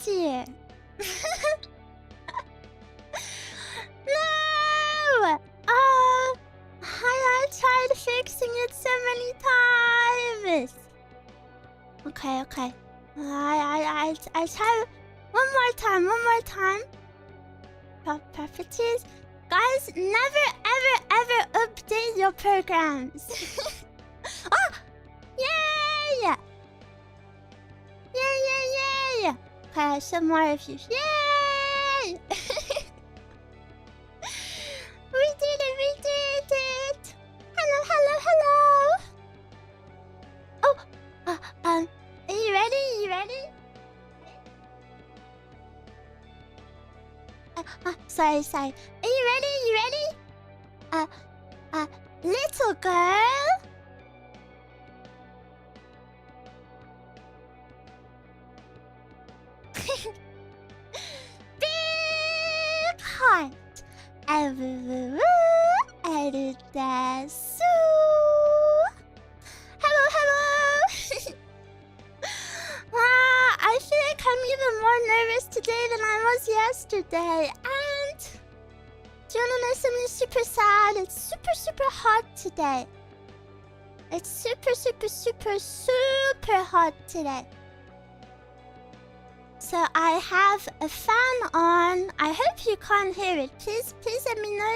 here. No! I tried fixing it so many times. Okay. I try one more time. Properties. Guys, never ever update your programs. Oh! Yay! Yay! Okay, some more of you. Yay! We did it! Hello! Oh, are you ready? Sorry. Are you ready? Little girl. Big heart. Eruu. Hello. I feel like I'm even more nervous today than I was yesterday. And do you wanna know something super sad? It's super hot today. It's super hot today. So I have a fan on. I hope you can't hear it. Please let me know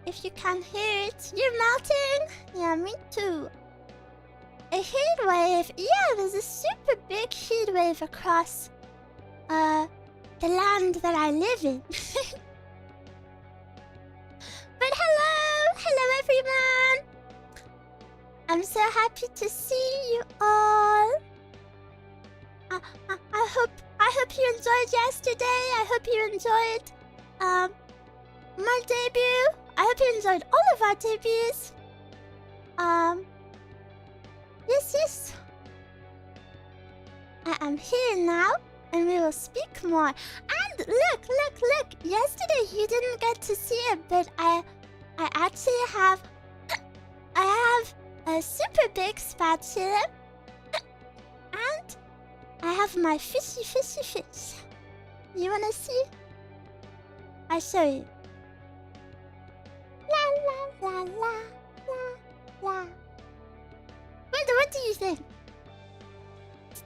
if you can hear it. You're melting? Yeah, me too. A heat wave. Yeah, there's a super big heat wave across the land that I live in. But hello everyone. I'm so happy to see you all. I hope you enjoyed yesterday. I hope you enjoyed my debut. I hope you enjoyed all of our debuts. Yes. I am here now, and we will speak more. And look! Yesterday you didn't get to see it, but I actually have a super big spatula, and I have my fishy fish. You wanna see? I'll show you. La. What do you think?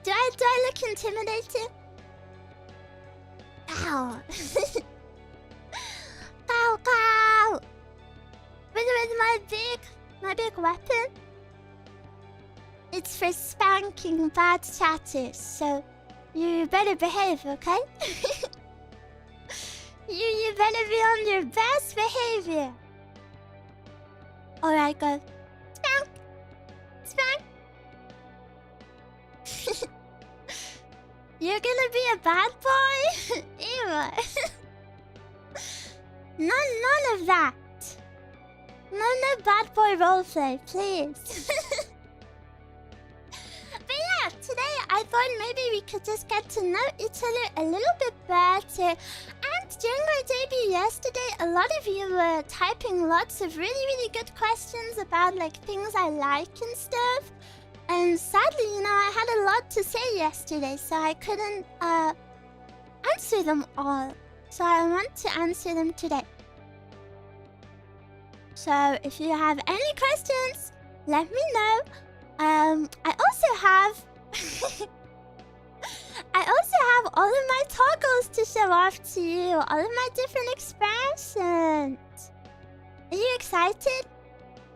Do I look intimidating? Ow. Cow. With my big weapon. It's for spanking bad chatters, so you better behave, okay? You better be on your best behavior. Alright, go. Spank. You're gonna be a bad boy? Ew. None of that. No bad boy roleplay, please. But yeah, today I thought maybe we could just get to know each other a little bit better. And during my debut yesterday, a lot of you were typing lots of really good questions about like things I like and stuff. And sadly, I had a lot to say yesterday, so I couldn't answer them all. So I want to answer them today. So if you have any questions, let me know. I also have all of my toggles to show off to you, all of my different expressions. Are you excited?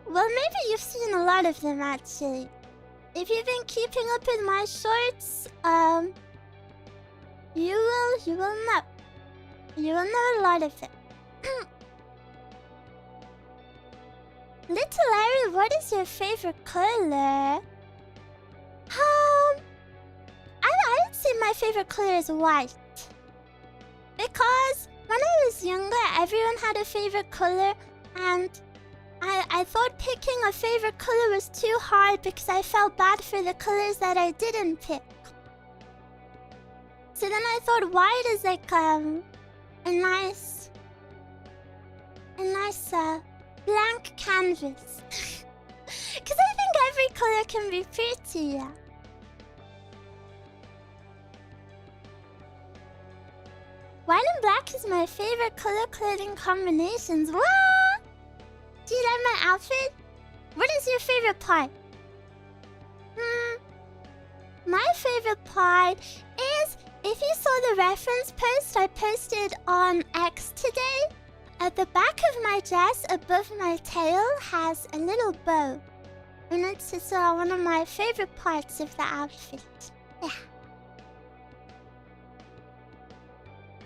Well, maybe you've seen a lot of them actually. If you've been keeping up with my shorts, you will know. You will know a lot of them. Little Eruu, what is your favorite color? I would say my favorite color is white. Because when I was younger, everyone had a favorite color, and I thought picking a favorite color was too hard because I felt bad for the colors that I didn't pick. So then I thought white is like a nice blank canvas. Because I think every color can be pretty, yeah. White and black is my favorite color clothing combinations. What? Do you like my outfit? What is your favorite part? My favorite part is, if you saw the reference post I posted on X today, at the back of my dress above my tail has a little bow. And it's one of my favorite parts of the outfit. Yeah.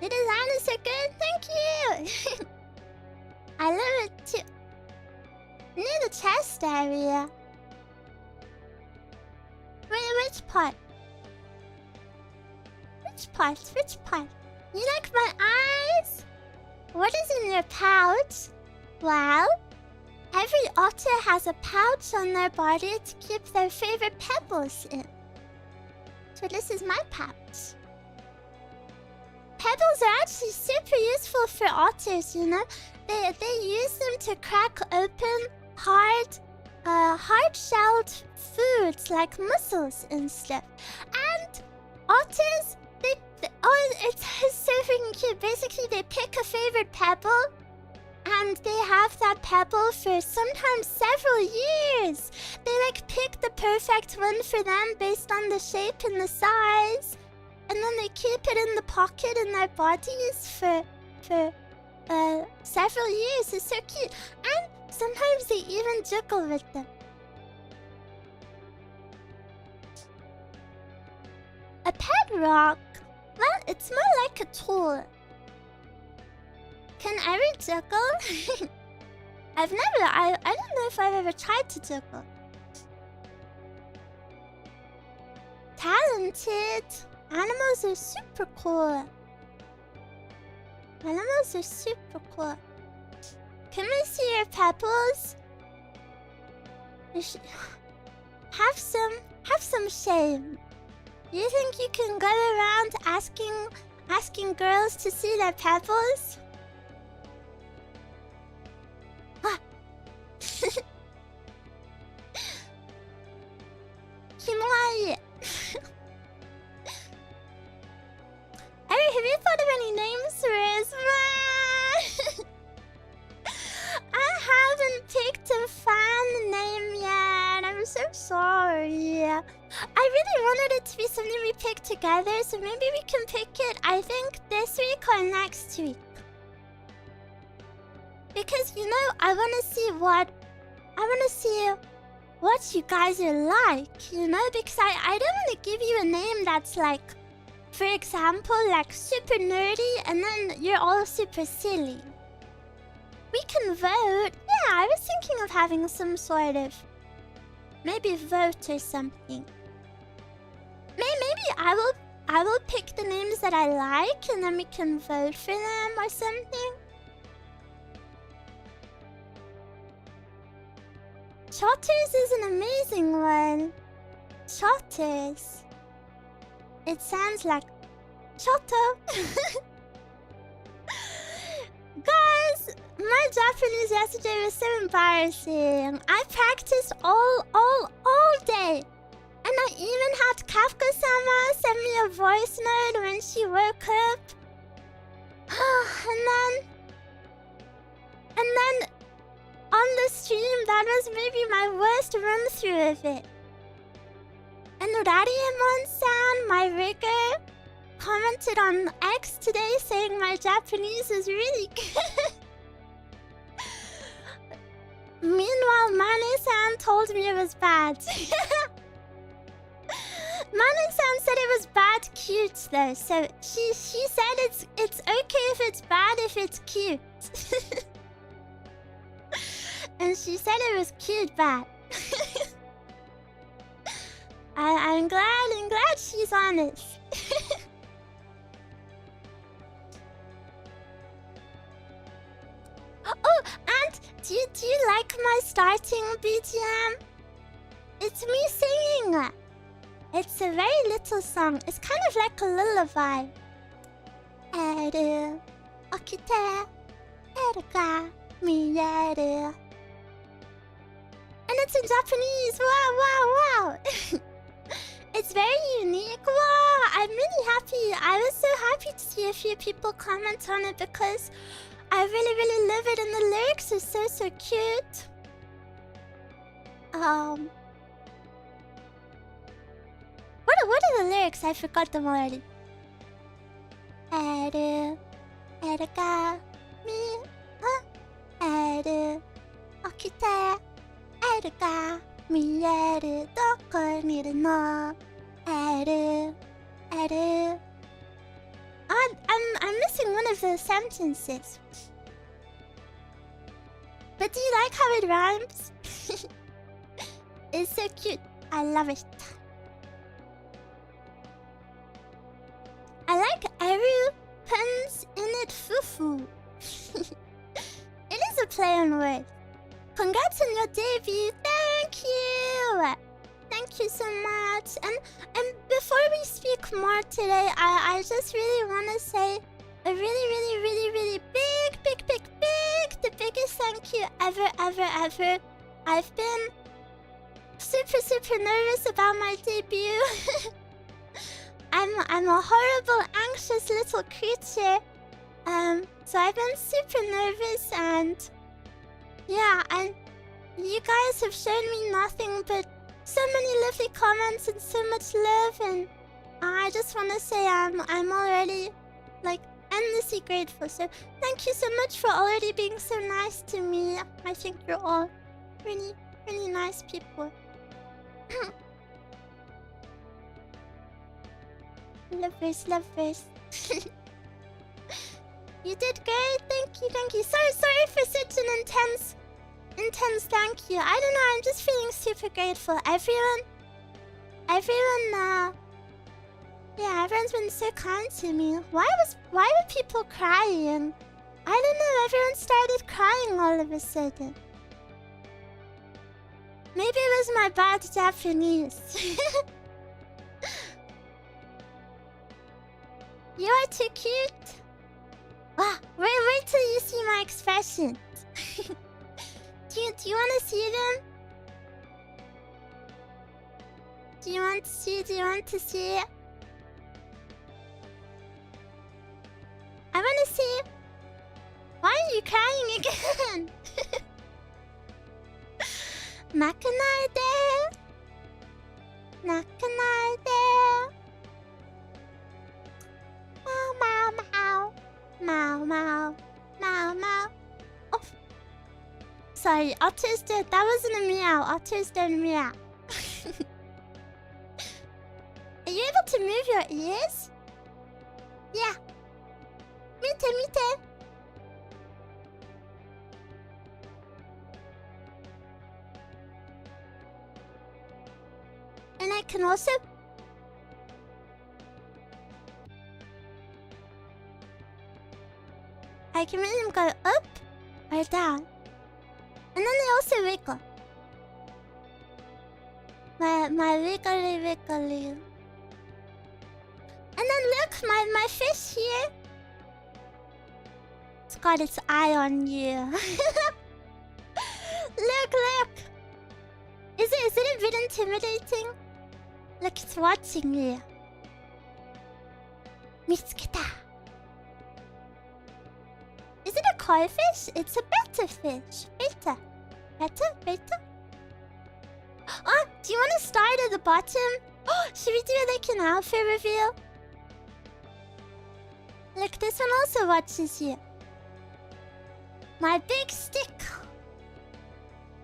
The design is so good, thank you! I love it too. Near the chest area. Wait, which part? Which part? Which part? You like my eyes? What is in your pouch? Well, every otter has a pouch on their body to keep their favorite pebbles in. So this is my pouch. Pebbles are actually super useful for otters, you know? They use them to crack open hard-shelled foods like mussels and stuff. And otters, it's so freaking cute. Basically, they pick a favorite pebble, and they have that pebble for sometimes several years. They like pick the perfect one for them based on the shape and the size, and then they keep it in the pocket in their bodies for several years. It's so cute. And sometimes they even juggle with them. A pet rock? Well, it's more like a tool. Can Eruu juggle? I don't know if I've ever tried to juggle. Talented. Animals are super cool. Animals are super cool. Can we see your pebbles? Have some shame. You think you can go around asking girls to see their pebbles? Ah. Kimawaii. Eruu, have you thought of any names for us? I haven't picked a fan name yet. I'm so sorry. I really wanted it to be something we pick together, so maybe we can pick it, I think, this week or next week. Because, you know, I want to see what you guys are like, you know? Because I don't want to give you a name that's like, for example, like super nerdy and then you're all super silly. We can vote. Yeah, I was thinking of having some sort of... maybe vote or something. Maybe I will pick the names that I like and then we can vote for them or something. Shotters is an amazing one. Shotters. It sounds like Shoto. Guys, my Japanese yesterday was so embarrassing. I practiced all day. And I even had Kafka-sama send me a voice note when she woke up. and then on the stream, that was maybe my worst run-through of it. And Rariemon-san, my rigger, commented on X today saying my Japanese is really good. Meanwhile, Mane-san told me it was bad. Mane-san said it was bad cute though, so she said it's okay if it's bad if it's cute. And she said it was cute bad. I'm glad she's honest. Oh, and do you like my starting BGM? It's me singing. It's a very little song. It's kind of like a lullaby. Eruu, okite, eru ga mireru. And it's in Japanese. Wow. It's very unique. Wow, I'm really happy. I was so happy happy to see a few people comment on it because I really, really love it, and the lyrics are so, so cute. What are the lyrics? I forgot them already. Eruu, Eruu mi, Eruu, okite, Eruu ga miyeru, doko miru no, Eruu, Eruu. I'm missing one of the sentences. But do you like how it rhymes? It's so cute. I love it. I like Eruu puns in it fufu. It is a play on words. Congrats on your debut. Thank you. Thank you so much. And before we speak more today, I just really want to say a really big, the biggest thank you ever. I've been super nervous about my debut. I'm a horrible, anxious little creature. So I've been super nervous, and yeah, and you guys have shown me nothing but so many lovely comments and so much love, and I just want to say I'm already like endlessly grateful. So thank you so much for already being so nice to me. I think you're all really nice people. Lovers. You did great. Thank you. Sorry for such an intense thank you. I don't know, I'm just feeling super grateful. Everyone's been so kind to me. Why were people crying? I don't know, everyone started crying all of a sudden. Maybe it was my bad Japanese. You are too cute. Wow, wait till you see my expressions. Do you want to see them? Do you want to see? I want to see. Why are you crying again? Nakanaide. Meow. Oh. Sorry, Otter's dead. That wasn't a meow. Otter's dead meow. Are you able to move your ears? Yeah. Mite. And I can also... I can make them go up or down. And then they also wiggle. My wiggly. And then look, my fish here. It's got its eye on you. Look. Is it a bit intimidating? Look, it's watching you. Mitsuketa. Is it a koi fish? It's a betta fish. Betta. Oh, do you want to start at the bottom? Oh, should we do like an outfit reveal? Look, this one also watches you. My big stick.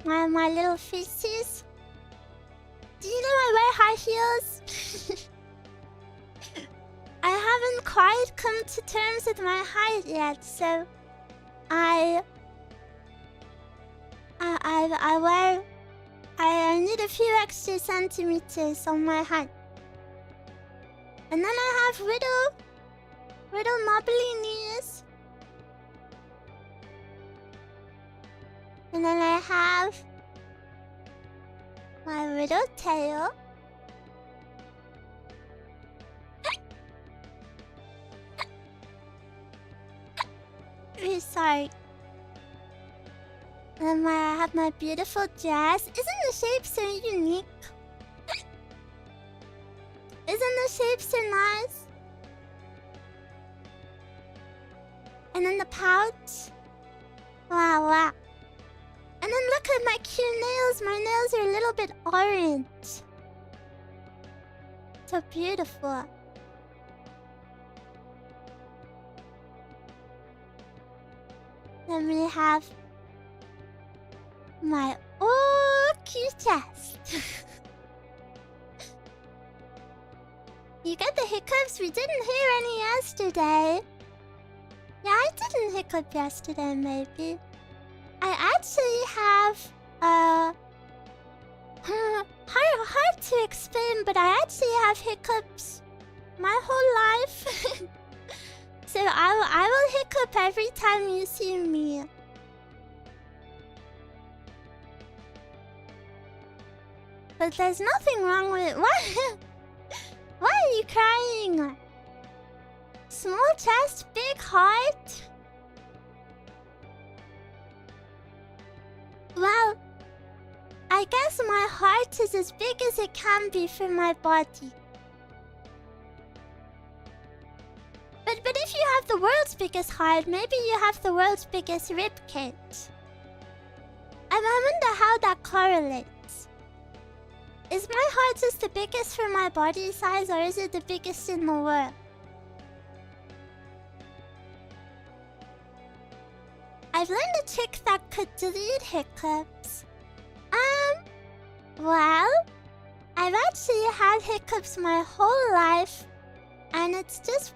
My little faces. Do you know I wear high heels? I haven't quite come to terms with my height yet, so I need a few extra centimeters on my height. And then I have little knobbly knees. And then I have my little tail. Sorry. And I have my beautiful dress. Isn't the shape so unique? Isn't the shape so nice? And then the pouch. Wow, wow. And then look at my cute nails. My nails are a little bit orange. So beautiful. Then we have my cute chest. You got the hiccups? We didn't hear any yesterday. Yeah, I didn't hiccup yesterday, maybe. I actually have, hard to explain, but I actually have hiccups my whole life. So I will hiccup every time you see me. But there's nothing wrong with it. Why are you crying? Small chest, big heart. Well, I guess my heart is as big as it can be for my body. But if you have the world's biggest heart, maybe you have the world's biggest ribcage. I wonder how that correlates. Is my heart just the biggest for my body size, or is it the biggest in the world? I've learned a trick that could delete hiccups. Well, I've actually had hiccups my whole life, and it's just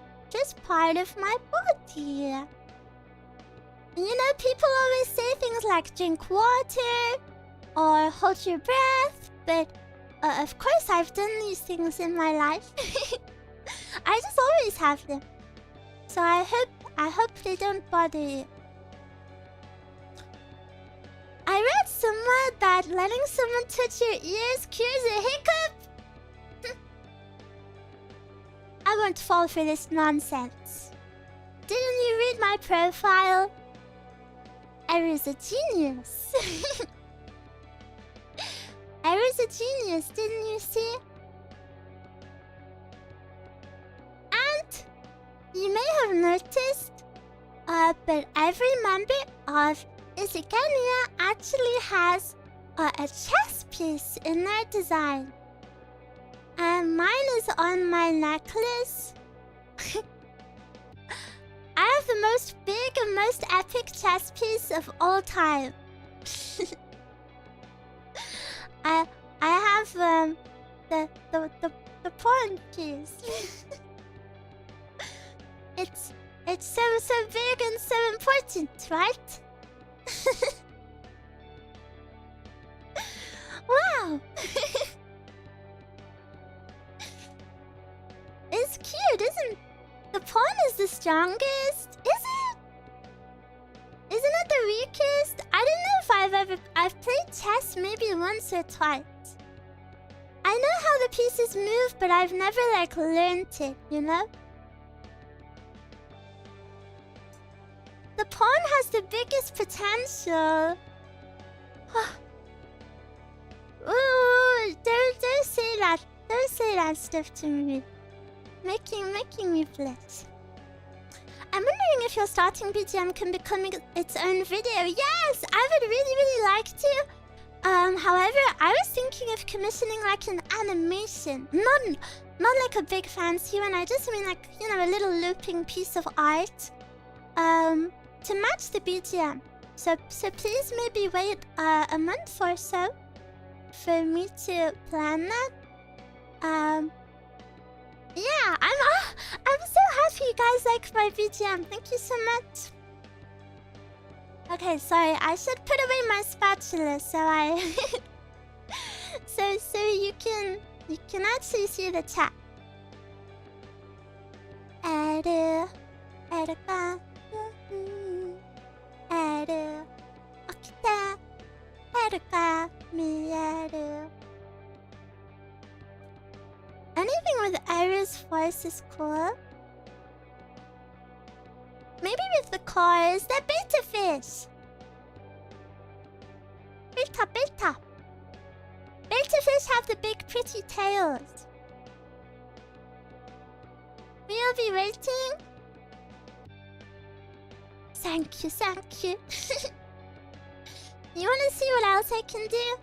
part of my body. You know, people always say things like drink water or hold your breath, but of course I've done these things in my life. I just always have them. So I hope they don't bother you. I read somewhere that letting someone touch your ears cures a hiccup. I won't fall for this nonsense. Didn't you read my profile? Eruu's a genius. Eruu's a genius, didn't you see? And you may have noticed, but every member of IZIGENIA actually has a chess piece in their design. And mine is on my necklace. I have the most big and most epic chess piece of all time. I have the pawn piece. It's so big and so important, right? Wow. It's cute, isn't it? The pawn is the strongest. Is it? Isn't it the weakest? I don't know if I've played chess maybe once or twice. I know how the pieces move, but I've never learned it, you know? The pawn has the biggest potential. Ooh, don't say that. Don't say that stuff to me. Making me blush. I'm wondering if your starting BGM can become its own video. Yes, I would really like to. However, I was thinking of commissioning an animation. Not like a big fancy one. I just mean a little looping piece of art. To match the BGM. So please maybe wait a month or so for me to plan that. Yeah, I'm so happy you guys like my BGM. Thank you so much. Okay, sorry. I should put away my spatula so so you can actually see the chat. Eruu, Eruu, Eruu, Okita, Eruu, Eruu. Anything with Eruu's voice is cool. Maybe with the cars. They're beta fish. Beta. Beta fish have the big pretty tails. We'll be waiting. Thank you, thank you. You wanna see what else I can do?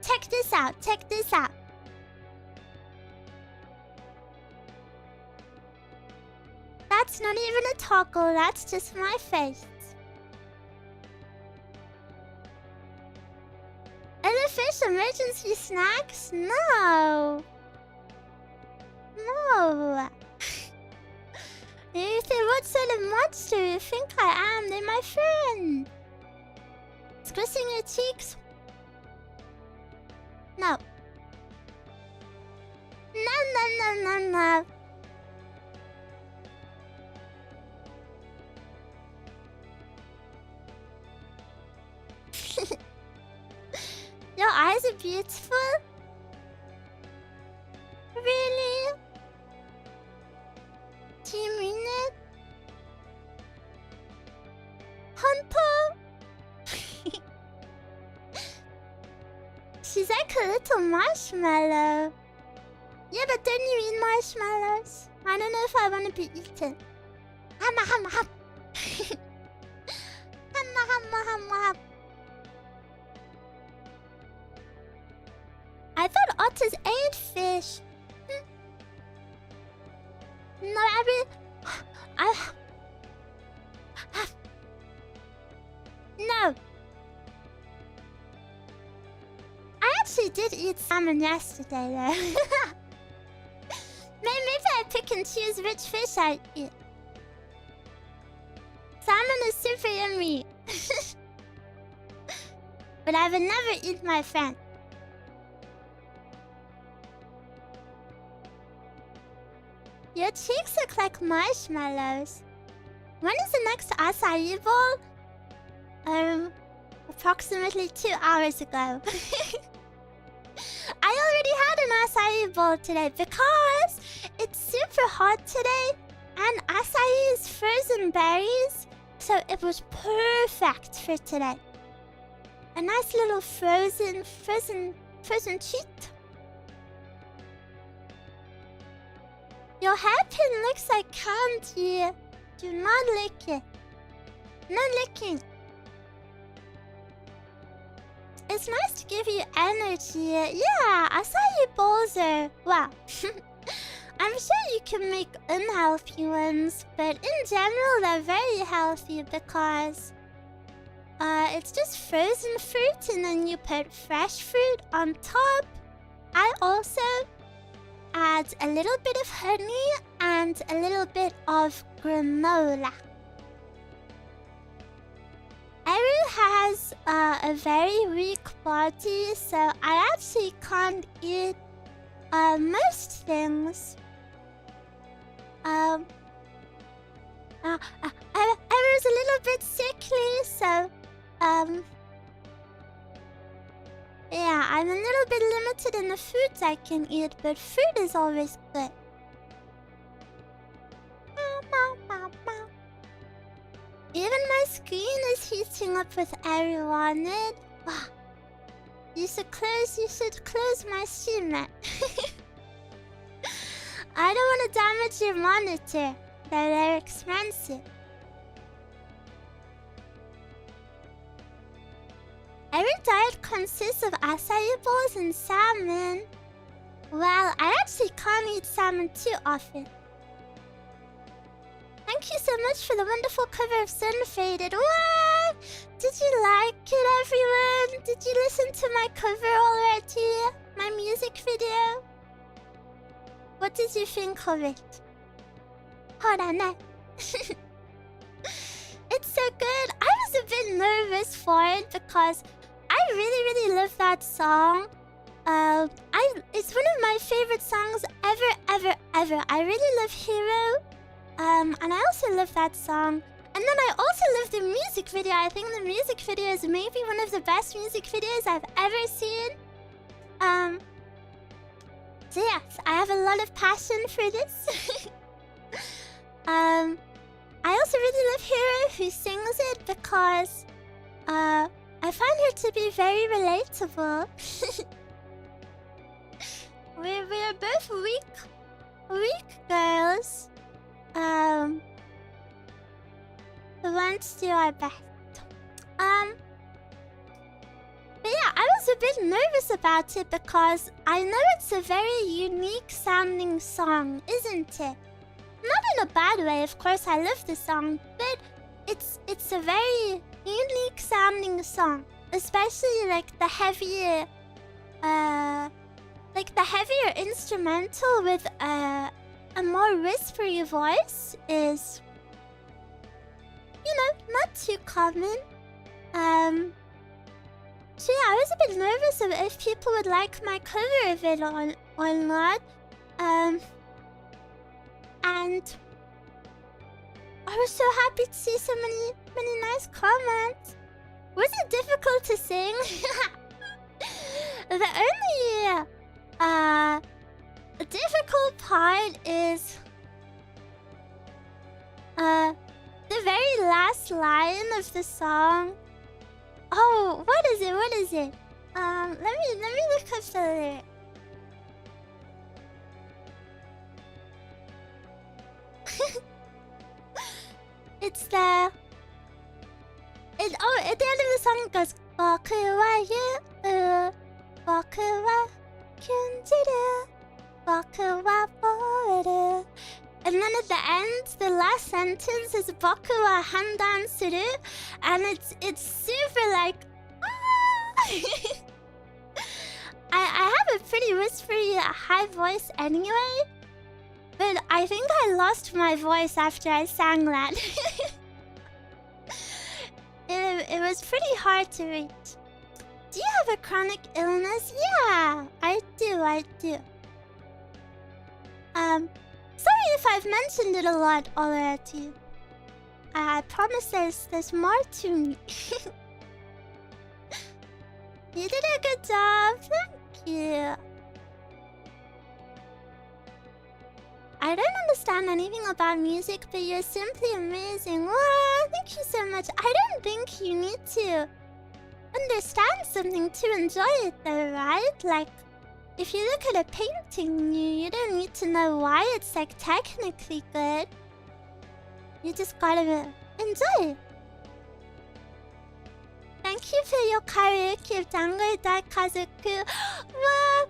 Check this out, check this out. That's not even a toggle, that's just my face. Other fish emergency snacks? No. No. You say, what sort of monster you think I am? They're my friend. Squishing your cheeks? No. No. Your eyes are beautiful? Really? Do you mean it? Hunter? She's like a little marshmallow. Yeah, but don't you eat marshmallows? I don't know if I want to be eaten. Hamma, hamma, ham. Hamma, hamma, hamma, ham. I thought otters ate fish. No, no. I actually did eat salmon yesterday, though. Maybe I pick and choose which fish I eat. Salmon is super yummy. But I would never eat my friend. Your cheeks look like marshmallows. When is the next acai bowl? Approximately 2 hours ago. I already had an acai bowl today because it's super hot today and acai is frozen berries, so it was perfect for today. A nice little frozen treat. Your hairpin looks like candy. Do not lick it. No licking. It's nice to give you energy. Yeah, acai bowls are... Well, I'm sure you can make unhealthy ones, but in general they're very healthy because... it's just frozen fruit and then you put fresh fruit on top. I also add a little bit of honey and a little bit of granola. Eruu has a very weak body, so I actually can't eat most things. Eruu's a little bit sickly, so yeah, I'm a little bit limited in the foods I can eat, but food is always good. Even my screen is heating up with Eruu on it. Wow. You should close my stream, man. I don't want to damage your monitor. They're expensive. Every diet consists of acai bowls and salmon. Well, I actually can't eat salmon too often. Thank you so much for the wonderful cover of Sun Faded. What? Did you like it, everyone? Did you listen to my cover already? My music video? What did you think of it? Hold on, no. It's so good. I was a bit nervous for it because I really love that song. It's one of my favorite songs ever. I really love Hero. And I also love that song. And then I also love the music video. I think the music video is maybe one of the best music videos I've ever seen. So yes, I have a lot of passion for this. I also really love Hero who sings it because I find her to be very relatable. We're we're both weak girls. We want to do our best. But yeah, I was a bit nervous about it because I know it's a very unique sounding song, isn't it? Not in a bad way, of course, I love the song, but it's a very unique sounding song. Especially like the heavier instrumental with a more whispery voice is, you know, not too common. So yeah, I was a bit nervous of if people would like my cover of it or not. And I was so happy to see so many nice comments. Was it difficult to sing? The only difficult part is the very last line of the song. Oh, what is it? What is it? Let me look up the lyric. It's the at the end of the song it goes and then at the end, the last sentence is Boku wa handan suru, and it's super like I have a pretty whispery high voice anyway, but I think I lost my voice after I sang that. It was pretty hard to reach. Do you have a chronic illness? Yeah, I do. Sorry if I've mentioned it a lot already. I promise there's more to me. You did a good job. Thank you. I don't understand anything about music, but you're simply amazing. Wow, thank you so much. I don't think you need to understand something to enjoy it though, right? Like, if you look at a painting, you don't need to know why it's like technically good. You just gotta enjoy it. Thank you for your karaoke of Jungle Dark Kazoku. Well,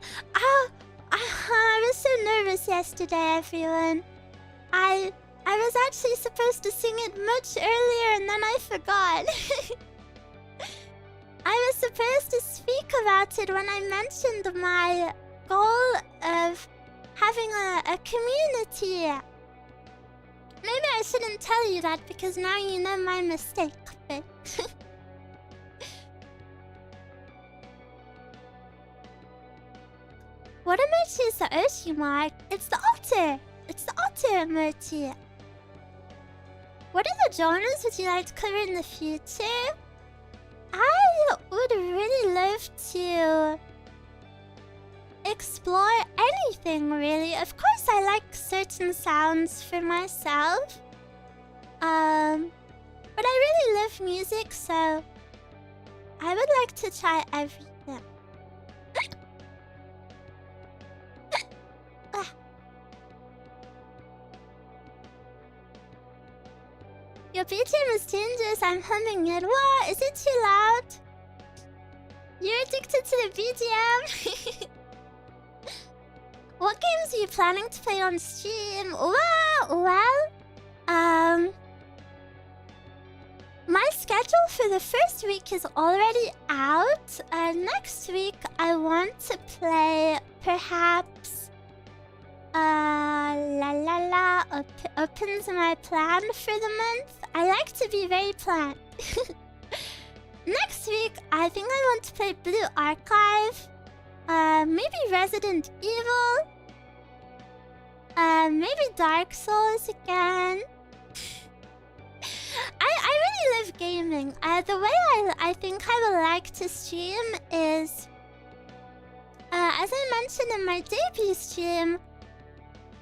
I was so nervous yesterday, everyone. I was actually supposed to sing it much earlier and then I forgot. I was supposed to speak about it when I mentioned my goal of having a community. Maybe I shouldn't tell you that because now you know my mistake, but... What emoji is the Oshi mark? It's the Otter! It's the Otter emoji! What are the genres would you like to cover in the future? I would really love to explore anything, really. Of course, I like certain sounds for myself. But I really love music, so I would like to try everything. Your BGM is dangerous. I'm humming it. What? Is it too loud? You're addicted to the BGM? What games are you planning to play on stream? My schedule for the first week is already out. Next week, I want to play perhaps... opens my plan for the month. I like to be very planned. Next week, I think I want to play Blue Archive. Maybe Resident Evil. Maybe Dark Souls again. I really love gaming. The way I think I would like to stream is... as I mentioned in my debut stream,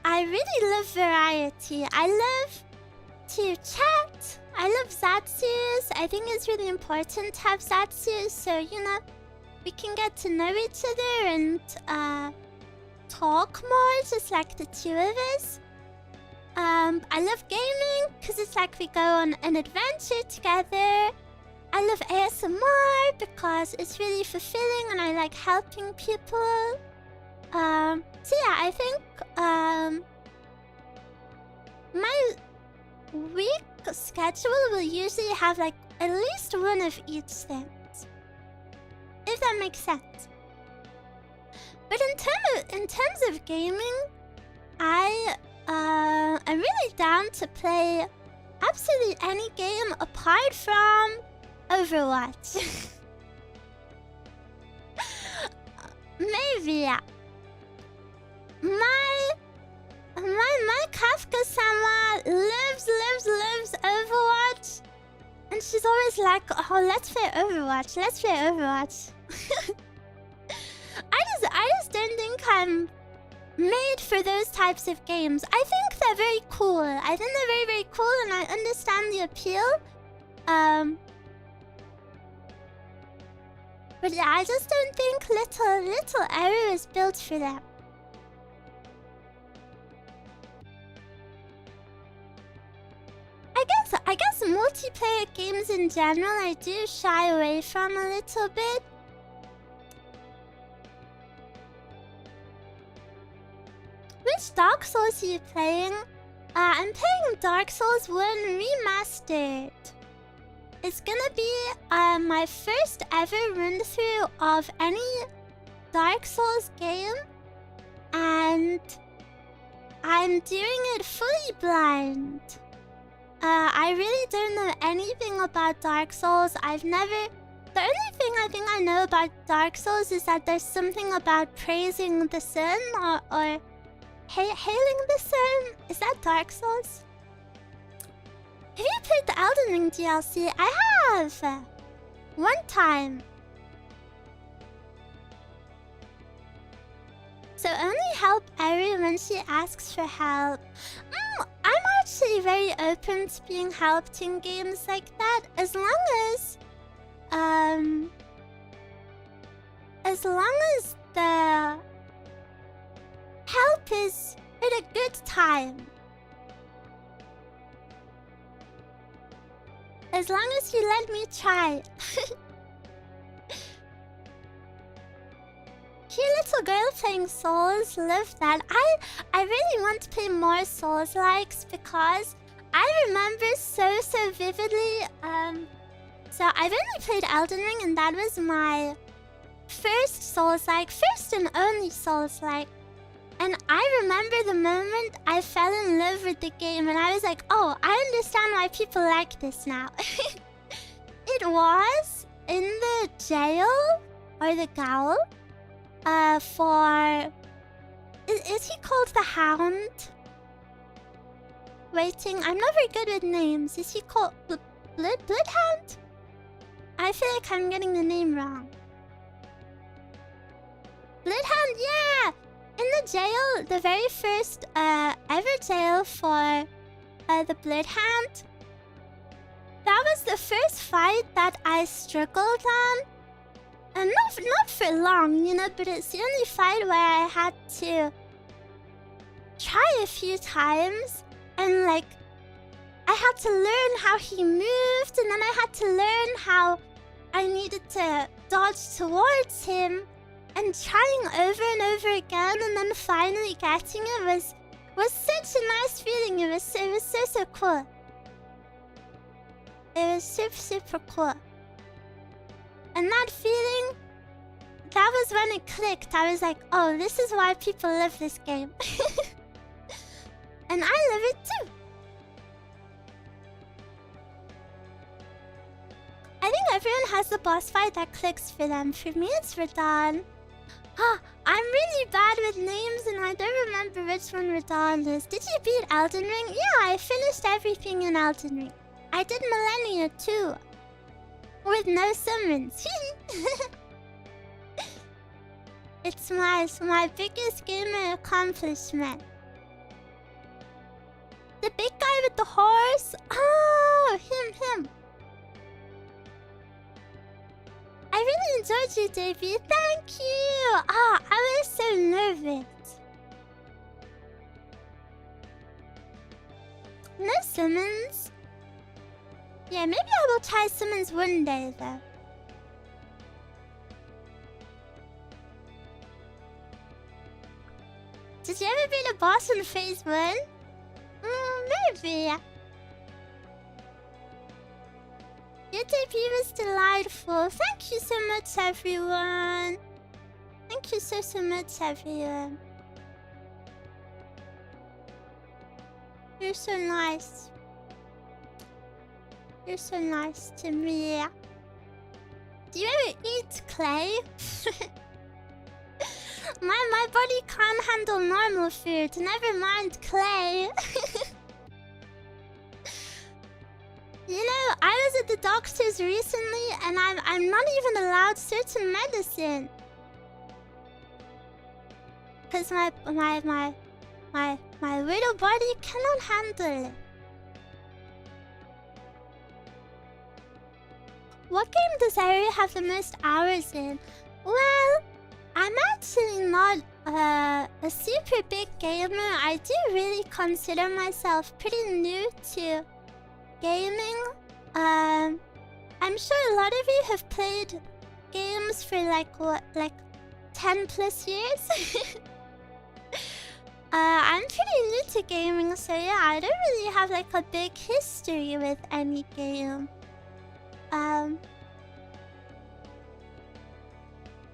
I really love variety. I love to chat. I love Zatsus. I think it's really important to have Zatsus so, you know, we can get to know each other and talk more, just like the two of us. I love gaming because it's like we go on an adventure together. I love ASMR because it's really fulfilling and I like helping people. So yeah, I think my week schedule will usually have like at least one of each thing. If that makes sense. But in terms of gaming, I'm really down to play absolutely any game apart from Overwatch. Maybe, yeah. My Kafka-sama loves Overwatch. And she's always like, oh, let's play Overwatch. I just don't think I'm made for those types of games. I think they're very cool. I think they're very, very cool and I understand the appeal. But yeah, I just don't think little Eruu is built for them. I guess multiplayer games in general I do shy away from a little bit. Which Dark Souls are you playing? I'm playing Dark Souls 1 Remastered. It's gonna be my first ever run through of any Dark Souls game. And I'm doing it fully blind. I really don't know anything about Dark Souls. The only thing I think I know about Dark Souls is that there's something about praising the sun or hailing the sun. Is that Dark Souls? Have you played the Elden Ring DLC? I have! One time. So only help Eruu when she asks for help. I'm actually very open to being helped in games like that, as long as the help is at a good time. As long as you let me try. Cute little girl playing Souls, love that. I really want to play more Souls-likes because I remember so vividly. So I've only played Elden Ring and that was my first Souls-like, first and only Souls-like. And I remember the moment I fell in love with the game and I was like, oh, I understand why people like this now. It was in the jail or the gaol. Is he called the Hound? Waiting, I'm not very good with names. Is he called Bloodhound? I feel like I'm getting the name wrong. Bloodhound, yeah! In the jail, the very first ever jail for the Bloodhound. That was the first fight that I struggled on. And not for long, you know, but it's the only fight where I had to try a few times. And like, I had to learn how he moved, and then I had to learn how I needed to dodge towards him. And trying over and over again, and then finally getting it was such a nice feeling. It was so cool. It was super cool. And that feeling, that was when it clicked. I was like, oh, this is why people love this game. And I love it too. I think everyone has the boss fight that clicks for them. For me, it's Radahn. I'm really bad with names and I don't remember which one Radahn is. Did you beat Elden Ring? Yeah, I finished everything in Elden Ring. I did Millennia too. With no summons. It's my biggest gamer accomplishment. The big guy with the horse? Oh, him. I really enjoyed your debut. Thank you. I was so nervous. summons. Yeah, maybe I will try summons one day though. Did you ever beat a boss in phase 1? Maybe. Your debut was delightful. Thank you so much, everyone. Thank you so much, everyone. You're so nice. You're so nice to me. Do you ever eat clay? My body can't handle normal food. Never mind clay. You know, I was at the doctor's recently, and I'm not even allowed certain medicine. Cause my little body cannot handle it. What game does Eruu have the most hours in? Well, I'm actually not a super big gamer. I do really consider myself pretty new to gaming. I'm sure a lot of you have played games for like 10 plus years. I'm pretty new to gaming, so yeah, I don't really have like a big history with any game.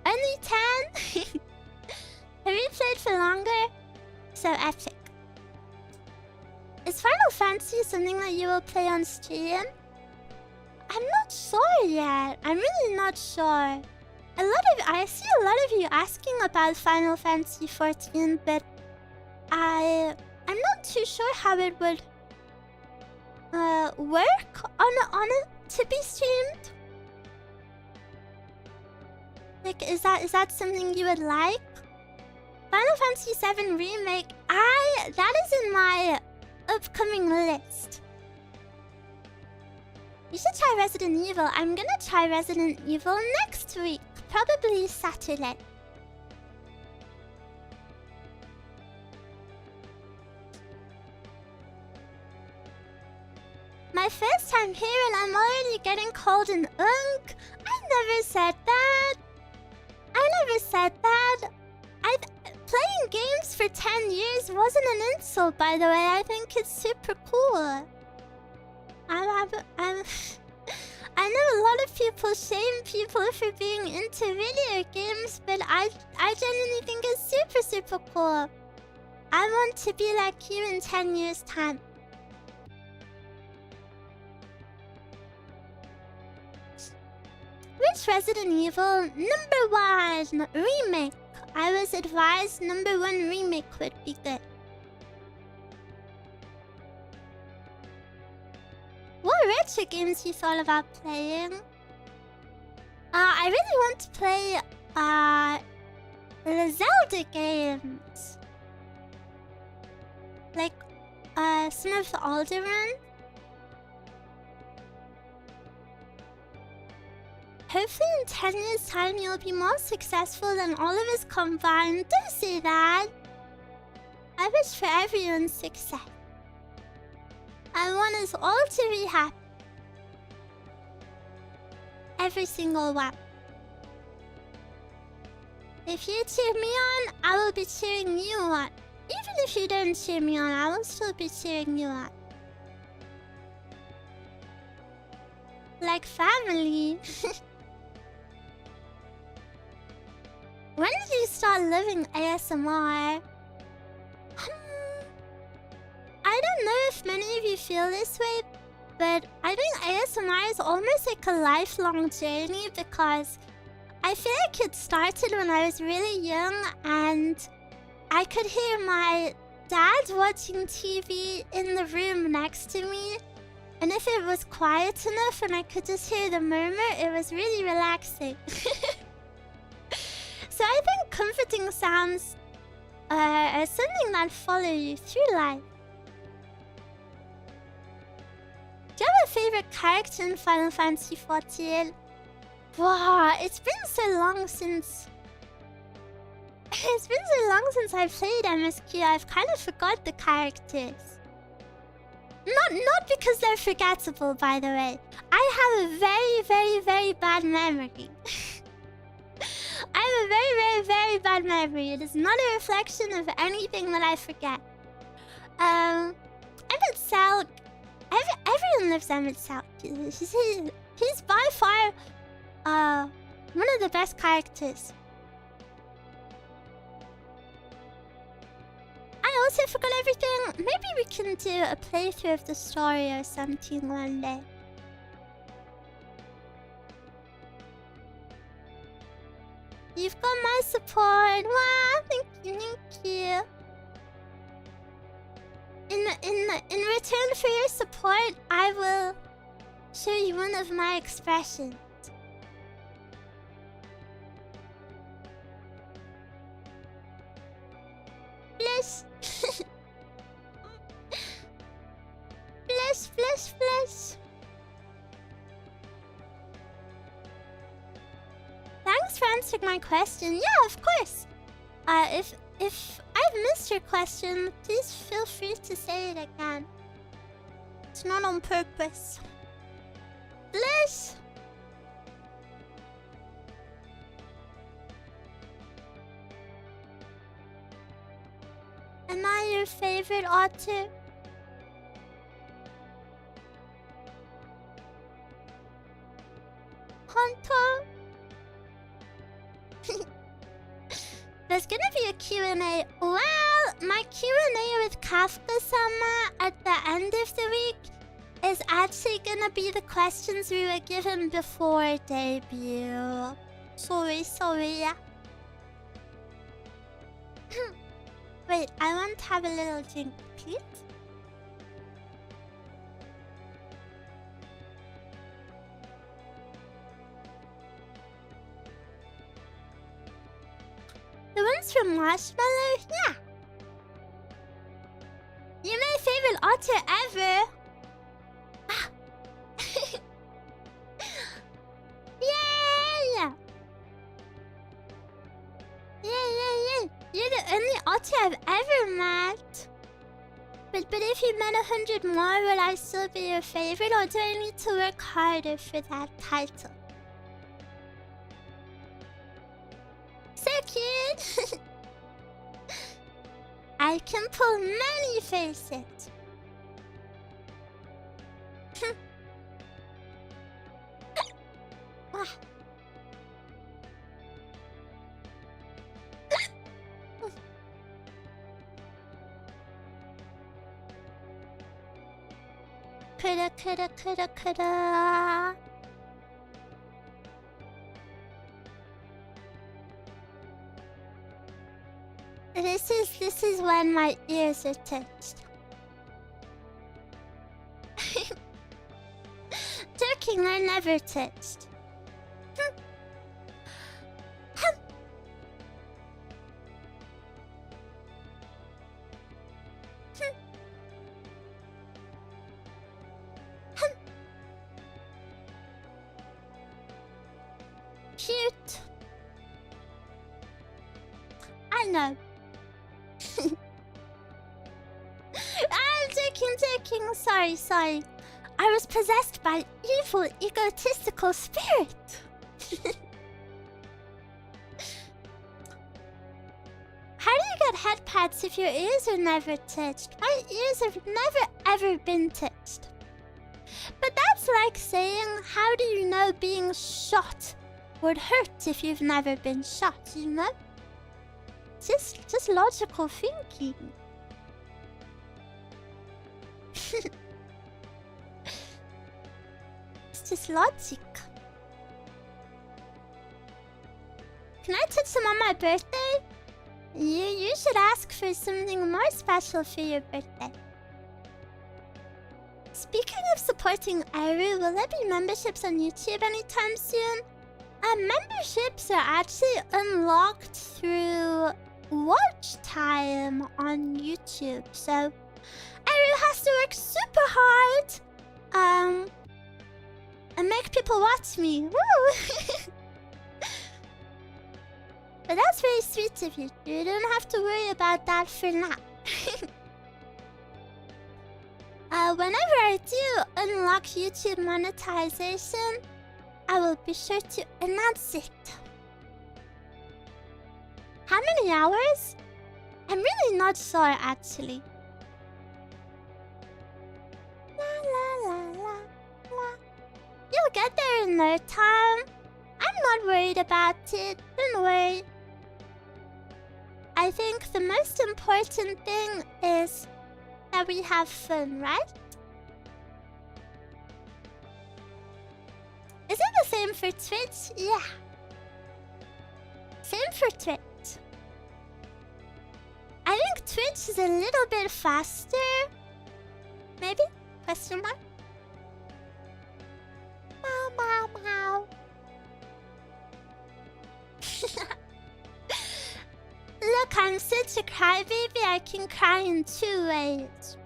Only 10? Have you played for longer? So epic. Is Final Fantasy something that you will play on stream? I'm not sure yet. I'm really not sure. I see a lot of you asking about Final Fantasy 14, but I'm not too sure how it would work on it to be streamed. Like, is that something you would like? Final Fantasy 7 Remake, that is in my upcoming list. You should try Resident Evil. I'm gonna try Resident Evil next week, probably Saturday. My first time here and I'm already getting called an unk. I never said that. Playing games for 10 years wasn't an insult, by the way. I think it's super cool. I know a lot of people shame people for being into video games, but I genuinely think it's super cool. I want to be like you in 10 years' time. Which Resident Evil? #1 remake. I was advised #1 remake would be good. What retro games you thought about playing? I really want to play the Zelda games. Like some of the older ones. Hopefully in 10 years' time you'll be more successful than all of us combined. Don't say that. I wish for everyone's success. I want us all to be happy. Every single one. If you cheer me on, I will be cheering you on. Even if you don't cheer me on, I will still be cheering you on. Like family. When did you start loving ASMR? I don't know if many of you feel this way, but I think ASMR is almost like a lifelong journey because I feel like it started when I was really young and I could hear my dad watching TV in the room next to me. And if it was quiet enough and I could just hear the murmur, it was really relaxing. So I think comforting sounds are something that follow you through life. Do you have a favorite character in Final Fantasy 14? Wow, it's been so long since... I played MSQ, I've kind of forgot the characters. Not because they're forgettable, by the way. I have a very, very, very bad memory. I have a very, very, very bad memory. It is not a reflection of anything that I forget. Emmett Salk. Everyone loves Emmett Salk. He's by far one of the best characters. I also forgot everything. Maybe we can do a playthrough of the story or something one day. You've got my support. Wow, thank you. In return for your support, I will show you one of my expressions. Flesh. Flesh. Thanks for answering my question. Yeah, of course. If I've missed your question, please feel free to say it again. It's not on purpose. Bliss! Am I your favorite otter? Hunter? There's gonna be a Q&A. Well, my Q&A with Kafka-sama at the end of the week is actually gonna be the questions we were given before debut. Sorry. Wait, I want to have a little drink, please. The ones from Marshmallow? Yeah. You're my favorite otter ever. Ah. Yeah. You're the only otter I've ever met. But if you met 100 more, will I still be your favorite, or do I need to work harder for that title? So cute! I can pull many faces. Coulda. This is when my ears are touched. Joking, they're never touched. Cute. I know. I'm joking. Sorry. I was possessed by evil, egotistical spirit. How do you get head pats if your ears are never touched? My ears have never ever been touched. But that's like saying, how do you know being shot would hurt if you've never been shot, you know? Just logical thinking. It's just logic. Can I touch them on my birthday? You should ask for something more special for your birthday. Speaking of supporting Eruu, will there be memberships on YouTube anytime soon? Memberships are actually unlocked through watch time on YouTube, so Eruu has to work super hard and make people watch me. Woo! But that's very sweet of you. You don't have to worry about that for now. Whenever I do unlock YouTube monetization, I will be sure to announce it. How many hours? I'm really not sure, actually. La la la la la. You'll get there in no time. I'm not worried about it. Don't worry. I think the most important thing is that we have fun, right? Is it the same for Twitch? Yeah. Same for Twitch. I think Twitch is a little bit faster. Maybe? Question mark? Meow, meow, meow. Look, I'm such a crybaby. I can cry in 2 ways.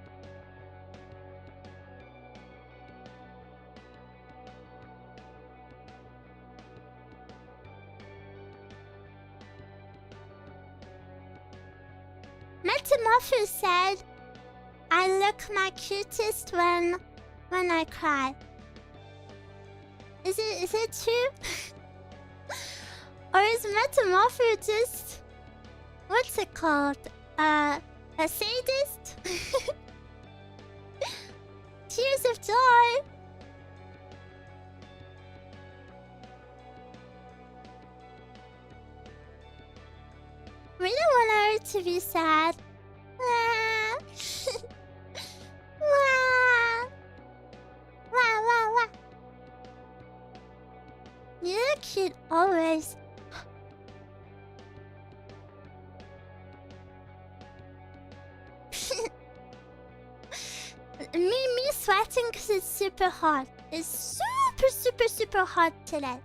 Metamorpho said, I look my cutest when I cry. Is it true? Or is Metamorpho just... what's it called? A sadist? Tears of joy. We don't want her to be sad. Wah. Wah. Wah, wah, wah. You look cute always. me sweating because it's super hot. It's super hot today.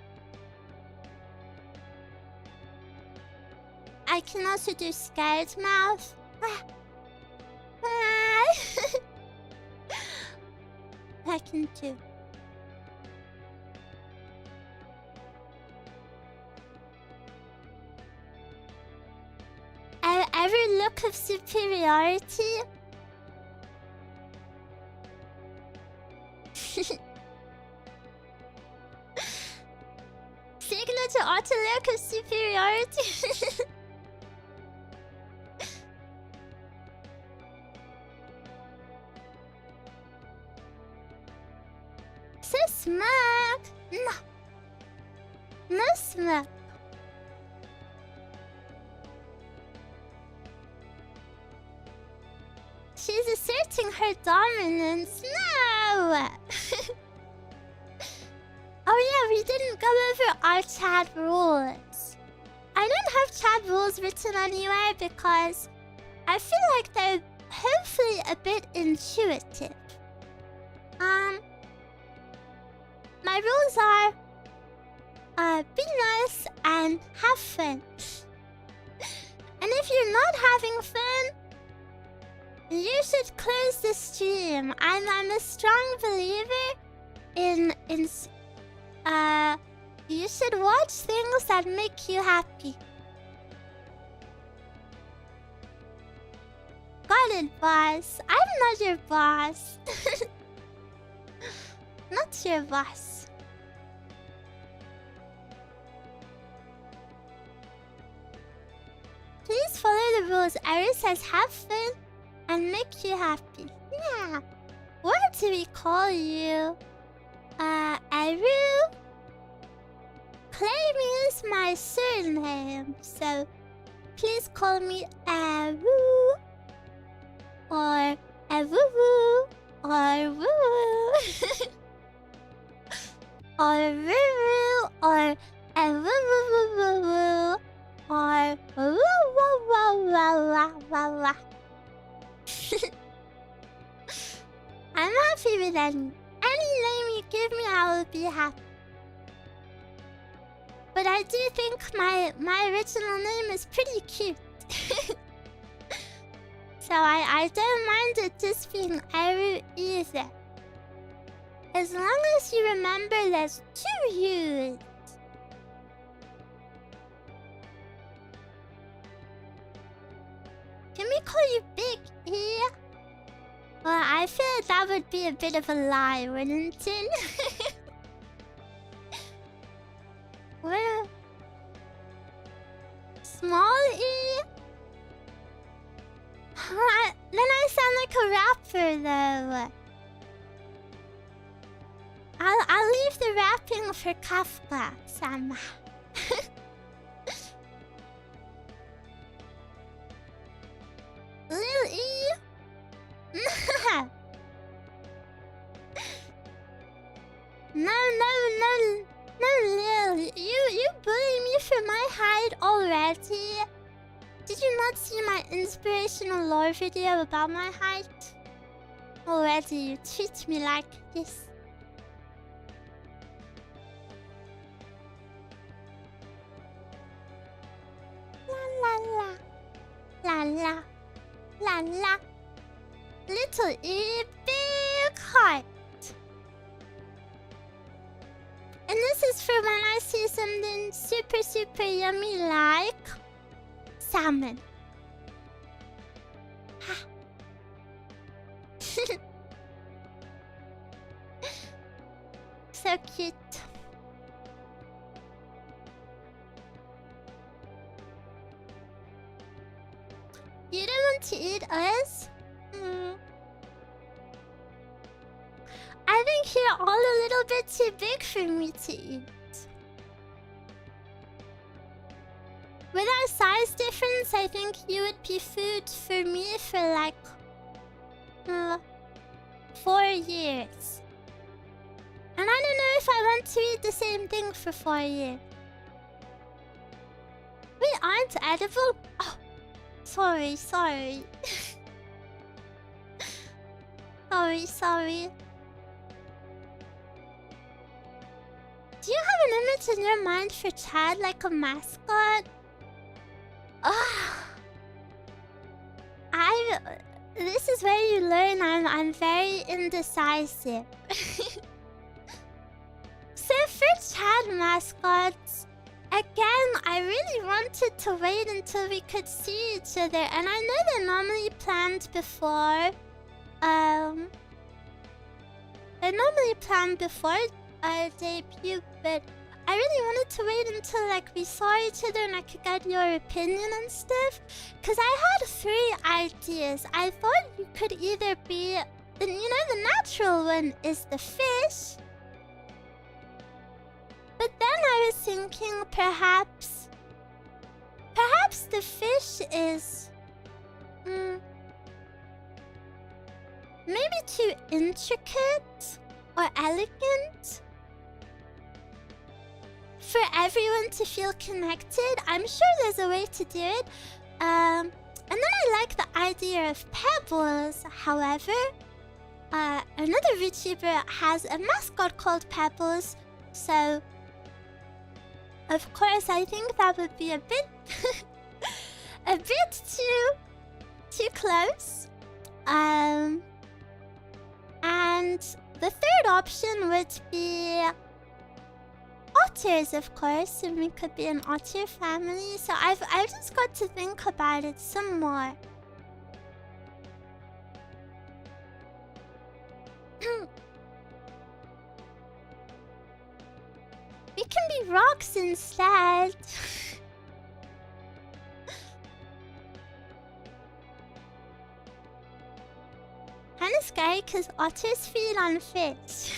I can also do scared mouth. I can do. Every look of superiority. Signature Otter look of superiority. So smart. No smart. She's asserting her dominance. No! Oh yeah, we didn't go over our chat rules. I don't have chat rules written anywhere because I feel like they're hopefully a bit intuitive. My rules are be nice and have fun. And if you're not having fun, you should close the stream. I'm a strong believer in you should watch things that make you happy. Got it, boss. I'm not your boss. Not your boss. Please follow the rules. Eruu says have fun and make you happy. Yeah. What do we call you? Eruu? Claymie is my surname, so please call me Eruu. Or Eruu. Or Woo. Or Eruu. Or Eruu. Or woo woo woo woo woo woo. I'm happy with any name you give me, I will be happy. But I do think my original name is pretty cute. So I don't mind it just being Eruu either. As long as you remember there's 2 U's. Can we call you Big E? Well, I feel like that would be a bit of a lie, wouldn't it? Well, small E? Then I sound like a rapper, though. I'll leave the rapping for Kafka, Sama. Lil E? No, Lil. You bully me for my height already. Did you not see my inspirational lore video about my height? Already you treat me like this. La. Little E, big heart. And this is for when I see something super yummy like salmon. So cute. You don't want to eat us? I think you're all a little bit too big for me to eat. With our size difference, I think you would be food for me for like 4 years. And I don't know if I want to eat the same thing for 4 years. We aren't edible? Oh, sorry. sorry. Do you have an image in your mind for Chad like a mascot? This is where you learn I'm very indecisive. So for Chad mascots, again, I really wanted to wait until we could see each other, and I know they're normally planned before. They're normally planned before debut, but I really wanted to wait until like we saw each other and I could get your opinion and stuff. Cause I had 3 ideas. I thought you could either be, the natural one is the fish. But then I was thinking perhaps the fish is maybe too intricate or elegant for everyone to feel connected. I'm sure there's a way to do it. And then I like the idea of Pebbles. However, another VTuber has a mascot called Pebbles, so of course I think that would be a bit too close. And the third option would be otters, of course, and we could be an otter family. So I've just got to think about it some more. We can be rocks instead. Kinda scary because otters feed on fish.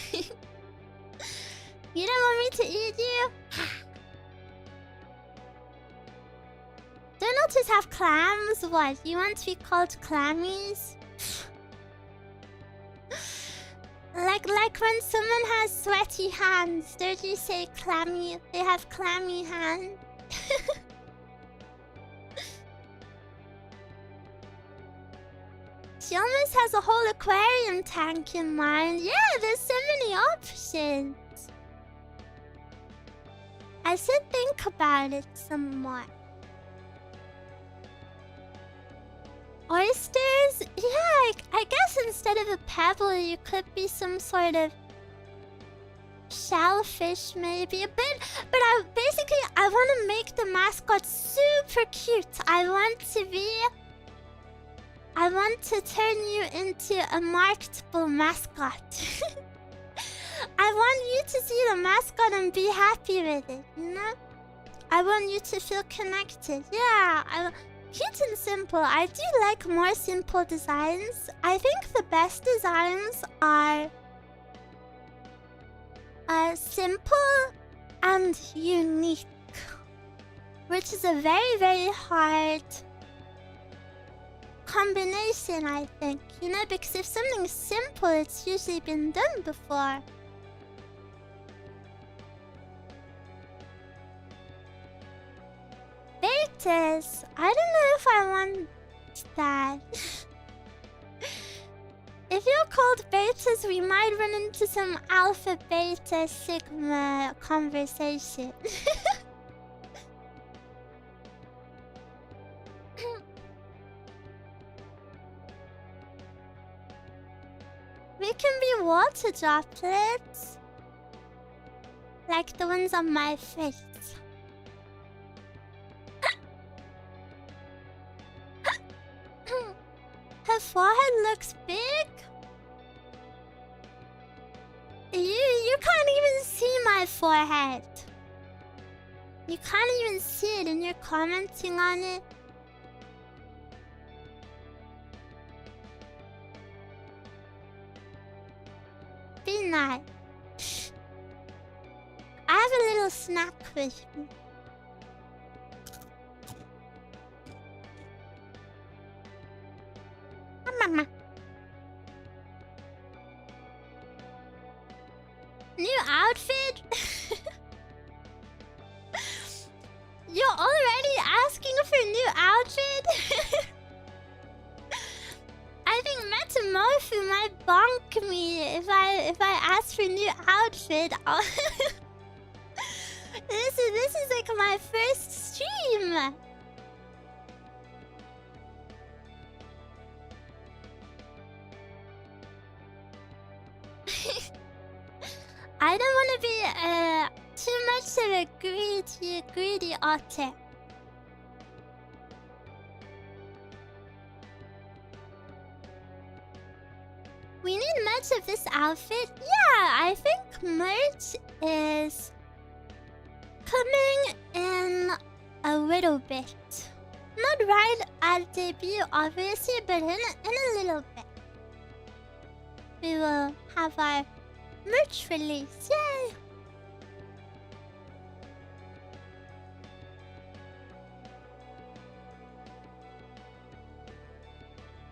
You don't want me to eat you? Don't otters have clams? What? You want to be called clammies? Like when someone has sweaty hands, don't you say clammy? They have clammy hands. She almost has a whole aquarium tank in mind. Yeah, there's so many options. I should think about it some more. Oysters? Yeah, I guess instead of a pebble, you could be some sort of shellfish, maybe. But I want to make the mascot super cute. I I want to turn you into a marketable mascot. I want you to see the mascot and be happy with it, you know? I want you to feel connected. Yeah, cute and simple. I do like more simple designs. I think the best designs are simple and unique, which is a very, very hard combination, I think. You know, because if something's simple, it's usually been done before. Betas. I don't know if I want that. If you're called betas, we might run into some alpha, beta, sigma conversation. We can be water droplets. Like the ones on my face. Her forehead looks big. You can't even see my forehead. You can't even see it and you're commenting on it. Be nice. I have a little snack with me. Mama. New outfit? You're already asking for a new outfit? I think Metamorpho might bonk me if I ask for a new outfit. This is like my first stream. I don't want to be too much of a greedy otter. We need merch of this outfit. Yeah, I think merch is coming in a little bit. Not right at debut, obviously, but in a little bit. We will have our merch release. Yay!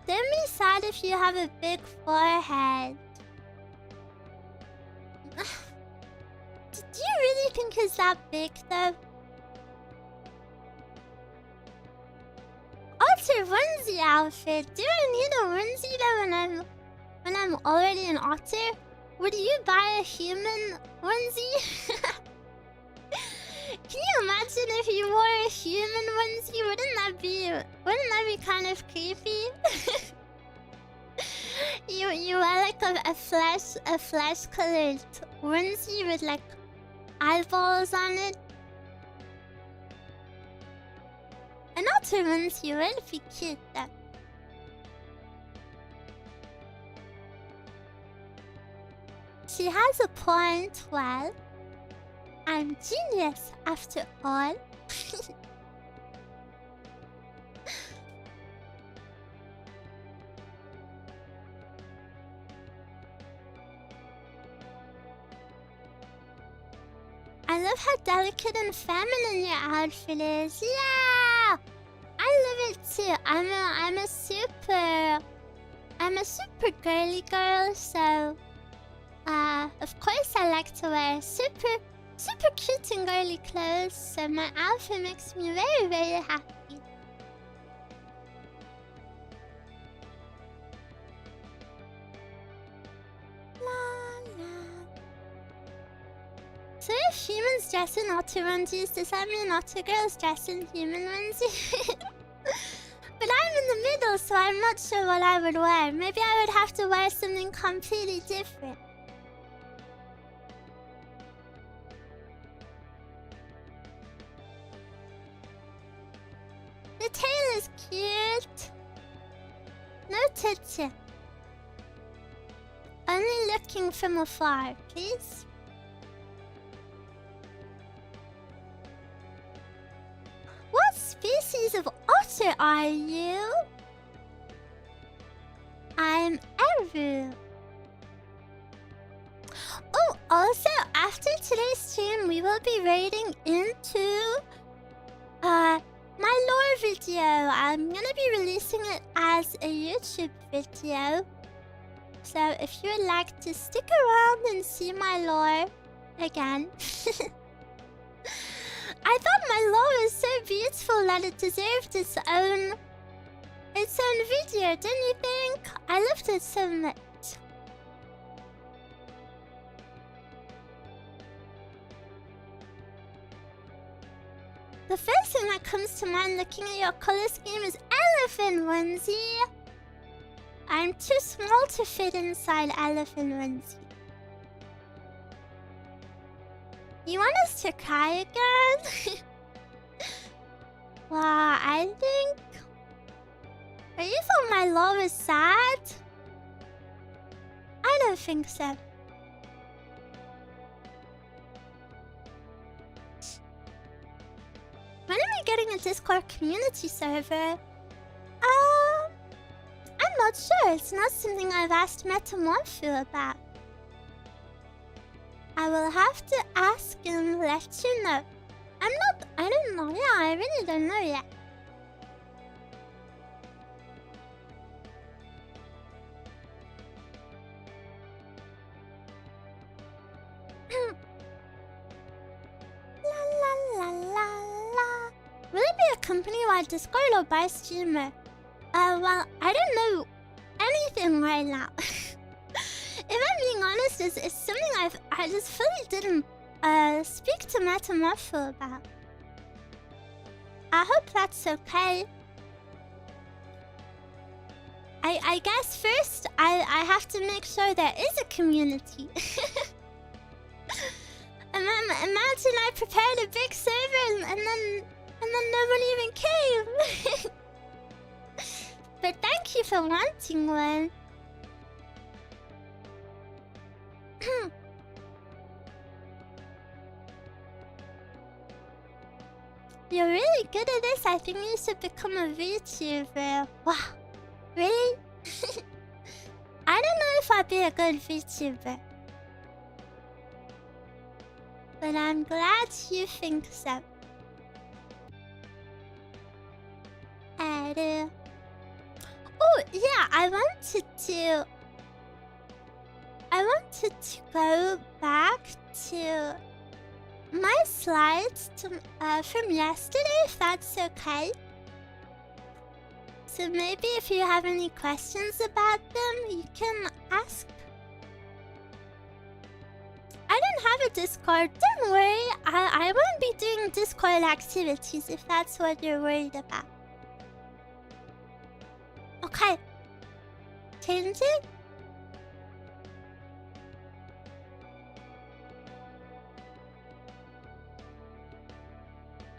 Don't be sad if you have a big forehead. Do you really think it's that big though? Otter onesie outfit. Do I need a onesie though when I'm already an otter? Would you buy a human onesie? Can you imagine if you wore a human onesie? Wouldn't that be kind of creepy? you wear like a flesh colored onesie with like eyeballs on it. An otter onesie would be cute though. She has a point. Well, I'm genius after all. I love how delicate and feminine your outfit is. Yeah, I love it too. I'm a super girly girl, so of course I like to wear super cute and girly clothes. So my outfit makes me very, very happy. So if humans dress in otter onesies, does that mean otter girls dress in human onesies? But I'm in the middle, so I'm not sure what I would wear. Maybe I would have to wear something completely different. The tail is cute. attention. Only looking from afar, please. What species of otter are you? I'm Eruu. Oh, also, after today's stream, we will be raiding into my lore video. I'm gonna be releasing it as a YouTube video. So if you would like to stick around and see my lore again. I thought my lore was so beautiful that it deserved its own video, didn't you think? I loved it so much. The first thing that comes to mind looking at your color scheme is elephant onesie. I'm too small to fit inside elephant onesie. You want us to cry again? Wow, I think... Are you thought my lore is sad? I don't think so. When are we getting a Discord community server? I'm not sure. It's not something I've asked Metamorpho about. I will have to ask and let you know. I don't know. Yeah, I really don't know yet. La la la la la. Will it be a company-wide Discord or by streamer? Well, I don't know anything right now. If I'm being honest, it's something I just fully didn't speak to Metamorpho about. I hope that's okay. I guess first I have to make sure there is a community. Imagine I prepared a big server and then nobody even came. But thank you for wanting one. You're really good at this. I think you should become a VTuber. Wow. Really? I don't know if I'd be a good VTuber. But I'm glad you think so. Eruu. Oh, yeah, I wanted to go back to my slides from yesterday, if that's okay. So maybe if you have any questions about them, you can ask. I don't have a Discord, don't worry. I won't be doing Discord activities if that's what you're worried about. Okay. Changing?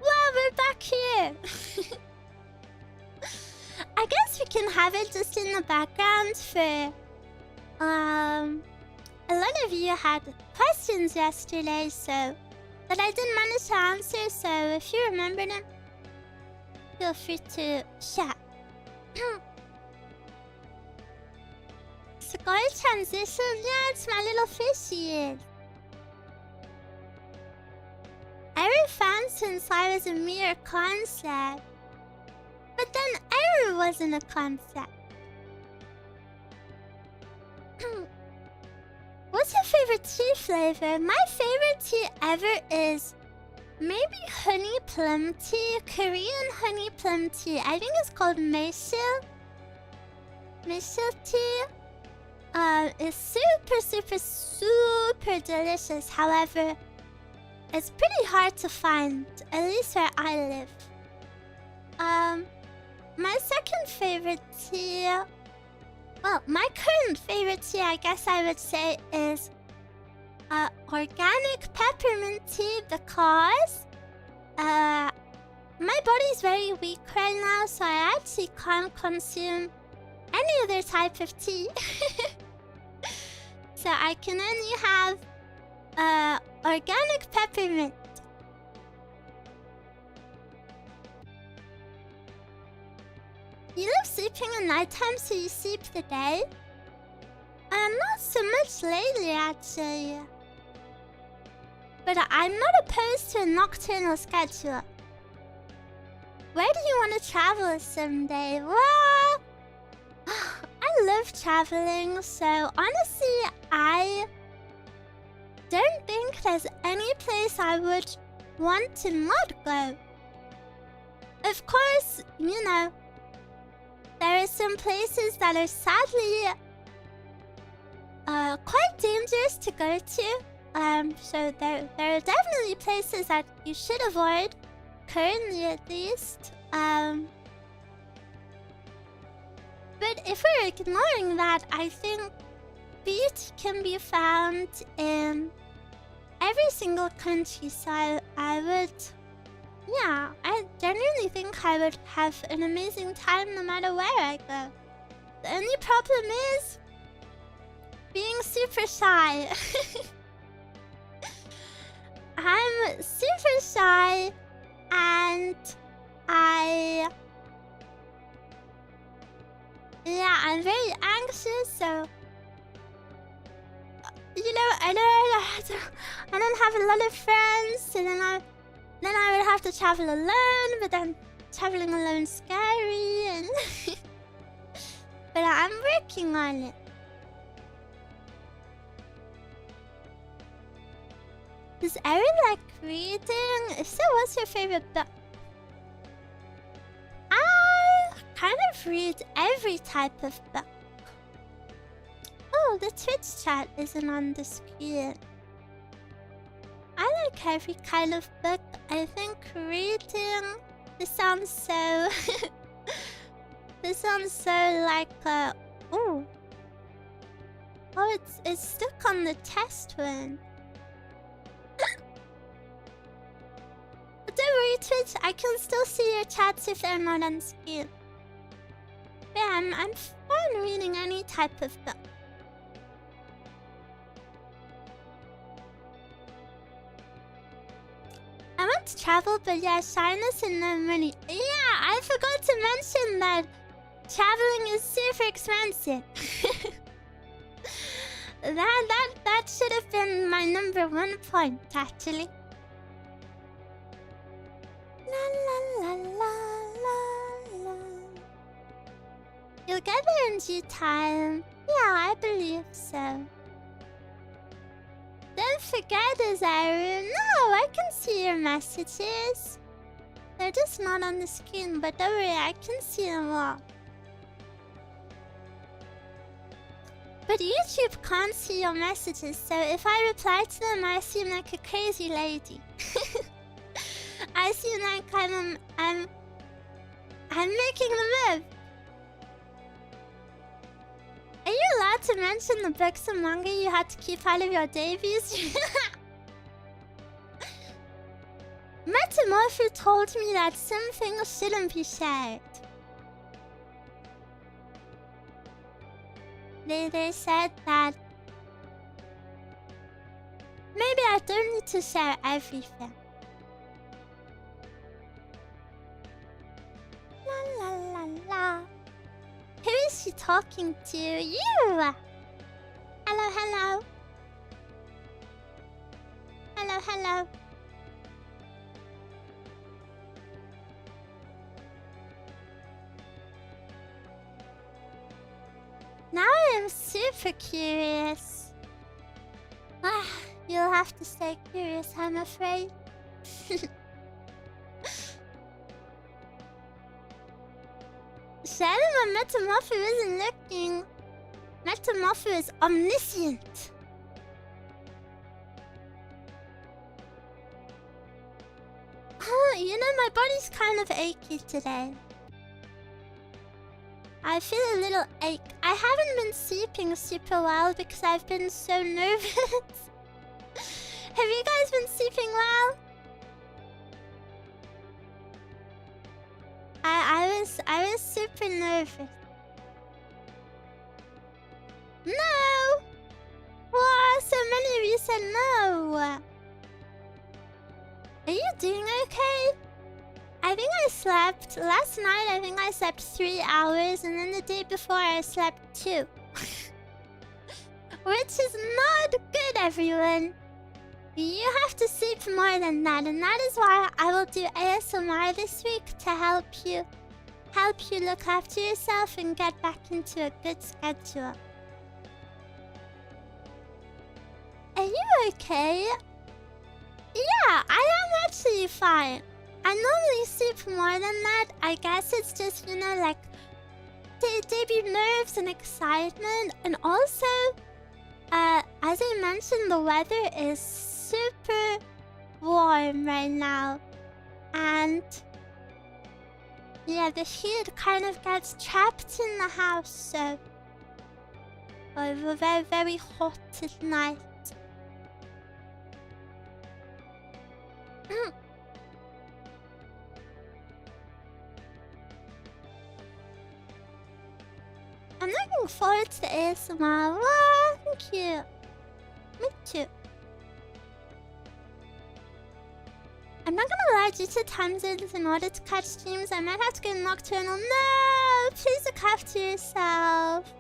Wow, we're back here. I guess we can have it just in the background for... A lot of you had questions yesterday, that I didn't manage to answer, so if you remember them, feel free to share. Sky transition? Yeah, it's my little fishy. Eruu fan since I was a mere concept. But then Eruu wasn't a concept. What's your favorite tea flavor? My favorite tea ever is maybe honey plum tea, Korean honey plum tea. I think it's called Meishil. Meishil tea. It's super delicious. However, it's pretty hard to find, at least where I live. My second favorite tea... Well, my current favorite tea, I guess I would say, is organic peppermint tea because my body's very weak right now, so I actually can't consume any other type of tea. So I can only have organic peppermint. You love sleeping at nighttime, so you sleep the day? Not so much lately, actually. But I'm not opposed to a nocturnal schedule. Where do you want to travel someday? Well, I love traveling, so honestly, I don't think there's any place I would want to not go. Of course, you know, there are some places that are sadly quite dangerous to go to. So there are definitely places that you should avoid, currently at least. But if we're ignoring that, I think beauty can be found in every single country. So I would, yeah, I genuinely think I would have an amazing time no matter where I go. The only problem is being super shy. I'm super shy, and I'm very anxious, so you know, I don't have a lot of friends, so then I would have to travel alone, but then traveling alone is scary, and but I'm working on it. Does Eruu like reading? If so, what's your favorite book? I kind of read every type of book. Oh, the Twitch chat isn't on the screen. I like every kind of book. I think reading... This sounds so... This sounds so like... Ooh. Oh, it's stuck on the test one. Don't worry, Twitch. I can still see your chats if they're not on screen. Yeah, I'm fine reading any type of book. I want to travel, but yeah, shyness and no money. Yeah, I forgot to mention that traveling is super expensive. That should have been my #1 point, actually. La la la la la la. You'll get there in due time. Yeah, I believe so. Don't forget, Eruu. No, I can see your messages. They're just not on the screen, but don't worry, I can see them all. But YouTube can't see your messages, so if I reply to them, I seem like a crazy lady. I seem like I'm making the move. Are you allowed to mention the books and manga you had to keep out of your debuts? Metamorpho told me that some things shouldn't be shared. They said that maybe I don't need to share everything. La la la la. Who is she talking to? You! Hello, hello. Hello, hello. Now I am super curious. Ah, you'll have to stay curious, I'm afraid. Shadow when Metamorpho isn't looking. Metamorpho is omniscient. You know, my body's kind of achy today. I feel a little ache. I haven't been sleeping super well because I've been so nervous. Have you guys been sleeping well? I was super nervous. No! Wow, so many of you said no! Are you doing okay? I think I slept... Last night, I think I slept 3 hours, and then the day before, I slept 2. Which is not good, everyone. You have to sleep more than that, and that is why I will do ASMR this week to help you look after yourself and get back into a good schedule. Are you okay? Yeah, I am actually fine. I normally sleep more than that. I guess it's just, you know, like debut nerves and excitement. And also, as I mentioned, the weather is super warm right now. And yeah, the heat kind of gets trapped in the house, so we're very, very hot at night. I'm looking forward to the ASMR. Wow, thank you. Me too. I'm not gonna lie, due to time zones, in order to catch streams, I might have to go nocturnal. No! Please look after yourself.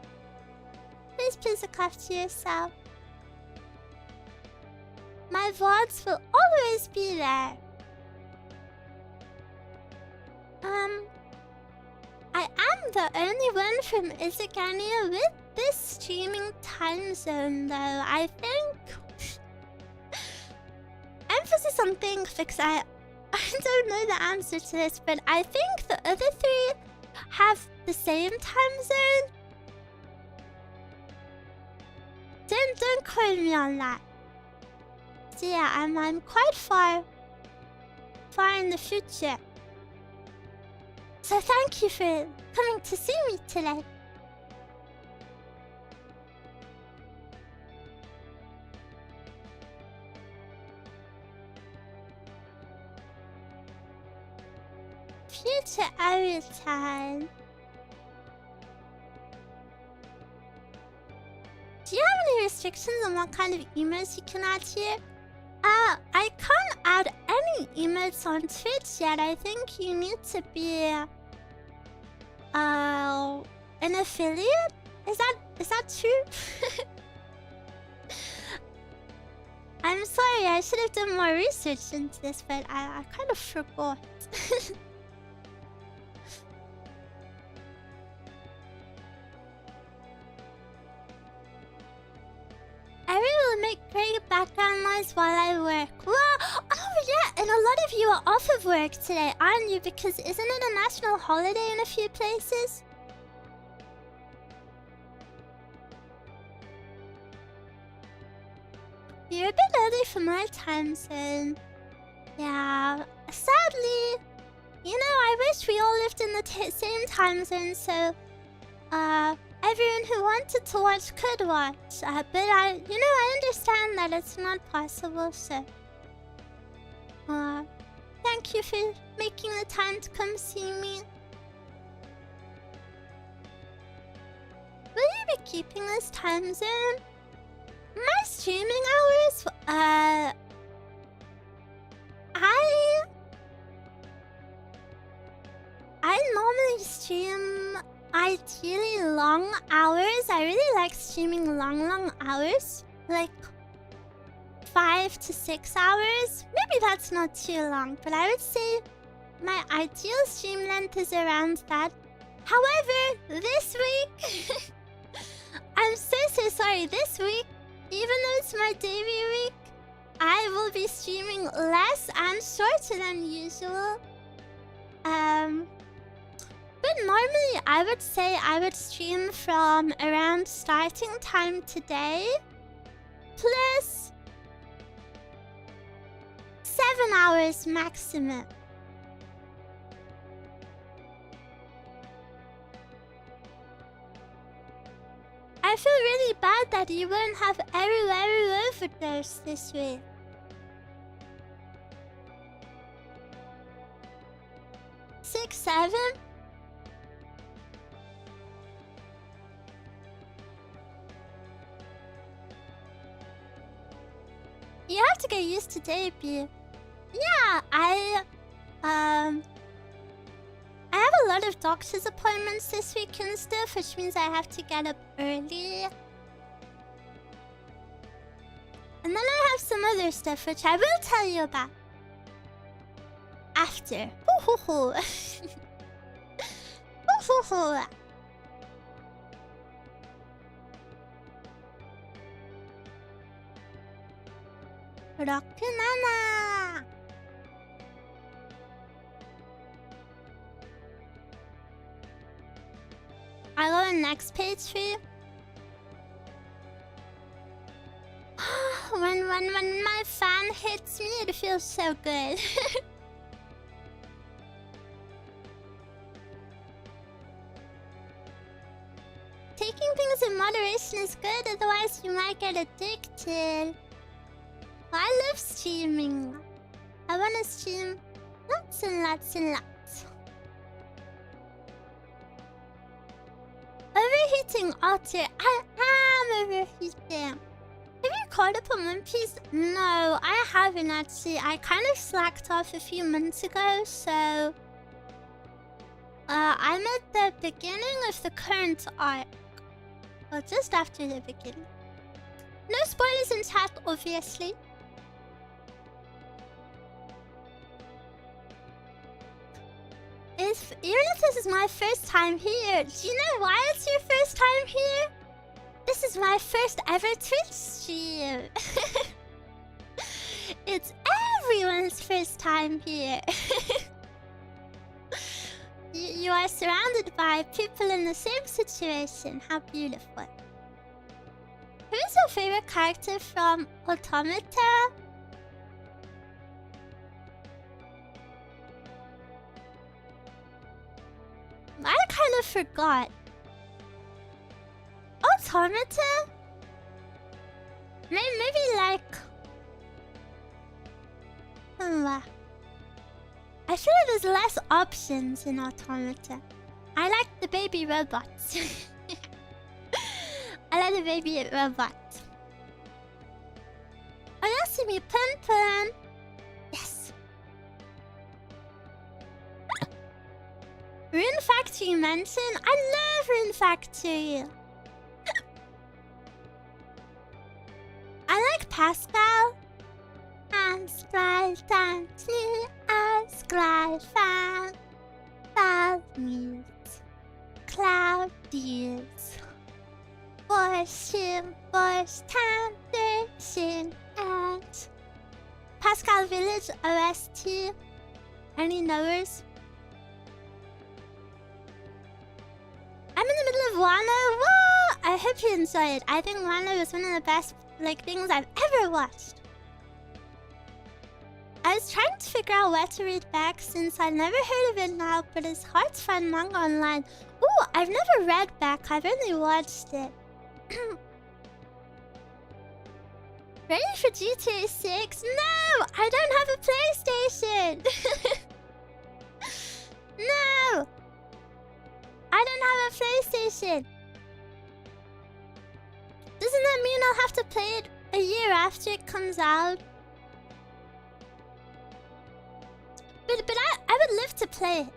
Please look after yourself. My VODs will always be there. I am the only one from IZIGENIA with this streaming time zone, though. I think... Emphasis on think, because I don't know the answer to this, but I think the other 3 have the same time zone. Don't quote me on that. So yeah, I'm quite far in the future. So thank you for coming to see me today. Future Eruu time. Do you have any restrictions on what kind of emotes you can add here? I can't add any emotes on Twitch yet. I think you need to be an affiliate? Is that true? I'm sorry, I should have done more research into this, but I kind of forgot. I really will make great background noise while I work. Wow! Oh yeah, and a lot of you are off of work today, aren't you? Because isn't it a national holiday in a few places? You're a bit early for my time zone. Yeah, sadly. You know, I wish we all lived in the same time zone, so... everyone who wanted to watch could watch. But I understand that it's not possible, so... thank you for making the time to come see me. Will you be keeping this time zone? My streaming hours? I normally stream ideally long hours. I really like streaming long hours. Like 5 to 6 hours. Maybe that's not too long, but I would say my ideal stream length is around that. However, this week... I'm so sorry. This week, even though it's my debut week, I will be streaming less and shorter than usual. But normally I would say I would stream from around starting time today plus 7 hours maximum. I feel really bad that you won't have Eruu overdose this week. Six, 7? You have to get used to debut. Yeah, I have a lot of doctor's appointments this week and stuff, which means I have to get up early. And then I have some other stuff, which I will tell you about after. Hoo hoo hoo. Hoo hoo hoo. Rokunana. I'll go on next page for you. when my fan hits me, it feels so good. Taking things in moderation is good, otherwise you might get addicted. I love streaming. I wanna stream lots and lots and lots. Overheating Otter. I am overheating. Have you caught up on One Piece? No, I haven't actually. I kind of slacked off a few months ago, so... I'm at the beginning of the current arc. Well, just after the beginning. No spoilers in chat, obviously. Even if this is my first time here, do you know why it's your first time here? This is my first ever Twitch stream. It's everyone's first time here. You are surrounded by people in the same situation. How beautiful. Who is your favorite character from Automata? I kind of forgot. Automata? Maybe like... I feel like there's less options in Automata. I like the baby robots. I like the baby robot. Oyasumi Pun Pun. Yes. Rune Factory mentioned. I love Rune Factory. I like Pascal. Asgard Dantny, Asgard Fan, Falmute, Claudius, Borshim, Borsh Tandershin, and Pascal Village OST. Any knowers? I'm in the middle of Wano. Whoa! I hope you enjoy it. I think Wano is one of the best things I've ever watched. I was trying to figure out where to read back since I never heard of it now, but it's hard to find manga online. Ooh, I've never read back, I've only watched it. Ready for GTA 6? No! I don't have a PlayStation! No! I don't have a PlayStation! Doesn't that mean I'll have to play it a year after it comes out? But I would love to play it.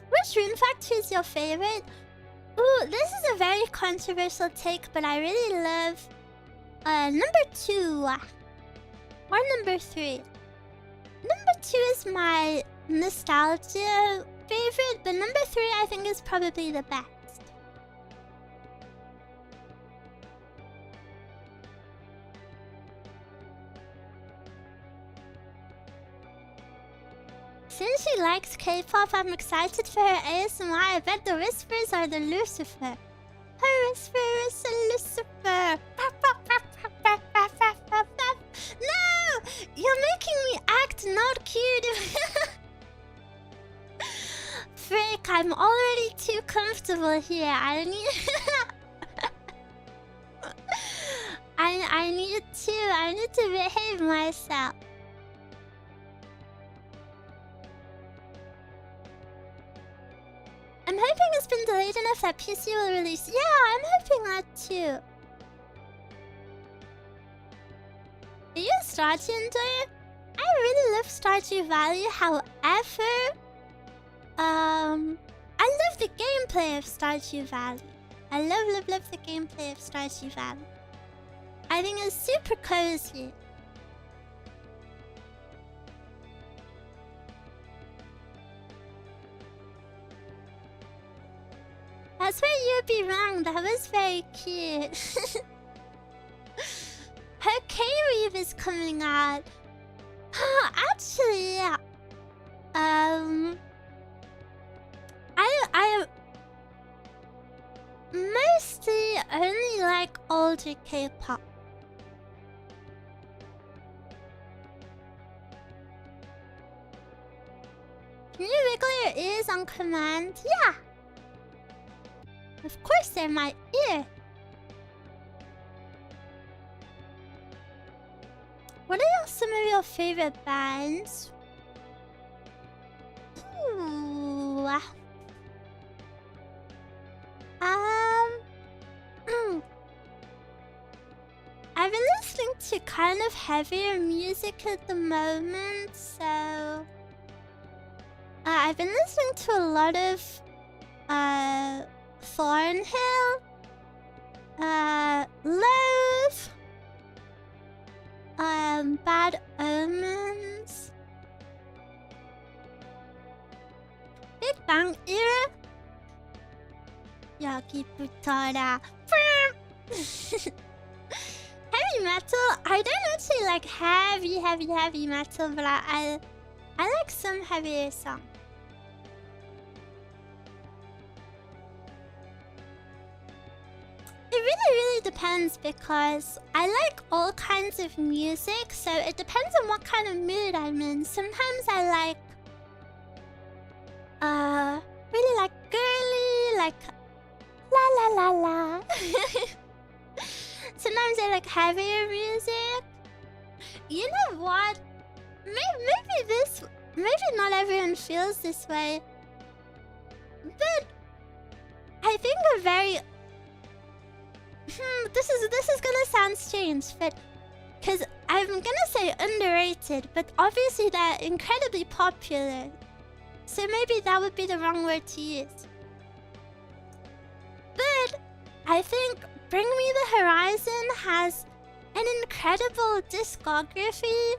Which Rune Factory is your favorite? Ooh, this is a very controversial take, but I really love number 2 or number 3. Number 2 is my nostalgia favorite, but number 3 I think is probably the best. Since she likes K-pop, I'm excited for her ASMR. I bet the whispers are the Lucifer. Her whisper is a Lucifer. No! You're making me act not cute. Frick, I'm already too comfortable here. I need... I need to behave myself. I'm hoping it's been delayed enough that PC will release. Yeah, I'm hoping that too. Stardew enjoyer. I really love Stardew Valley. However, I love the gameplay of Stardew Valley. I love the gameplay of Stardew Valley. I think it's super cozy. That's where you'd be wrong. That was very cute. Her K-Reeve is coming out. Actually, yeah. I mostly only like older K-pop. Can you wiggle your ears on command? Yeah. Of course, they're my ear. What are some of your favorite bands? Ooh. I've been listening to kind of heavier music at the moment, so I've been listening to a lot of Thornhill, Loathe, Bad Omens, Big Bang Era, Yaki Putada. Heavy metal? I don't actually like heavy metal, but I like some heavier songs. It really depends because I like all kinds of music, so it depends on what kind of mood I'm in. Sometimes I like really like girly, like la la la la. Sometimes I like heavier music. You know what? Maybe not everyone feels this way, but I think a very this is gonna sound strange, but because I'm gonna say underrated, but obviously they're incredibly popular, so maybe that would be the wrong word to use. But I think Bring Me the Horizon has an incredible discography,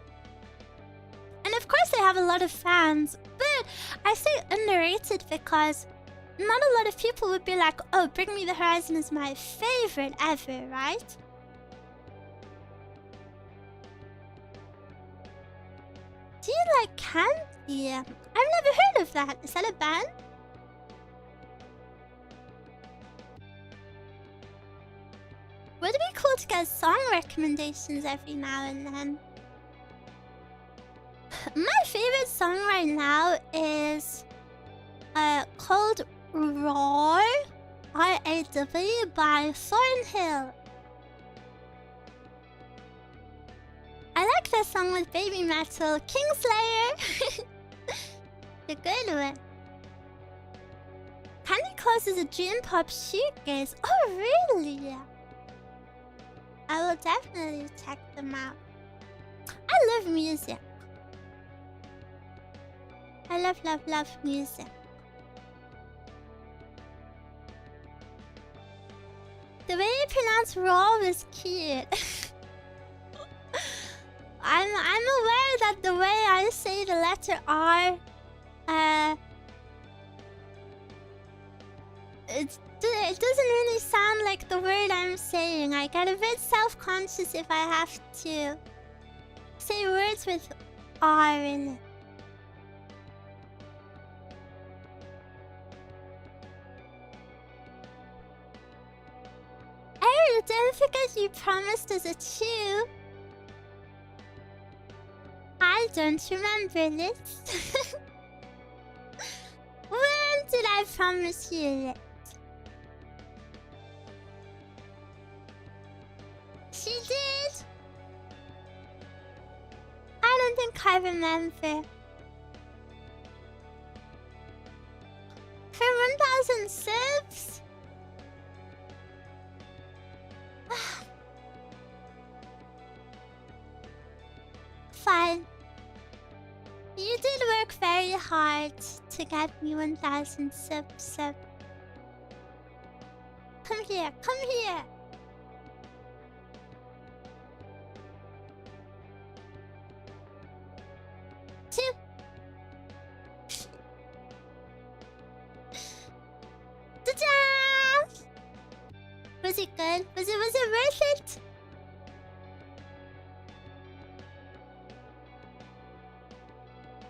and of course they have a lot of fans, but I say underrated because not a lot of people would be like, oh, Bring Me the Horizon is my favorite ever, right? Do you like Candy? I've never heard of that. Is that a band? Would it be cool to get song recommendations every now and then? My favorite song right now is called Roar, R-A-W, by Thornhill. I like that song with Baby Metal, Kingslayer. The good one. Candy Claus is a dream pop shoegaze. Oh, really? I will definitely check them out. I love music. I love music. The way you pronounce raw was cute. I'm aware that the way I say the letter R, it doesn't really sound like the word I'm saying. I get a bit self-conscious if I have to say words with R in it. Eruu, don't forget you promised us a chew. I don't remember this. When did I promise you it? She did? I don't think I remember. For 1,000 subs? very hard to get me 1,000 subs, so... Come here, come here! Two! Ta-da! Was it good? Was it worth it?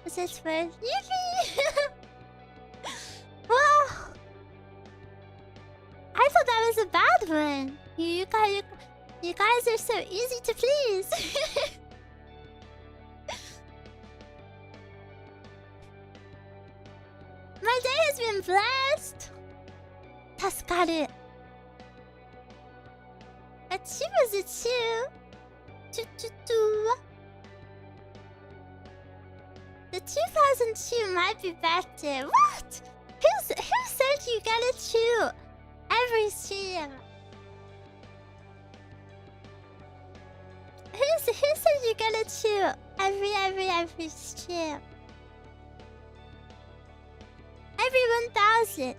Was it worth? Yippee! Wow! I thought that was a bad one. You guys are so easy to please. My day has been blessed. Tasukare. A 2 was a 2. 2. The 2002 might be better. What? Who said you get a 2 every stream? Who said you get a 2 every stream? Every 1,000.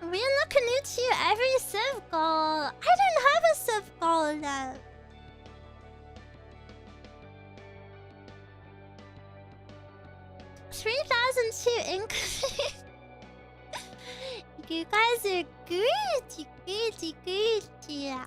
We unlock a new 2 every sub goal. I don't have a sub goal though. $3,002 incoming. You guys are good. Yeah.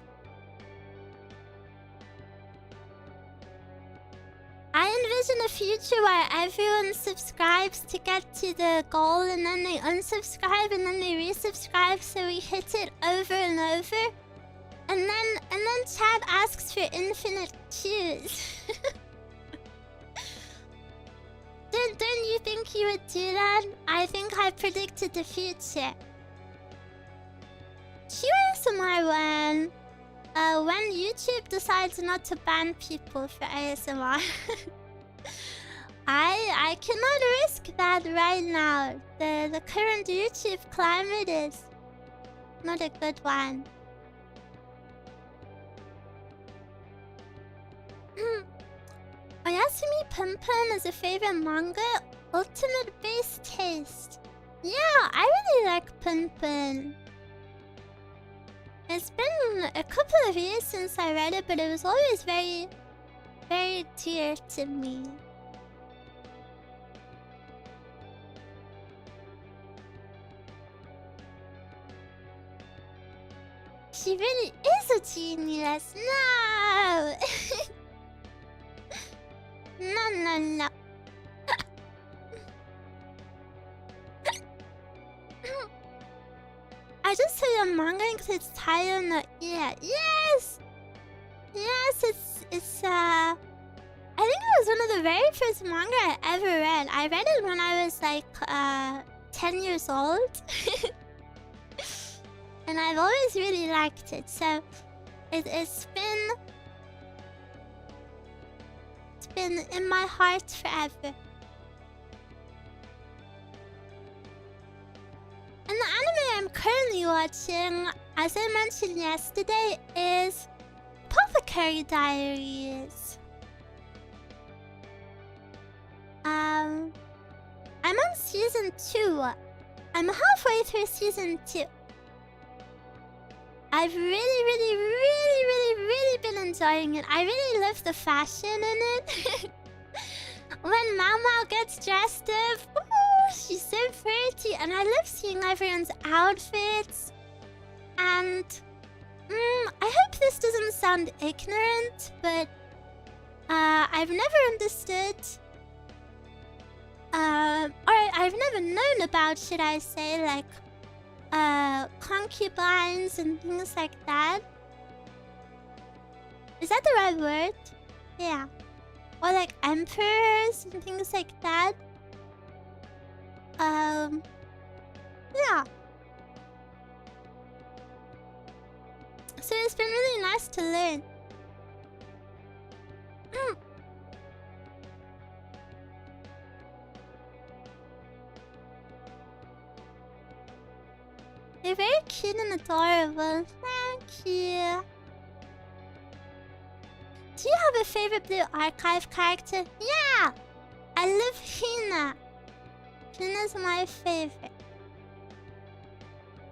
I envision a future where everyone subscribes to get to the goal and then they unsubscribe and then they resubscribe, so we hit it over and over. And then chat asks for infinite choose. Don't you think you would do that? I think I predicted the future. ASMR when YouTube decides not to ban people for ASMR. I cannot risk that right now. The current YouTube climate is not a good one. Oyasumi Punpun is a favorite manga. Ultimate base taste. Yeah, I really like Punpun. It's been a couple of years since I read it, but it was always very, very dear to me. She really is a genius. No! No. I just saw your manga because it's titled no ear. Yes! It's I think it was one of the very first manga I ever read. I read it when I was like 10 years old. And I've always really liked it, so it's been in my heart forever. And the anime I'm currently watching, as I mentioned yesterday, is Apothecary Diaries. I'm on season 2. I'm halfway through season 2. I've really been enjoying it. I really love the fashion in it. When Mama gets dressed up, ooh, she's so pretty. And I love seeing everyone's outfits. And I hope this doesn't sound ignorant, but I've never understood, or I've never known about, should I say, like concubines and things like that. Is that the right word? Yeah. Or like emperors and things like that. Yeah. So it's been really nice to learn. You're very cute and adorable. Thank you. Do you have a favorite Blue Archive character? Yeah! I love Hina. Hina's my favorite.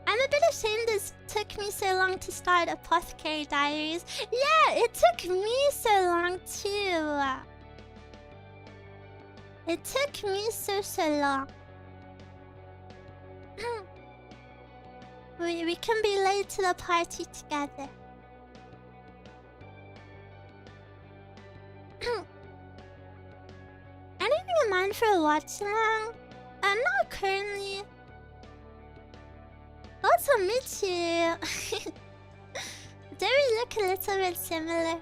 I'm a bit ashamed this took me so long to start Apothecary Diaries. Yeah, it took me so long too. It took me so long. We can be late to the party together. Anything in mind for a watch along? Not currently. Also, Michi. Do we look a little bit similar?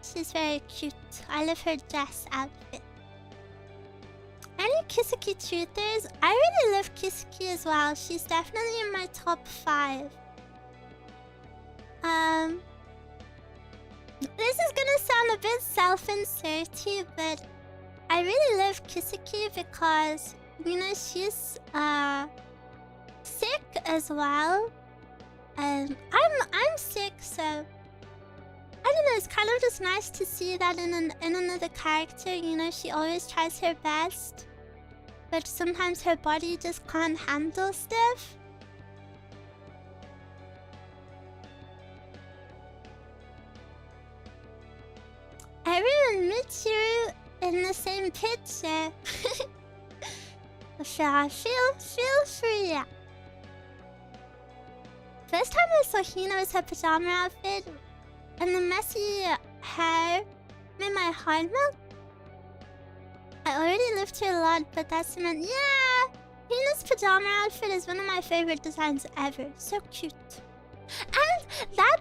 She's very cute. I love her dress outfit. Any Kisuki truthers? I really love Kisuki as well. She's definitely in my top 5. This is gonna sound a bit self-inserty, but I really love Kisuki because, you know, she's sick as well. And I'm sick, so I don't know, it's kind of just nice to see that in another character, you know, she always tries her best. But sometimes her body just can't handle stuff. Eruu and Michiru in the same picture. Feel free. First time I saw Hina was her pajama outfit, and the messy hair made my heart melt. I already loved her a lot, but that's meant, yeah! Hina's pajama outfit is one of my favorite designs ever. So cute. And that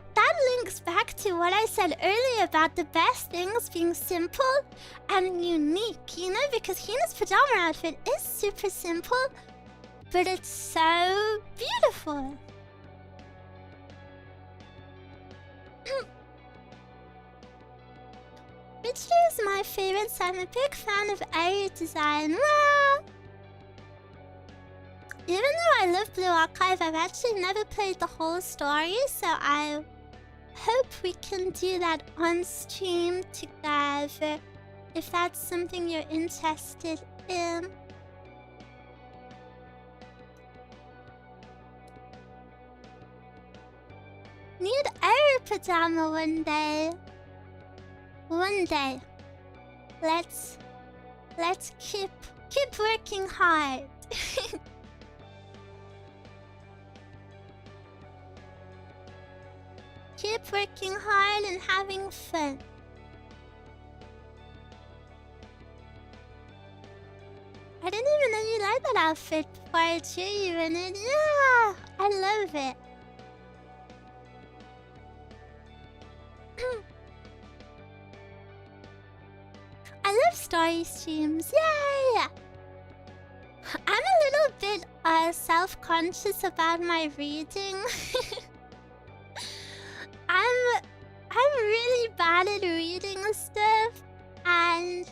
links back to what I said earlier about the best things being simple and unique, you know, because Hina's pajama outfit is super simple, but it's so beautiful. Michiru is my favorite, so I'm a big fan of Eruu design. Wow. Even though I love Blue Archive, I've actually never played the whole story, so I hope we can do that on stream together, if that's something you're interested in. Need Eruu pajama one day. One day. Let's keep working hard. Keep working hard and having fun. I didn't even know you liked that outfit before I drew you in it. Yeah, I love it. I love story streams. Yay! I'm a little bit self-conscious about my reading. I'm really bad at reading stuff, and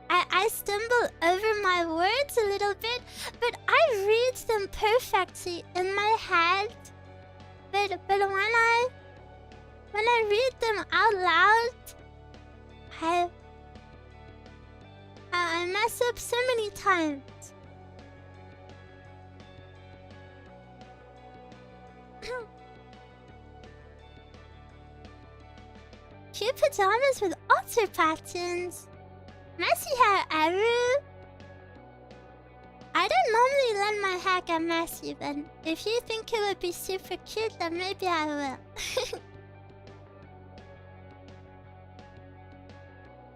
I stumble over my words a little bit, but I read them perfectly in my head. But when I read them out loud, I mess up so many times. Cute pajamas with otter patterns. Messy hair, Eruu. I don't normally let my hair get messy, but if you think it would be super cute, then maybe I will.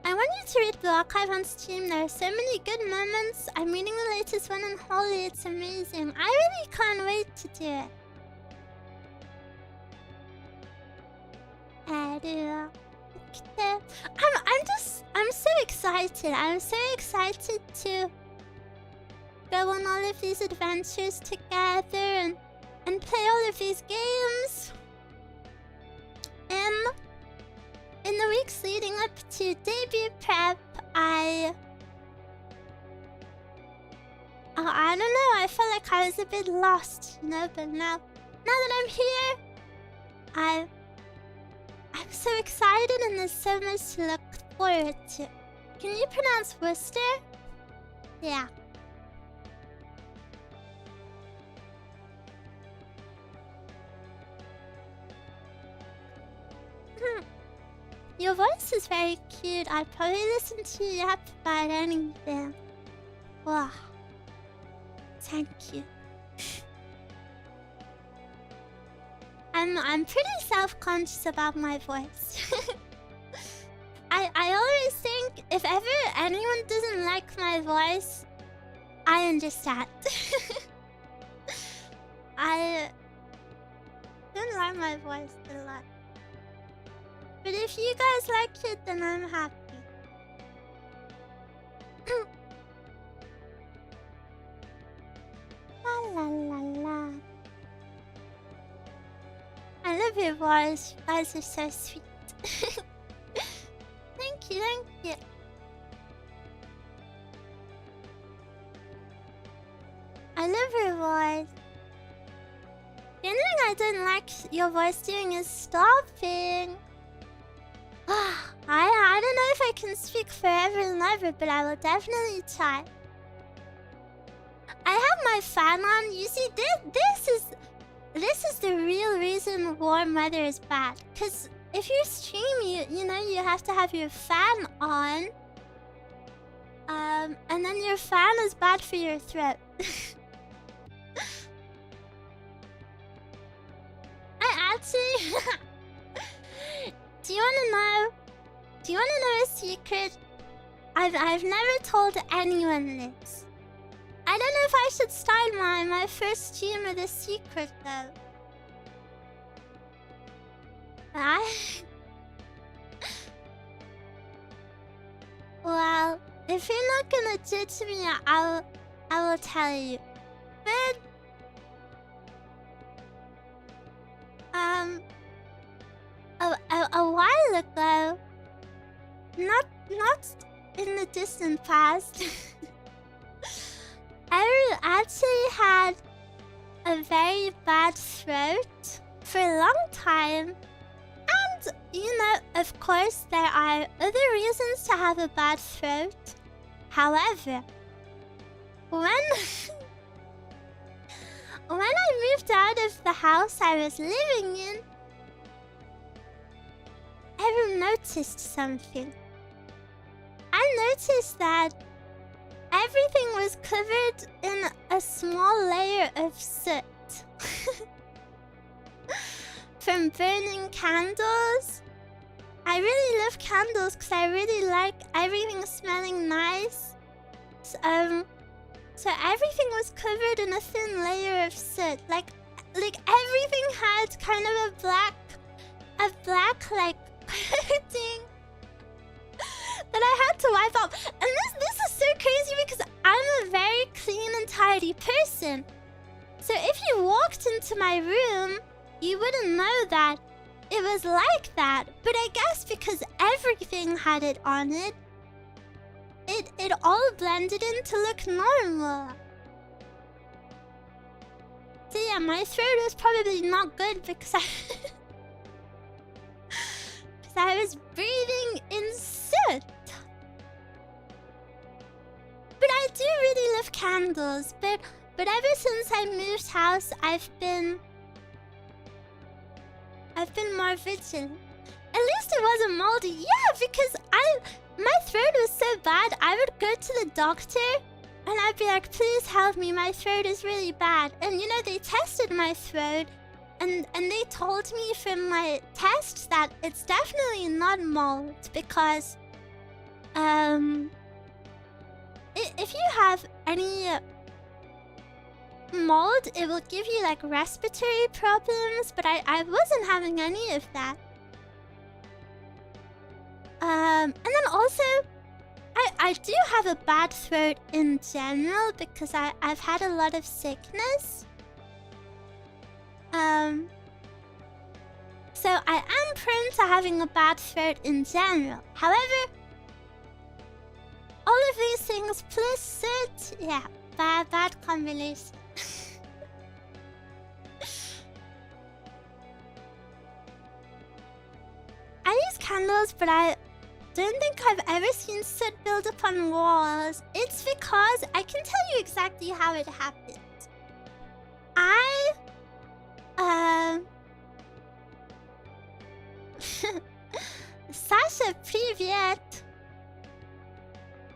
I want you to read Blue Archive on stream. There are so many good moments. I'm reading the latest one in Holy. It's amazing. I really can't wait to do it. Eruu. I'm so excited. I'm so excited to go on all of these adventures together and play all of these games. In the weeks leading up to debut prep, I don't know, I felt like I was a bit lost, you know, but now that I'm here, I'm so excited and there's so much to look forward to. Can you pronounce Worcester? Yeah. Your voice is very cute. I'd probably listen to you rap about anything. Wow. Thank you. I'm pretty self-conscious about my voice. I always think if ever anyone doesn't like my voice, I understand. I don't like my voice a lot. But if you guys like it, then I'm happy. La la la la. I love your voice. You guys are so sweet. Thank you, thank you. I love your voice. The only thing I don't like your voice doing is stopping. I don't know if I can speak forever and ever, but I will definitely try. I have my fan on. You see, this is the real reason warm weather is bad. Cause if you stream, you know you have to have your fan on. And then your fan is bad for your throat. I actually. Do you wanna know? Do you wanna know a secret? I've never told anyone this. I don't know if I should start my first stream with a secret though. Well, if you're not gonna judge me, I will tell you. But a while ago, not in the distant past, Eruu actually had a very bad throat for a long time. And, you know, of course, there are other reasons to have a bad throat. However, when I moved out of the house I was living in, Eruu noticed something. I noticed that everything was covered in a small layer of soot. From burning candles. I really love candles because I really like everything smelling nice. So everything was covered in a thin layer of soot. Like everything had kind of a black like coating that I had to wipe off. And this is so crazy because I'm a very clean and tidy person. So if you walked into my room, you wouldn't know that it was like that. But I guess because everything had it on it, it all blended in to look normal. So yeah, my throat was probably not good because I was breathing in soot. But I do really love candles. But ever since I moved house, I've been more vigilant. At least it wasn't moldy. Yeah, because my throat was so bad, I would go to the doctor and I'd be like, please help me, my throat is really bad. And you know, they tested my throat and they told me from my tests that it's definitely not mold because if you have any mold, it will give you like respiratory problems, but I wasn't having any of that. And then also, I do have a bad throat in general because I've had a lot of sickness. So I am prone to having a bad throat in general. However, all of these things plus soot, yeah, bad combination. walls, but I don't think I've ever seen soot build up on walls. It's because I can tell you exactly how it happened. Sasha, привет.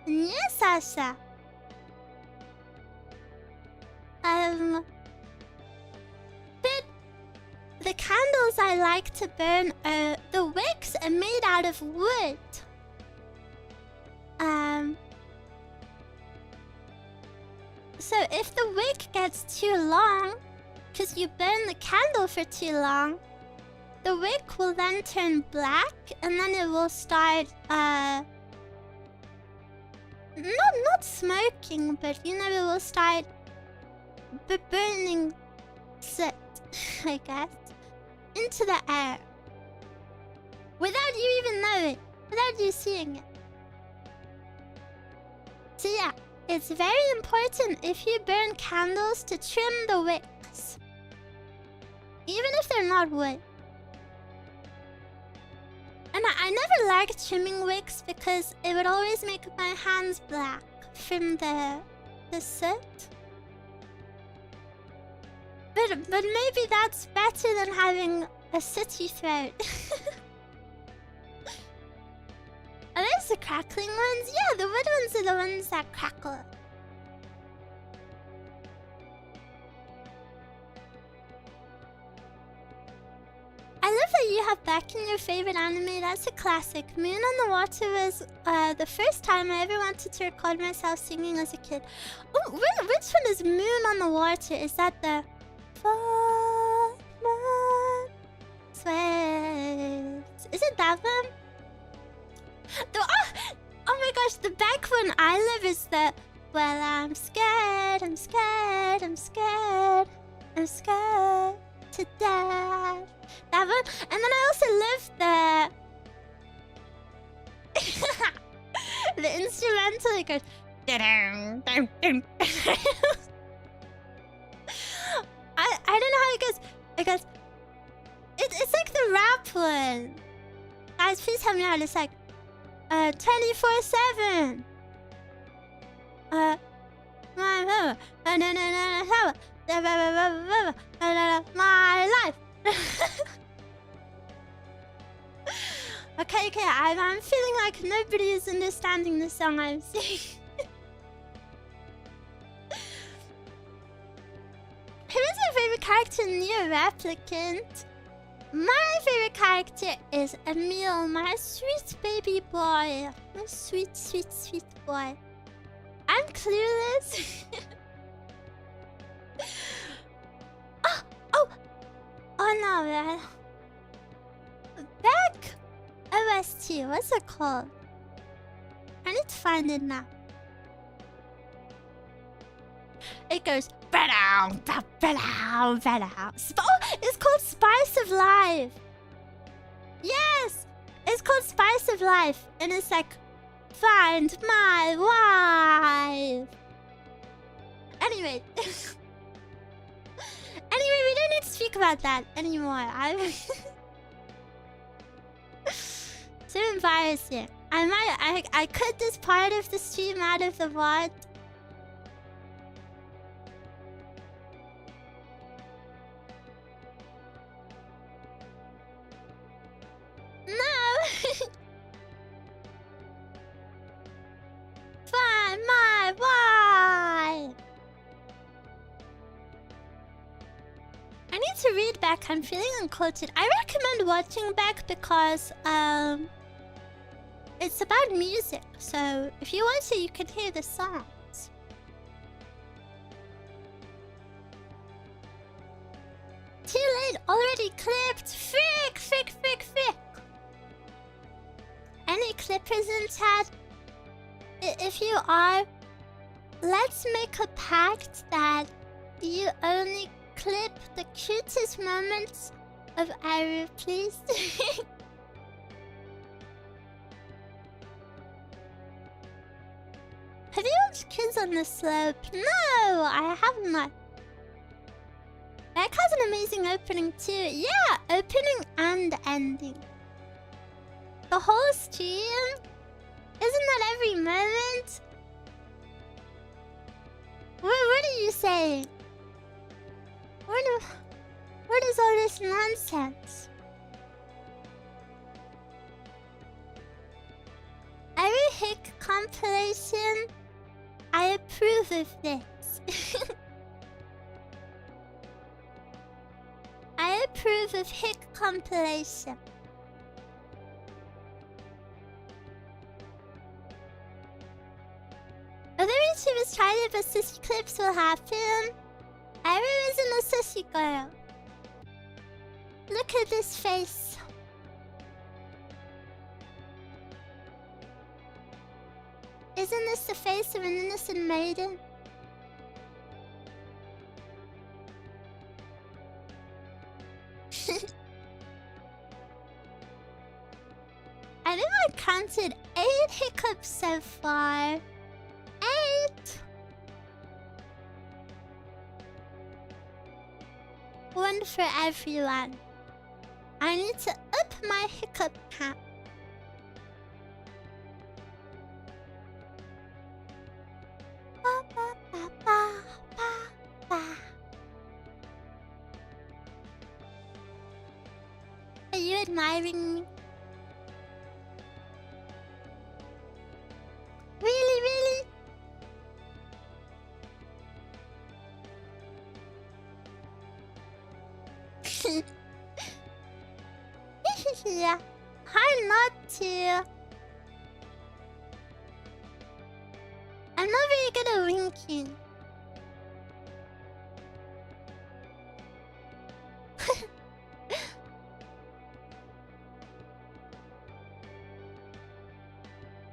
Не, Sasha. But the candles I like to burn, the wicks are made out of wood. So if the wick gets too long, because you burn the candle for too long, the wick will then turn black, and then it will start, not smoking, but you know, it will start burning soot, I guess, into the air. Without you even knowing, without you seeing it. So yeah, it's very important if you burn candles to trim the wicks. Even if they're not wood. And I never liked trimming wicks because it would always make my hands black from the soot. But maybe that's better than having a sooty throat. Are those the crackling ones? Yeah, the wood ones are the ones that crackle. I love that you have back in your favorite anime. That's a classic. Moon on the Water was the first time I ever wanted to record myself singing as a kid. Oh, which one is Moon on the Water? Is that the... Is it that one? Oh my gosh, the back one I love is the... Well, I'm scared, I'm scared, I'm scared, I'm scared to death. That one. And then I also love the... the instrumental, it goes... I don't know how it goes. It goes... It's like the rap one. Guys, please help me out. It's like... 24/7. My life. Okay, I'm feeling like nobody is understanding the song I'm singing. Who is your favorite character in Nier Replicant? My favorite character is Emil, my sweet baby boy. My sweet, sweet, sweet boy. I'm clueless. Oh no, man. Back OST, what's it called? I need to find it now. It goes... it's called Spice of Life. Yes! It's called Spice of Life. And it's like... Find my wife. Anyway. Anyway, we don't need to speak about that anymore. So embarrassing. I cut this part of the stream out of the VOD. No! Find my wife! I need to read back. I'm feeling uncultured. I recommend watching back because it's about music. So if you want to, you can hear the songs. Too late, already clipped. Frick, frick, frick, frick. Any clippers in chat? If you are, let's make a pact that you only clip the cutest moments of Eruu, please. Have you watched Kids on the Slope? No, I have not. That has an amazing opening too. Yeah, opening and ending. The whole stream? Isn't that every moment? What are you saying? What is all this nonsense? Eruu Hick compilation? I approve of this. I approve of Hick compilation. Other YouTubers tried it, but sissy clips will happen. Eruu isn't a sissy girl. Look at this face. Isn't this the face of an innocent maiden? I think I counted 8 hiccups so far. 8! One for everyone. I need to up my hiccup count. Ba, ba, ba, ba, ba, ba. Are you admiring me? Really, really? Yeah, hard not to. I'm not very good at winking.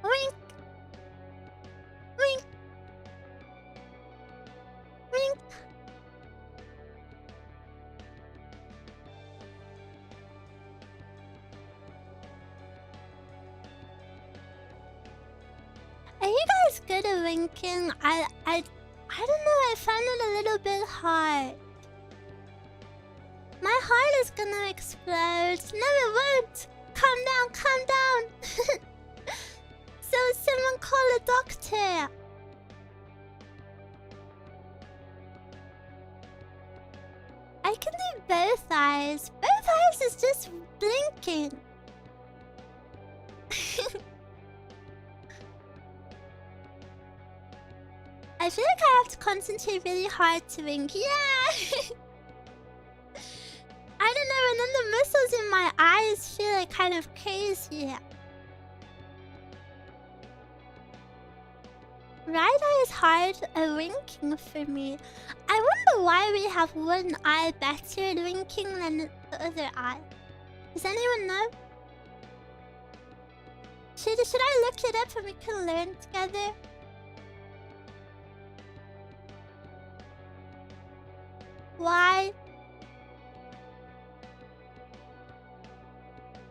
Wink. Wink. Wink. Are you guys good at winking? I don't know, I found it a little bit hard. My heart is gonna explode. No, it won't. Calm down, calm down. So someone call a doctor. I can do both eyes. Both eyes is just blinking. I feel like I have to concentrate really hard to wink. Yeah! I don't know, and then the muscles in my eyes feel like kind of crazy. Right eye is hard at winking for me. I wonder why we have one eye better at winking than the other eye. Does anyone know? Should I look it up and we can learn together? Why?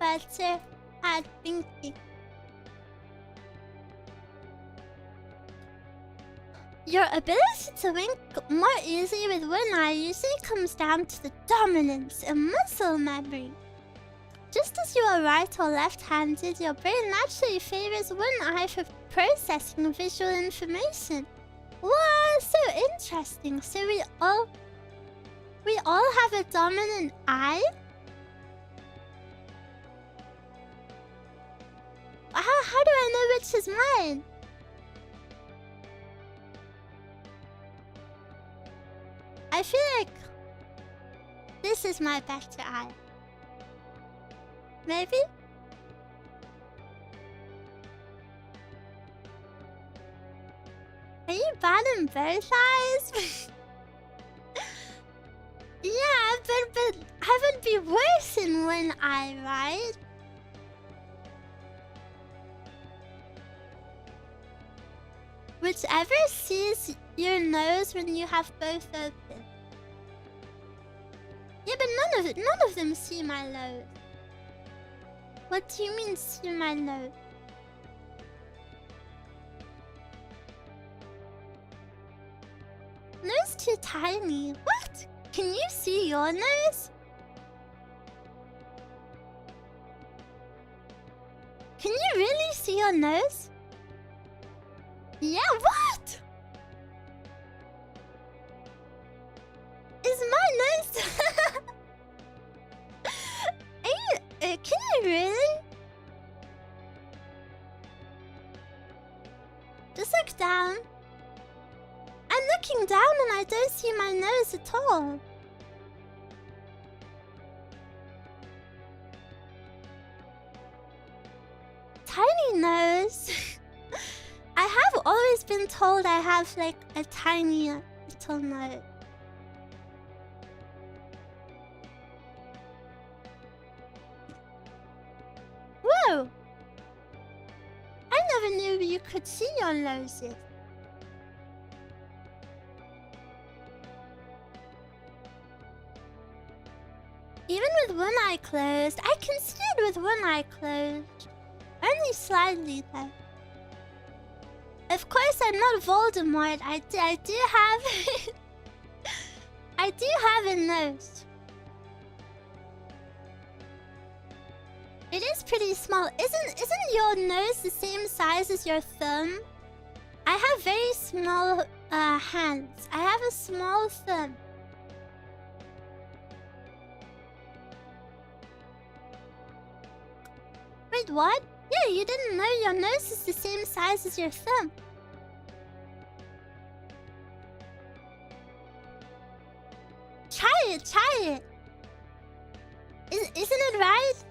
Better at winking. Your ability to wink more easily with one eye usually comes down to the dominance and muscle memory. Just as you are right or left-handed, your brain naturally favors one eye for processing visual information. Wow, so interesting. So we all have a dominant eye? How do I know which is mine? I feel like this is my better eye. Maybe? Are you bad in both eyes? Yeah, but I would be worse in one eye, right? Whichever sees your nose when you have both open. Yeah, but none of them see my nose. What do you mean see my nose? Nose too tiny. What? Can you see your nose? see your nose? Yeah, what? Is my nose... Are you... can you really? Just look down. I'm looking down and I don't see my nose at all. Tiny nose. I have always been told I have like a tiny little nose. Whoa! I never knew you could see your noses. Even with one eye closed, I can see it with one eye closed. Only slightly though. Of course, I'm not Voldemort. I do have... I do have a nose. It is pretty small. Isn't your nose the same size as your thumb? I have very small hands. I have a small thumb. Wait, what? Yeah, you didn't know your nose is the same size as your thumb. Try it. Isn't it right?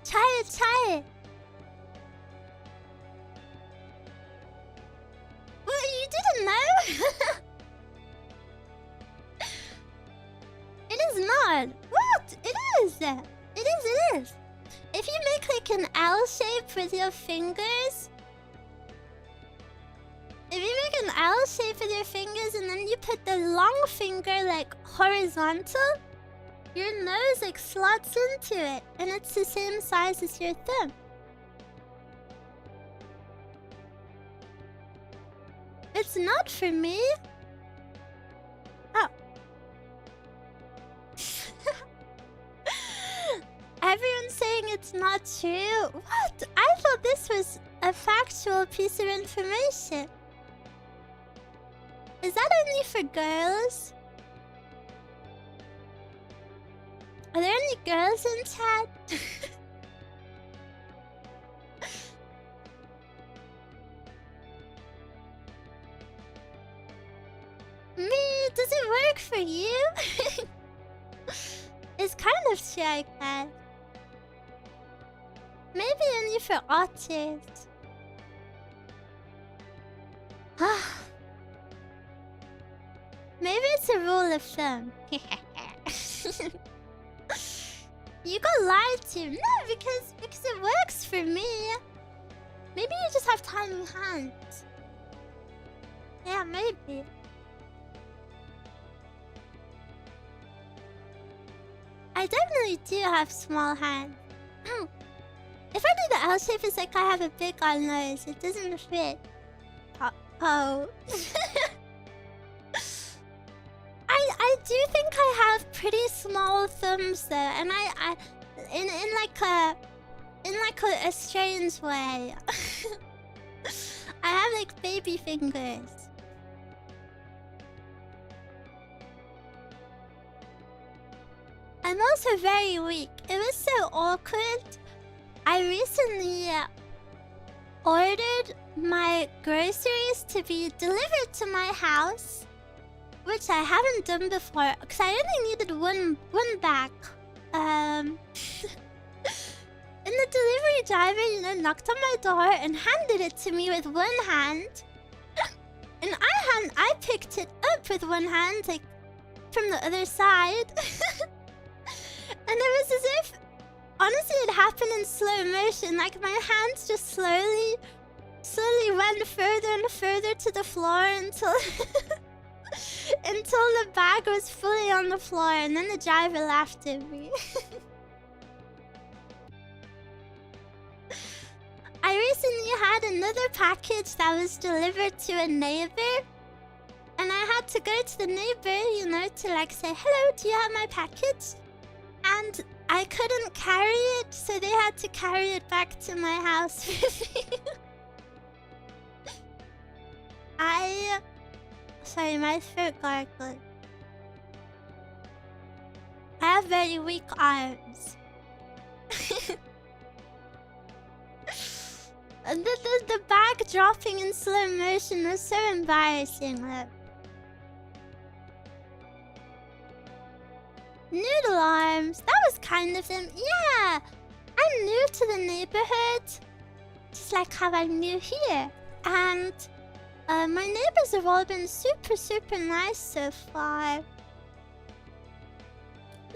Try it. Well, you didn't know? It is not. What? It is. It is. If you make like an L shape with your fingers... If you make an L shape with your fingers and then you put the long finger like horizontal, your nose like slots into it and it's the same size as your thumb. It's not for me. Oh. Everyone's saying it's not true. What? I thought this was a factual piece of information. Is that only for girls? Are there any girls in chat? Me? Does it work for you? It's kind of true, I guess. Maybe only for otters. Maybe it's a rule of thumb. You got lied to. No, because it works for me. Maybe you just have tiny hands. Yeah, maybe. I definitely do have small hands. If I do the L shape, it's like I have a big on nose. It doesn't fit. Oh. I do think I have pretty small thumbs though, and I in like a strange way. I have like baby fingers. I'm also very weak. It was so awkward. I recently ordered my groceries to be delivered to my house, which I haven't done before because I only needed one bag. And the delivery driver, knocked on my door and handed it to me with one hand. And I picked it up with one hand, like from the other side. And it was as if, honestly, it happened in slow motion. Like my hands just slowly went further and further to the floor until until the bag was fully on the floor, and then the driver laughed at me. I recently had another package that was delivered to a neighbor, and I had to go to the neighbor, to like say, "Hello, do you have my package?" And I couldn't carry it, so they had to carry it back to my house with me. Sorry, my throat gargled. I have very weak arms. The bag dropping in slow motion was so embarrassing. Noodle arms. That was kind of them. Yeah, I'm new to the neighborhood. Just like how I'm new here. And my neighbors have all been super, super nice so far.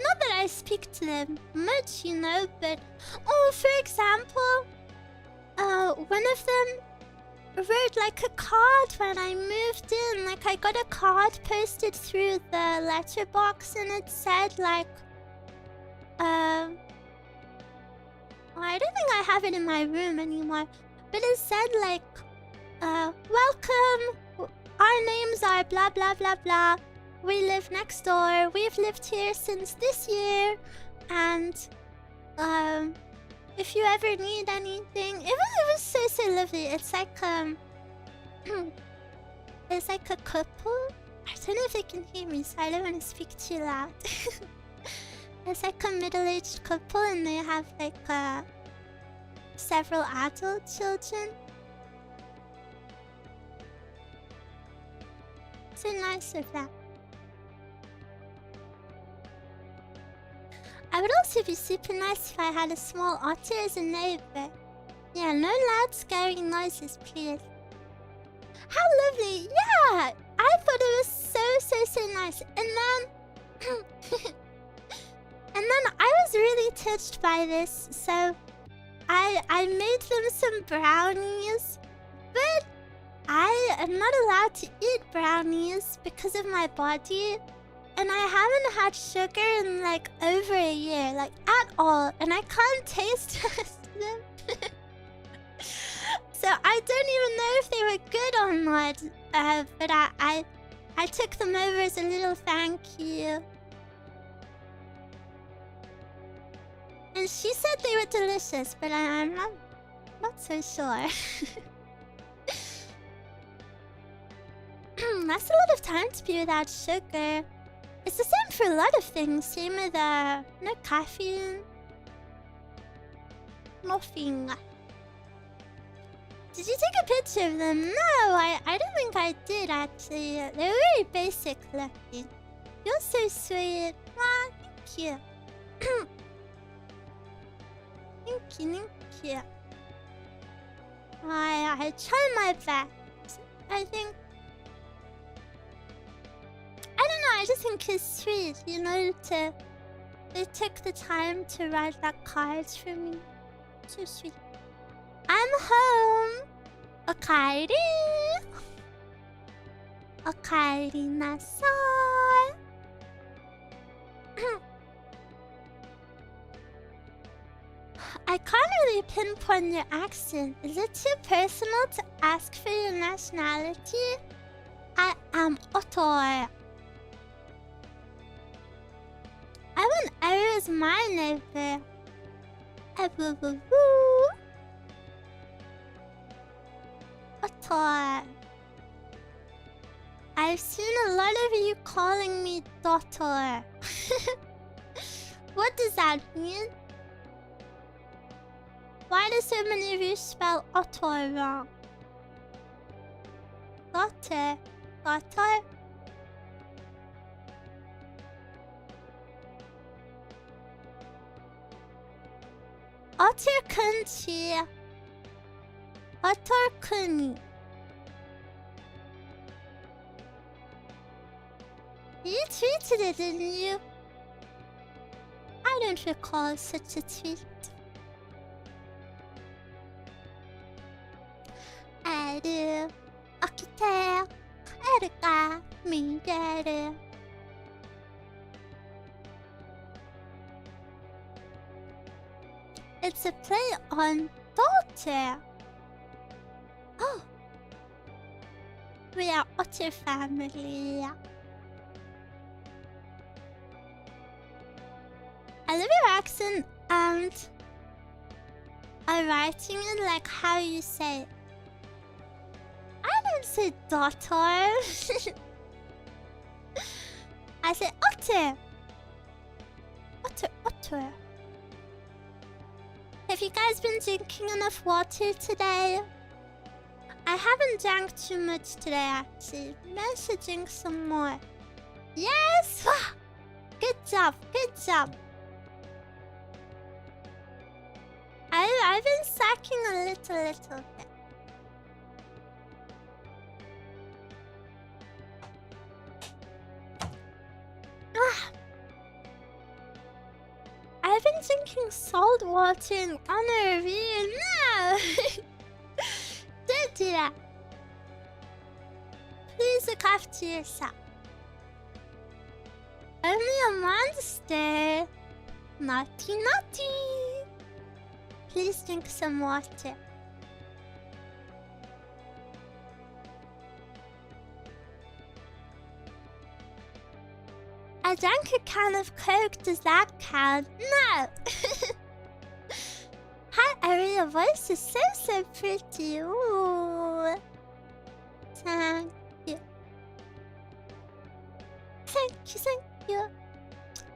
Not that I speak to them much, you know, but... Oh, for example, one of them wrote like a card when I moved in. Like, I got a card posted through the letterbox and it said like... I don't think I have it in my room anymore. But it said like... welcome, our names are blah blah blah blah. We live next door. We've lived here since this year. And, if you ever need anything... It was so, so lovely. It's like, it's like a couple. I don't know if they can hear me, so I don't want to speak too loud. It's like a middle-aged couple and they have like, several adult children. So nice of that. I would also be super nice if I had a small otter as a neighbor. Yeah, no loud scary noises, please. How lovely! Yeah! I thought it was so nice. And then... and then I was really touched by this, so... I made them some brownies. But I am not allowed to eat brownies because of my body. And I haven't had sugar in like over a year, like at all. And I can't taste them. So I don't even know if they were good or not. But I took them over as a little thank you. And she said they were delicious, but I'm not so sure. That's a lot of time to be without sugar. It's the same for a lot of things. Same with no caffeine. Nothing. Did you take a picture of them? No, I don't think I did actually. They're very basic looking. You're so sweet. Ah, thank you. Thank you. I try my best. I think... I don't know, I just think it's sweet, you know, they took the time to write that card for me. So sweet. I'm home! Okaeri! Okaeri nasai! I can't really pinpoint your accent. Is it too personal to ask for your nationality? I am Otter. I want Eruu as my neighbor. Otter. I've seen a lot of you calling me daughter. What does that mean? Why do so many of you spell Otter wrong? Daughter? Daughter? Otter country. Otter kuni. You tweeted it, didn't you? I don't recall such a tweet. Eruu, okite, eruka, migeru. It's a play on daughter. Oh, we are Otter family. I love your accent and writing it like how you say it. I don't say daughter. I say Otter. Otter. Have you guys been drinking enough water today? I haven't drank too much today, actually. Maybe I should drink some more. Yes! Good job, good job. I've been slacking a little bit. I've been drinking salt water in honor of you. No! Don't do that. Please look after yourself. Only a monster. Naughty, naughty. Please drink some water. I drank a can of Coke. Does that count? No! Hi, Eruu. Your voice is so pretty. Ooh. Thank you. Thank you.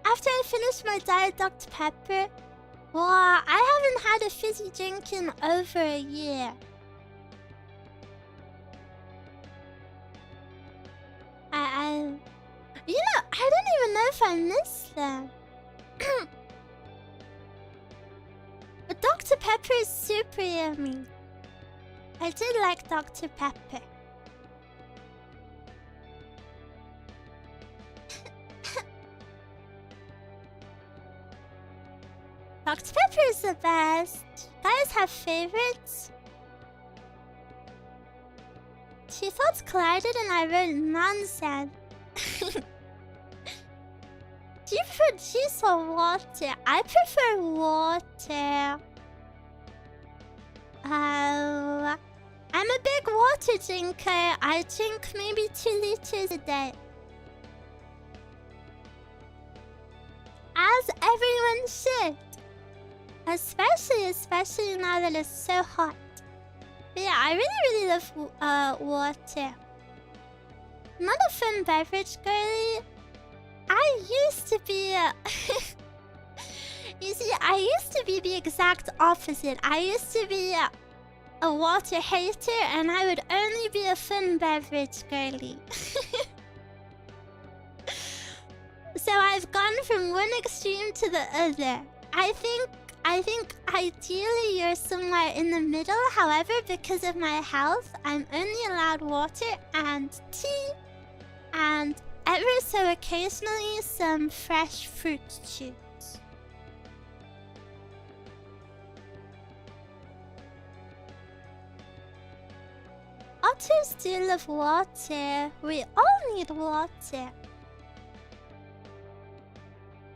After I finish my Diet Dr. Pepper, wow, I haven't had a fizzy drink in over a year. You know, I don't even know if I missed them. But Dr. Pepper is super yummy. I did like Dr. Pepper. Dr. Pepper is the best. You guys have favorites? She thoughts collided and I wrote nonsense. Do you prefer juice or water? I prefer water. I'm a big water drinker. I drink maybe 2 liters a day. As everyone should. Especially now that it's so hot. But yeah, I really love water. Not a fun beverage girly. I used to be You see, I used to be the exact opposite. I used to be a water hater, and I would only be a fun beverage girly. So I've gone from one extreme to the other. I think ideally you're somewhere in the middle. However, because of my health, I'm only allowed water and tea, and ever so occasionally some fresh fruit juice. Otters do love water. We all need water.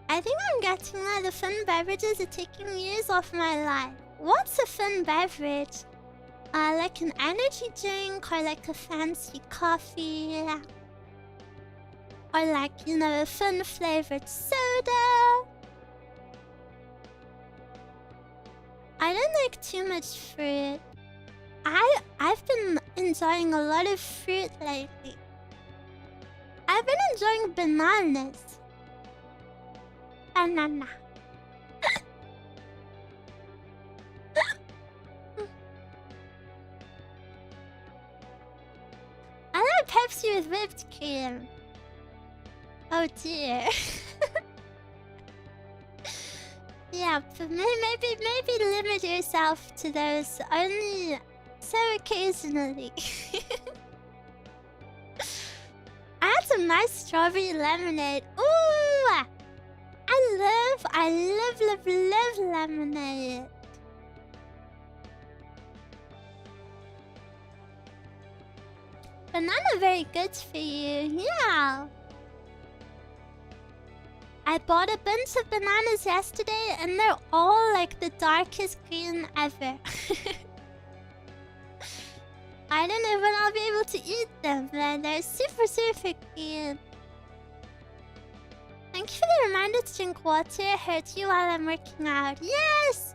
I think I'm getting that the fun beverages are taking years off my life. What's a fun beverage? Like an energy drink, or like a fancy coffee, or like, you know, a fun flavored soda. I don't like too much fruit. I've been enjoying a lot of fruit lately. I've been enjoying bananas. Banana. I like Pepsi with whipped cream. Oh dear. Yeah, but maybe limit yourself to those only so occasionally. I had some nice strawberry lemonade. Ooh! I love lemonade. Banana very good for you, yeah. I bought a bunch of bananas yesterday and they're all like the darkest green ever. I don't know when I'll be able to eat them, but they're super green. Thank you for the reminder to drink water. I heard you while I'm working out. Yes!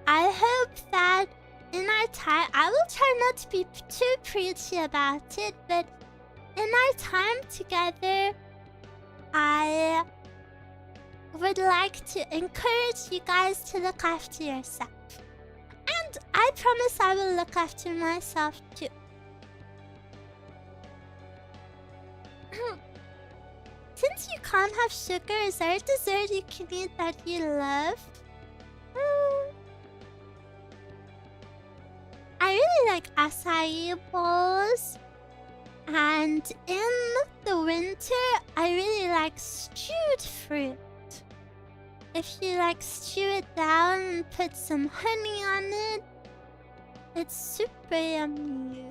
I hope that in our time, I will try not to be too preachy about it, but in our time together, I would like to encourage you guys to look after yourself. And I promise I will look after myself too. Since you can't have sugar, is there a dessert you can eat that you love? I really like acai bowls. And in the winter, I really like stewed fruit. If you like stew it down and put some honey on it, it's super yummy.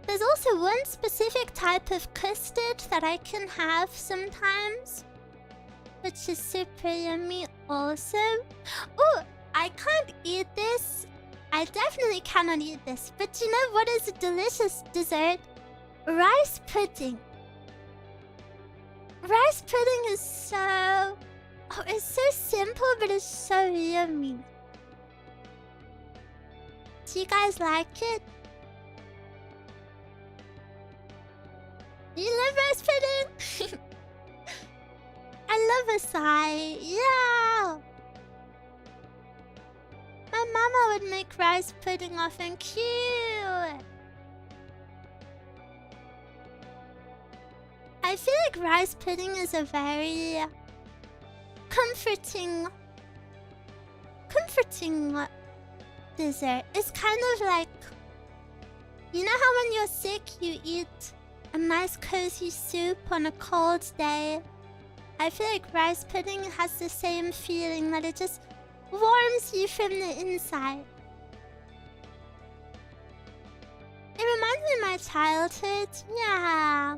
There's also one specific type of custard that I can have sometimes, which is super yummy also. Oh, I can't eat this. I definitely cannot eat this. But you know what is a delicious dessert? Rice pudding. Rice pudding is so... Oh, it's so simple, but it's so yummy. Do you guys like it? You love rice pudding? I love acai. Yeah. My mama would make rice pudding often. Cute. I feel like rice pudding is a very comforting dessert. It's kind of like, you know how when you're sick you eat a nice cozy soup on a cold day? I feel like rice pudding has the same feeling, that it just warms you from the inside. It reminds me of my childhood. Yeah.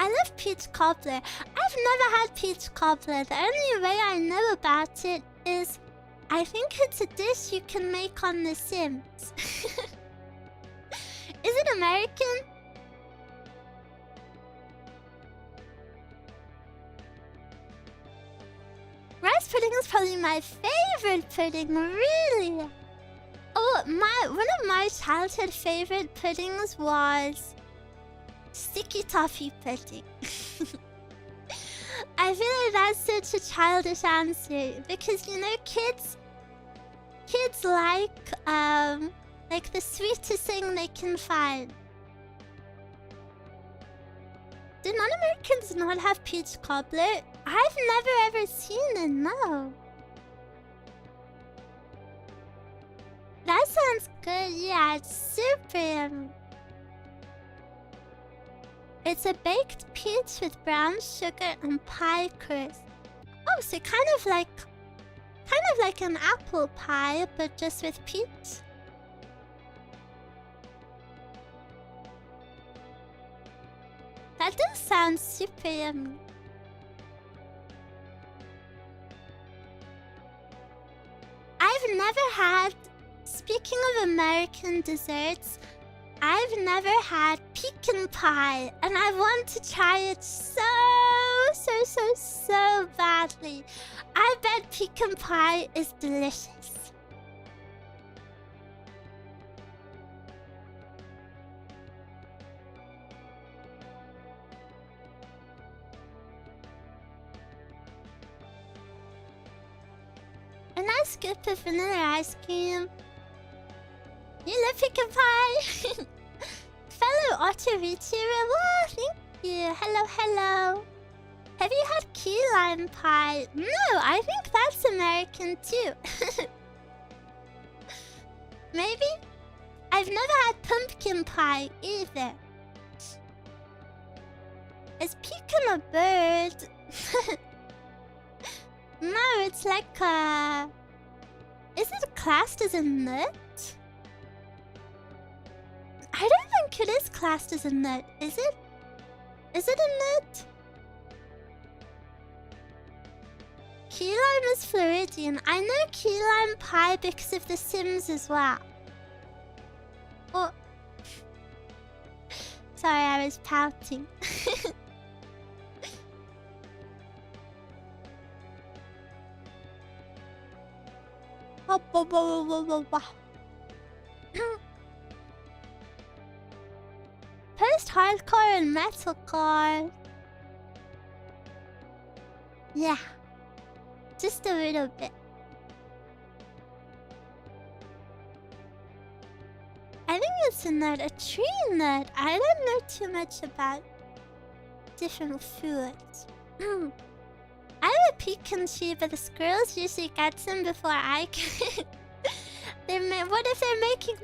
I love peach cobbler. I've never had peach cobbler. The only way I know about it is I think it's a dish you can make on The Sims. Is it American? Rice pudding is probably my favorite pudding, really. Oh, one of my childhood favorite puddings was sticky toffee pudding. I feel like that's such a childish answer because, you know, kids like the sweetest thing they can find. Do non-Americans not have peach cobbler? I've never ever seen it, no. That sounds good, yeah, it's super yummy. It's a baked peach with brown sugar and pie crust. Oh, so kind of like an apple pie, but just with peach. That does sound super yummy. I've never had, speaking of American desserts, I've never had pecan pie, and I want to try it so badly. I bet pecan pie is delicious. A nice scoop of vanilla ice cream. You love pecan pie? Fellow Otter VTuber, wow, thank you. Hello, hello. Have you had key lime pie? No, I think that's American too. Maybe? I've never had pumpkin pie either. Is pecan a bird? No, it's like a... Is it classed as a nut? I don't think it is classed as a nut, is it? Is it a nut? Key lime is Floridian. I know key lime pie because of The Sims as well. Oh. Sorry, I was pouting. Post-hardcore and metalcore. Yeah. Just a little bit. I think it's a nut, a tree nut. I don't know too much about different foods. I have a pecan tree, but the squirrels usually get them before I can. What if they're making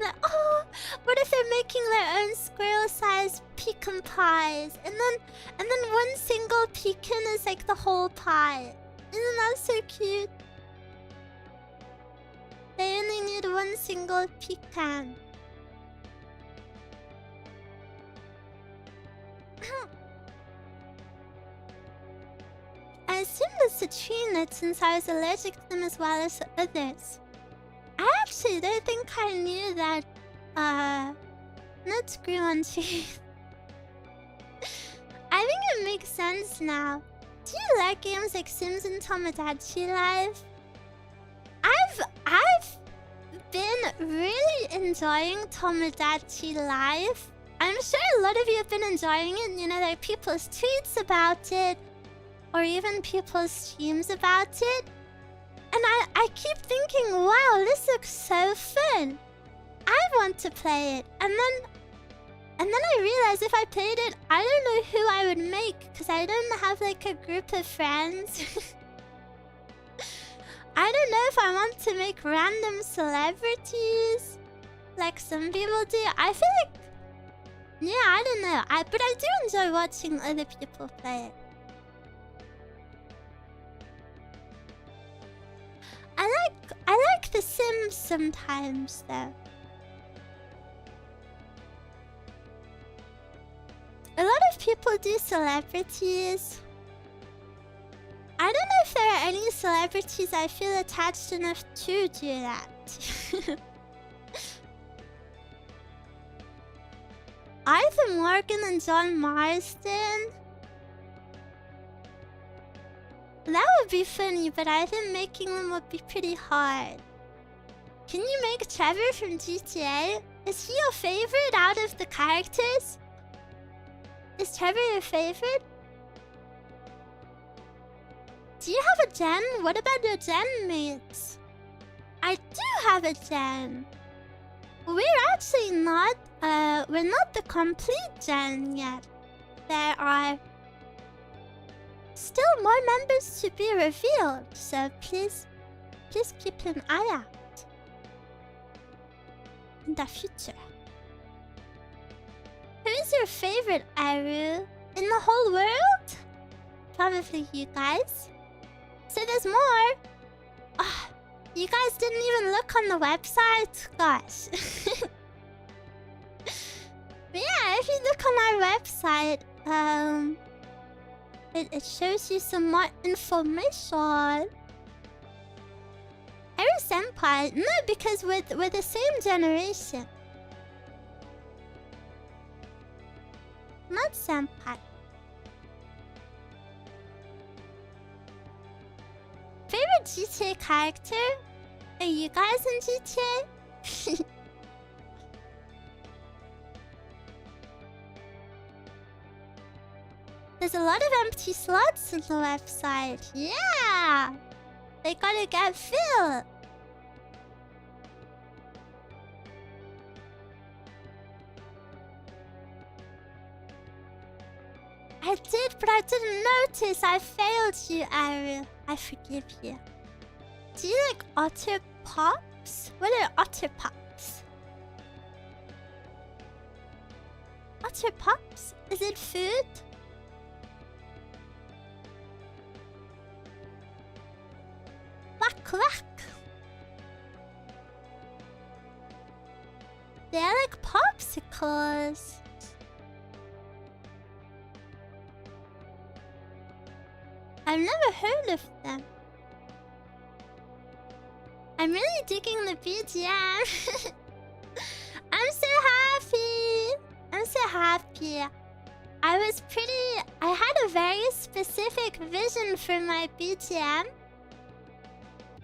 what if they're making their own squirrel-sized pecan pies, and then one single pecan is like the whole pie. Isn't that so cute? They only need one single pecan. I assume it's a tree nut since I was allergic to them as well as others. I actually don't think I knew that nuts grew on trees. I think it makes sense now. Do you like games like Sims and Tomodachi Life? I've been really enjoying Tomodachi Life. I'm sure a lot of you have been enjoying it. You know, there are people's tweets about it, or even people's streams about it. And I keep thinking, wow, this looks so fun. I want to play it. And then I realized if I played it, I don't know who I would make, because I don't have like a group of friends. I don't know if I want to make random celebrities like some people do. I feel like, yeah, I don't know. But I do enjoy watching other people play it. I like The Sims sometimes though. A lot of people do celebrities. I don't know if there are any celebrities I feel attached enough to do that. Arthur Morgan and John Marsden. That would be funny, but I think making them would be pretty hard. Can you make Trevor from GTA? Is he your favorite out of the characters? Is Trevor your favorite? Do you have a gen? What about your gen mates? I do have a gen. We're actually not, we're not the complete gen yet. There are still more members to be revealed, so please keep an eye out in the future. Who is your favorite Eruu in the whole world? Probably you guys. So there's more. Oh, you guys didn't even look on the website? Gosh. But yeah, if you look on our website, it shows you some more information. Eruu Senpai? No, because we're the same generation. Not Senpai. Favorite GTA character? Are you guys in GTA? There's a lot of empty slots on the website. Yeah! They gotta get filled. I did, but I didn't notice. I failed you, Eruu. I forgive you. Do you like Otter Pops? What are Otter Pops? Otter Pops? Is it food? Quack quack. They're like popsicles. I've never heard of them. I'm really digging the BGM. I'm so happy. I'm so happy. I had a very specific vision for my BGM.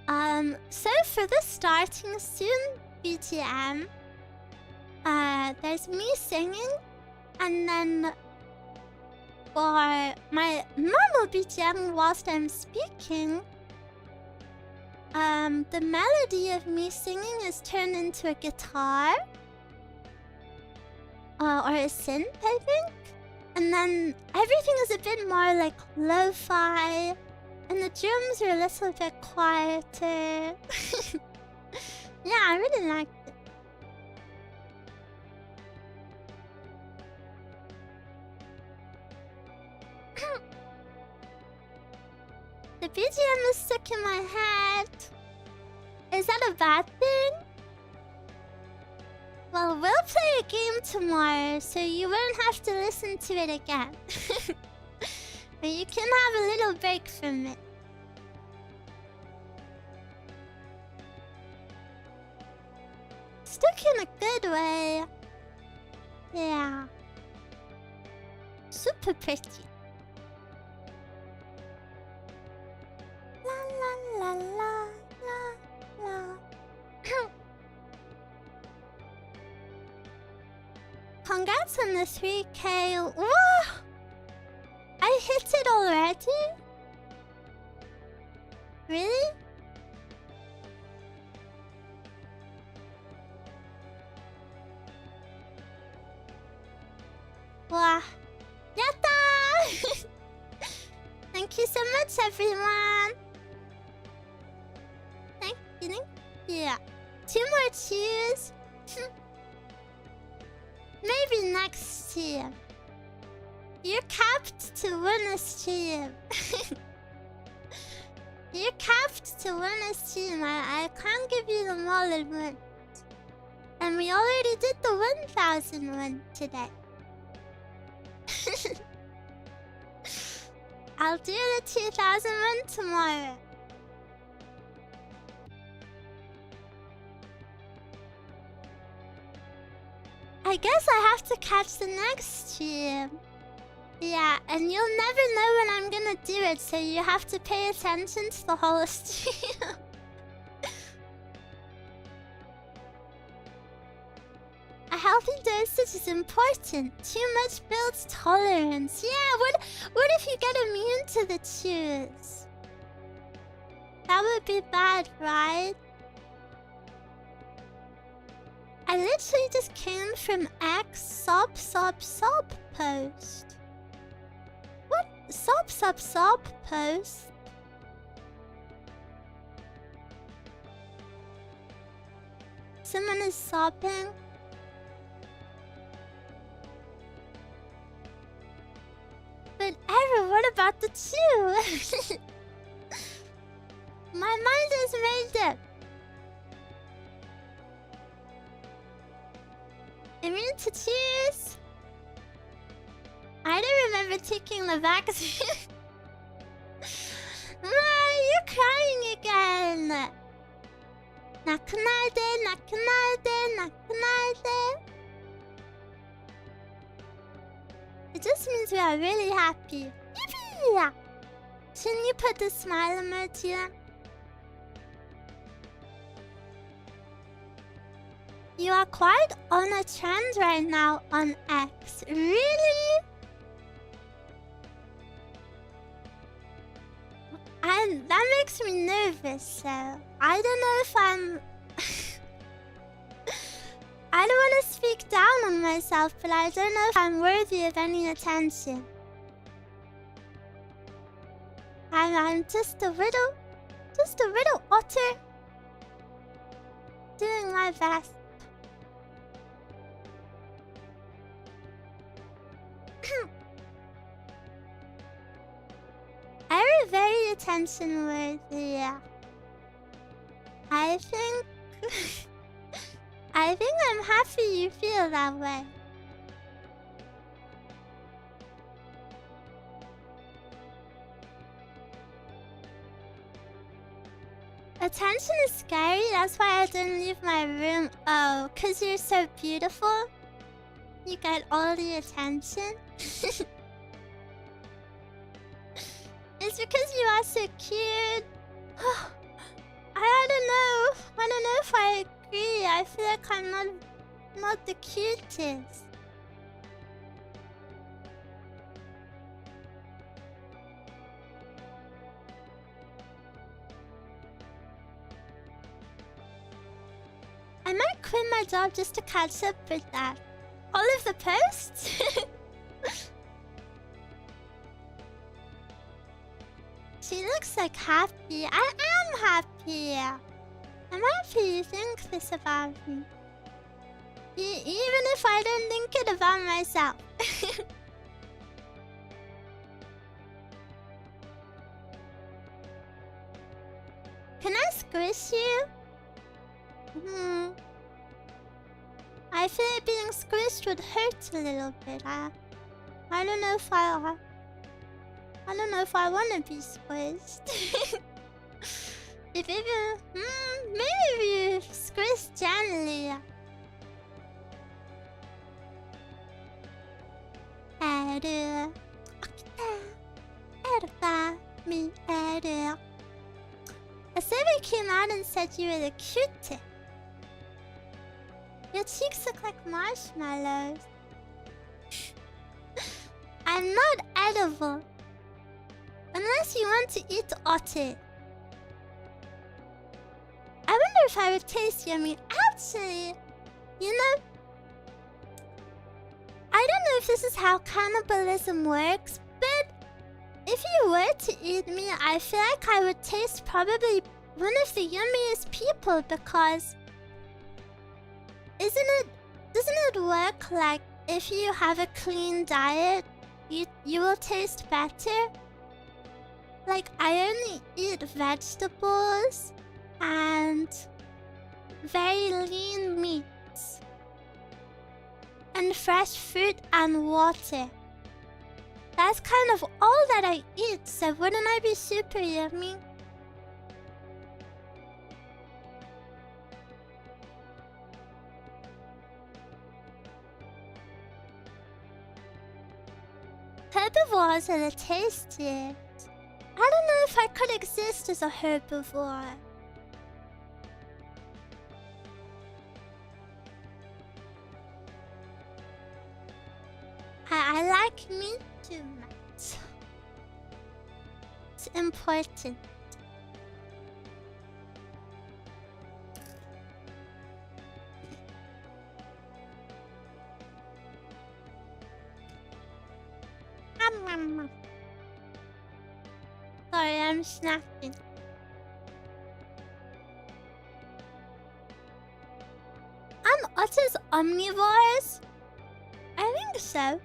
So for the starting soon BGM, there's me singing, and then for my normal BGM whilst I'm speaking, the melody of me singing is turned into a guitar. Or a synth, I think. And then everything is a bit more like lo-fi. And the drums are a little bit quieter. Yeah, I really liked it. The BGM is stuck in my head. Is that a bad thing? Well, we'll play a game tomorrow, so you won't have to listen to it again. But you can have a little break from it. Stuck in a good way. Yeah. Super pretty. La la la la la la. Congrats on the 3K. Whoa! I hit it already? Really? Wow. Yatta! Thank you so much, everyone. Thank you. Yeah. 2 more cheers. Maybe next year. You're capped to win a stream. You're capped to win a stream. I can't give you them all at once. And we already did the 1,000 one today. I'll do the 2,000 one tomorrow. I guess I have to catch the next stream. Yeah, and you'll never know when I'm gonna do it, so you have to pay attention to the whole stream. A healthy dosage is important. Too much builds tolerance. Yeah, what if you get immune to the chews? That would be bad, right? I literally just came from X sob post. What? Sob post? Someone is sobbing. But Eruu, what about the chew? My mind is made up. Immune to cheers? I don't remember taking the vaccine. You're crying again. Nakunade, nakunade, nakunade. It just means we are really happy. Yippee! Shouldn't you put the smile emoji on? You are quite on a trend right now on X. Really? And that makes me nervous, so I don't know if I'm... I don't want to speak down on myself, but I don't know if I'm worthy of any attention. I'm just a little otter. Doing my best. Eruu very attention worthy, yeah. I think I'm happy you feel that way. Attention is scary, that's why I didn't leave my room. Oh, 'cause you're so beautiful? You get all the attention? It's because you are so cute. I don't know. I don't know if I agree. I feel like I'm not the cutest. I might quit my job just to catch up with that. All of the posts? She looks like happy. I am happy. I'm happy you think this about me. Even if I don't think it about myself. Can I squish you? I feel like being squished would hurt a little bit. I don't know if I don't know if I want to be squished. If even maybe you squish gently. Eruu, Otter, me Eruu. A survey came out and said you were the cutest. Your cheeks look like marshmallows. I'm not edible. Unless you want to eat Otter. I wonder if I would taste yummy. Actually, you know, I don't know if this is how cannibalism works, but if you were to eat me, I feel like I would taste probably one of the yummiest people because doesn't it work like if you have a clean diet, you will taste better? Like I only eat vegetables and very lean meats and fresh fruit and water. That's kind of all that I eat, so wouldn't I be super yummy? Herbivores are the tastiest. I don't know if I could exist as a herbivore. I like meat too much. It's important. Sorry, I'm snacking. Otter's omnivores? I think so.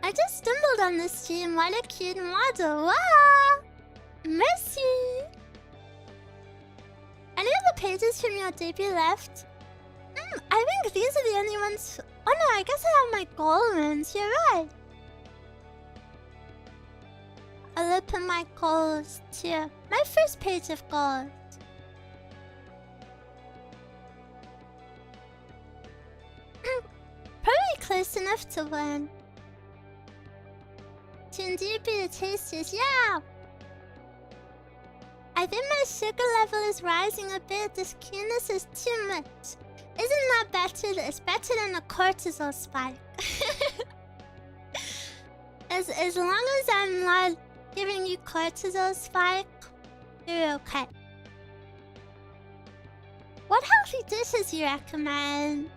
I just stumbled on this stream. What a cute model. Wow! Mercy! Any of the pages from your debut left? I think these are the only ones. Oh no, I guess I have my goal ones. You're right. I'll open my goals too. My first page of goals. Probably close enough to win. To indeed be the tastiest, yeah! I think my sugar level is rising a bit. This cuteness is too much. Isn't that better? It's better than a cortisol spike. As long as I'm not giving you cortisol spike, you're okay. What healthy dishes you recommend?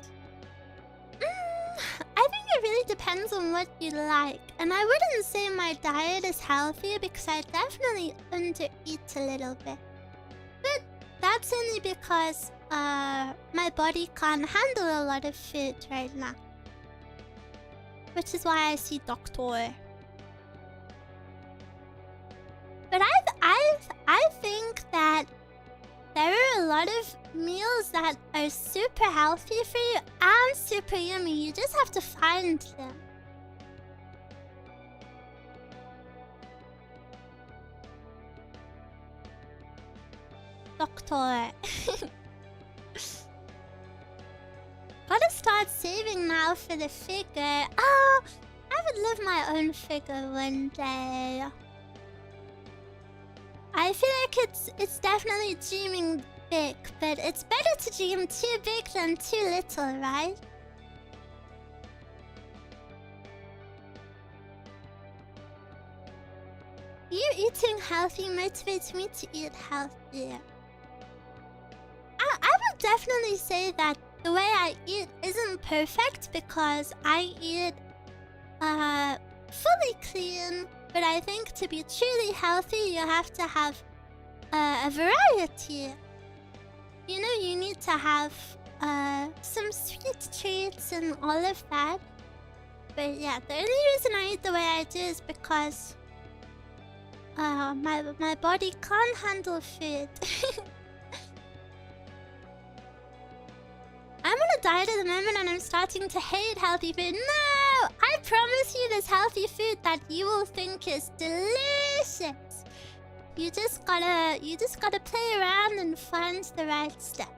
I think it really depends on what you like. And I wouldn't say my diet is healthy because I definitely undereat a little bit. But that's only because my body can't handle a lot of food right now. Which is why I see doctor. But I think that there are a lot of meals that are super healthy for you and super yummy. You just have to find them. Doctor. Gotta start saving now for the figure. Oh, I would love my own figure one day. I feel like it's definitely dreaming big, but it's better to dream too big than too little, right? You eating healthy motivates me to eat healthier. I would definitely say that the way I eat isn't perfect because I eat fully clean, but I think to be truly healthy, you have to have a variety. You know, you need to have some sweet treats and all of that. But yeah, the only reason I eat the way I do is because my body can't handle food. I'm on a diet at the moment and I'm starting to hate healthy food. No! I promise you there's healthy food that you will think is delicious. You just gotta play around and find the right step.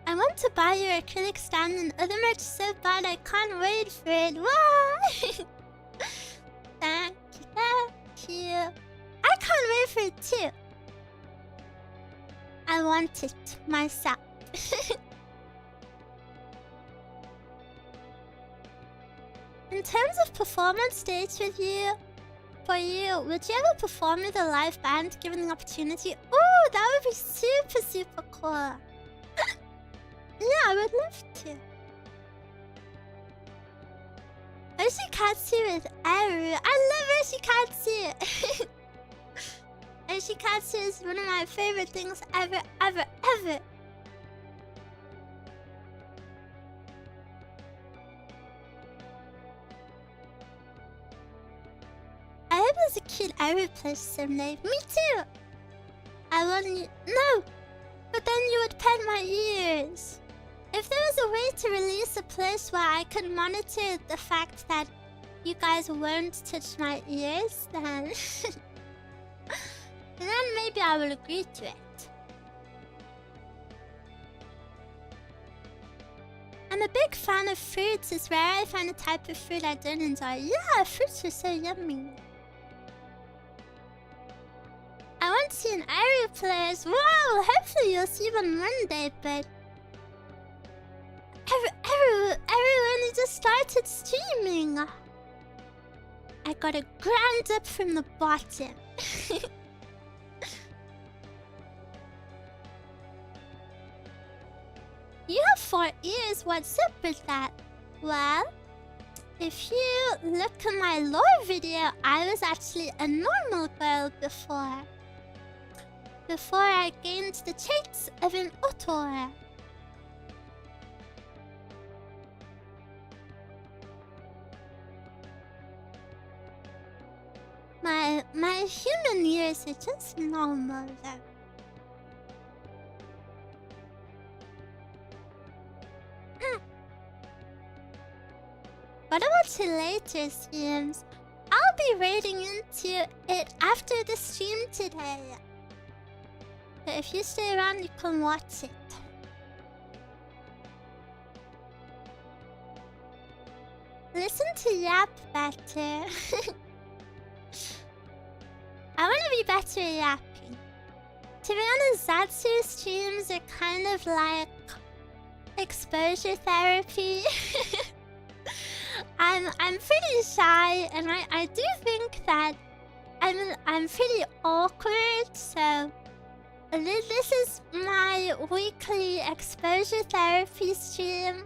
I want to buy your acrylic stand and other merch so bad I can't wait for it. Why? Thank you. I can't wait for it too. I want it myself. In terms of performance stage with you, for you, would you ever perform with a live band given the opportunity? Oh, that would be super, super cool. Yeah, I would love to. Oshikatsu with Eruu. I love Oshikatsu. Oshikatsu is one of my favorite things ever, ever, ever. I hope there's a cute Eruu place someday. Me too. I want you. No, but then you would pet my ears. If there was a way to release a place where I could monitor the fact that you guys won't touch my ears, then then maybe I will agree to it. I'm a big fan of fruits. It's rare I find a type of fruit I don't enjoy. Yeah, fruits are so yummy. I want to see an Eruu place. Wow, hopefully you'll see one Monday, but Eruu only just started streaming. I gotta grind up from the bottom. You have 4 ears, what's up with that? Well, if you look at my lore video, I was actually a normal girl before. Before I gained the traits of an Otter. My human ears are just normal though. What about your later streams? I'll be raiding into it after the stream today. So if you stay around, you can watch it. Listen to Yap better. I want to be better at yapping. To be honest, Zatsu streams are kind of like exposure therapy. I'm pretty shy, and I do think that I'm pretty awkward. So this is my weekly exposure therapy stream.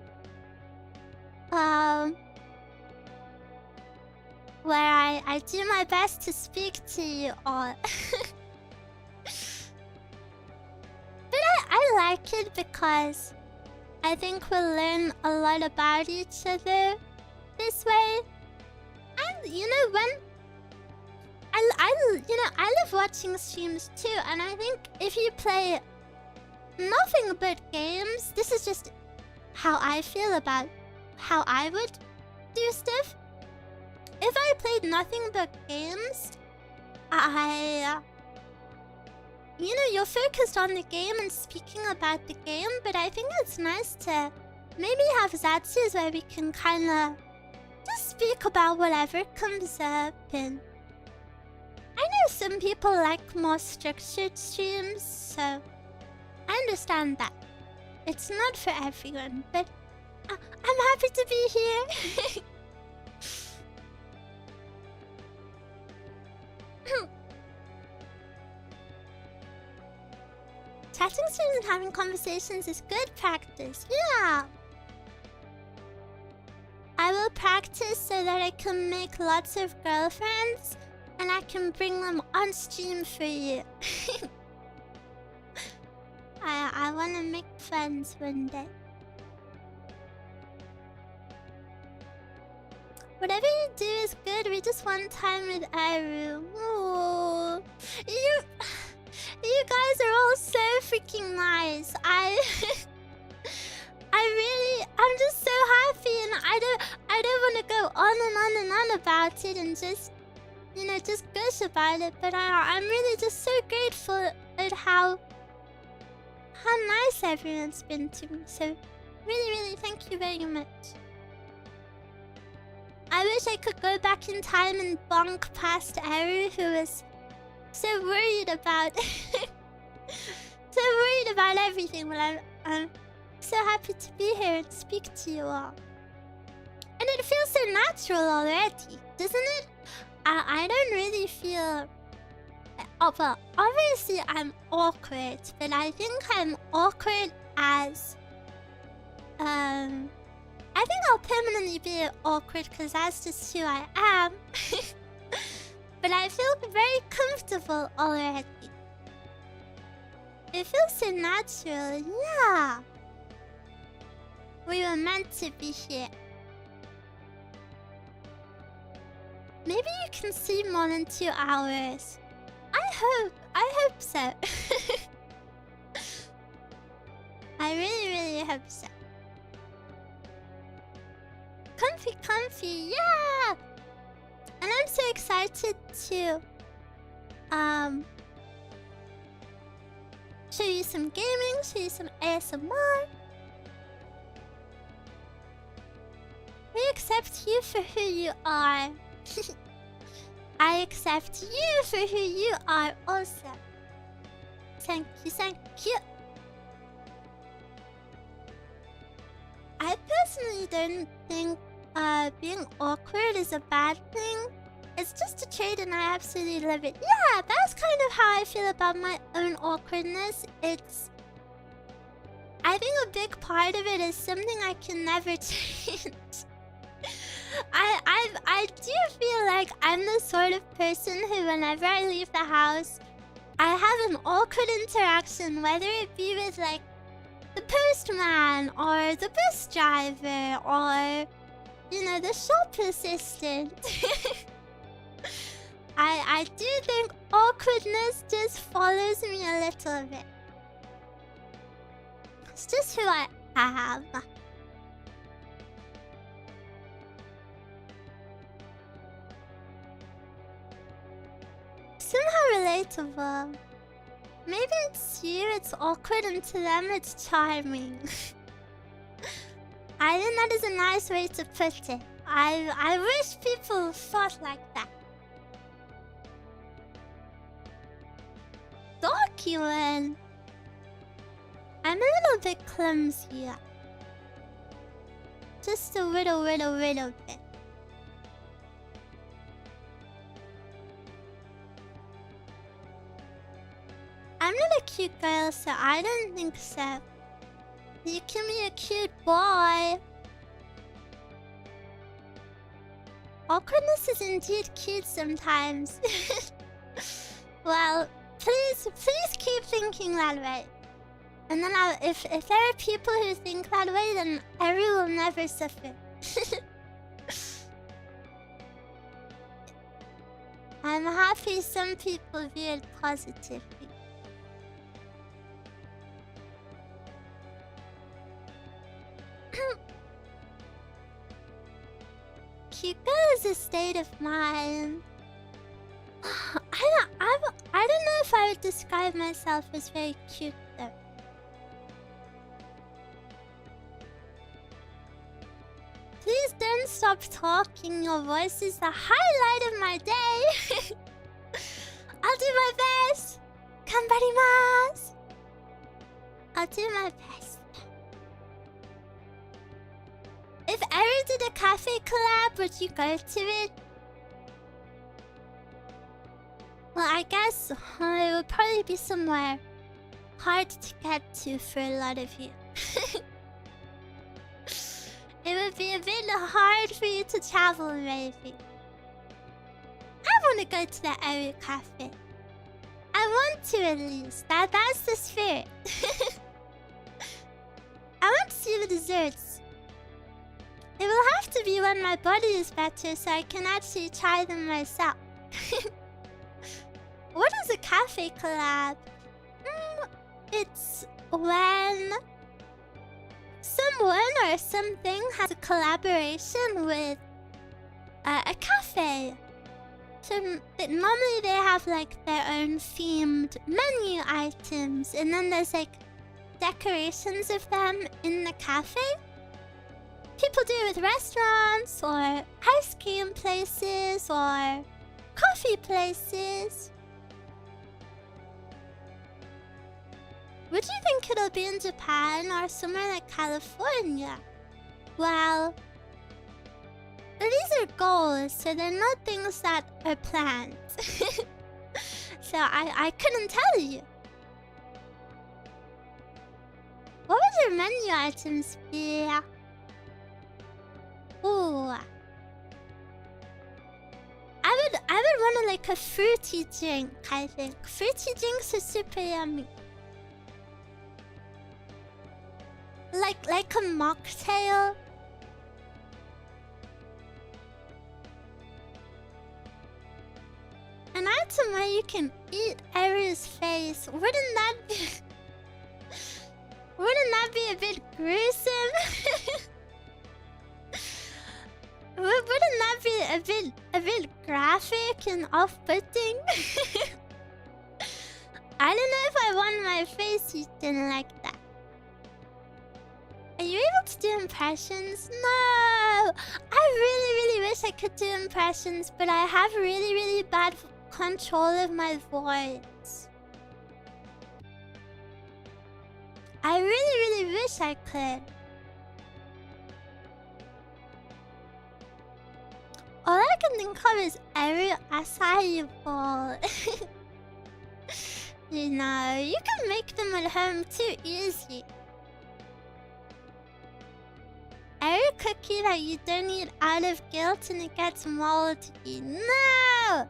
Where I do my best to speak to you all. But I like it because I think we'll learn a lot about each other this way. And you know, when I love watching streams too, and I think if you play nothing but games, this is just how I feel about how I would do stuff. If I played nothing but games, you're focused on the game and speaking about the game, but I think it's nice to maybe have Zatsus where we can kind of just speak about whatever comes up. And I know some people like more structured streams, so I understand that. It's not for everyone, but I'm happy to be here. Chatting streams and having conversations is good practice. Yeah. I will practice so that I can make lots of girlfriends and I can bring them on stream for you. I want to make friends one day. Whatever you do is good. We just want time with Eruu. Oh, you guys are all so freaking nice. I'm just so happy, and I don't want to go on and on and on about it and just, you know, just gush about it. But I'm really just so grateful at how nice everyone's been to me. So really thank you very much. I wish I could go back in time and bonk past Eruu, who was so worried about everything. But I'm so happy to be here and speak to you all. And it feels so natural already, doesn't it? I don't really feel... Oh, well, obviously I'm awkward, but I think I'm awkward as... I think I'll permanently be awkward because that's just who I am. But I feel very comfortable already. It feels so natural, yeah. We were meant to be here. Maybe you can see more than 2 hours. I hope so. I really hope so. Comfy, yeah! And I'm so excited to show you some gaming, show you some ASMR. We accept you for who you are. I accept you for who you are also. Thank you. I personally don't think being awkward is a bad thing. It's just a trait and I absolutely love it. Yeah, that's kind of how I feel about my own awkwardness. I think a big part of it is something I can never change. I do feel like I'm the sort of person who, whenever I leave the house, I have an awkward interaction, whether it be with like the postman or the bus driver or, you know, the shop assistant. I do think awkwardness just follows me a little bit. It's just who I am. Somehow relatable. Maybe it's you, it's awkward, and to them it's charming. I think that is a nice way to put it. I wish people thought like that. Document. I'm a little bit clumsy. Just a little bit. I'm not a cute girl, so I don't think so. You can be a cute boy. Awkwardness is indeed cute sometimes. Well, please keep thinking that way. And then if there are people who think that way, then Eruu will never suffer. I'm happy some people view it positively. Cute girl is a state of mind. I don't know if I would describe myself as very cute though. Please don't stop talking. Your voice is the highlight of my day. I'll do my best. Ganbarimasu. I'll do my best. If Eruu did a cafe collab, would you go to it? Well, I guess it would probably be somewhere hard to get to for a lot of you. It would be a bit hard for you to travel, maybe. I want to go to the Eruu cafe. I want to, at least. That's the spirit. I want to see the desserts. It will have to be when my body is better so I can actually try them myself. What is a cafe collab? It's when someone or something has a collaboration with a cafe. So normally they have like their own themed menu items, and then there's like decorations of them in the cafe. People do it with restaurants or ice cream places or coffee places. Would you think it'll be in Japan or somewhere like California? Well, these are goals, so they're not things that are planned. So I couldn't tell you. What would your menu items be? Ooh. I would want like a fruity drink, I think. Fruity drinks are super yummy. Like a mocktail. An item where you can eat Eruu's face. Wouldn't that be a bit gruesome? Wouldn't that be a bit graphic and off-putting? I don't know if I want my face eaten like that. Are you able to do impressions? No! I really wish I could do impressions, but I have really bad control of my voice. I really wish I could. All I can think of is Eruu acai bowl. You know, you can make them at home too easy. Eruu cookie that you don't eat out of guilt and it gets moldy. No!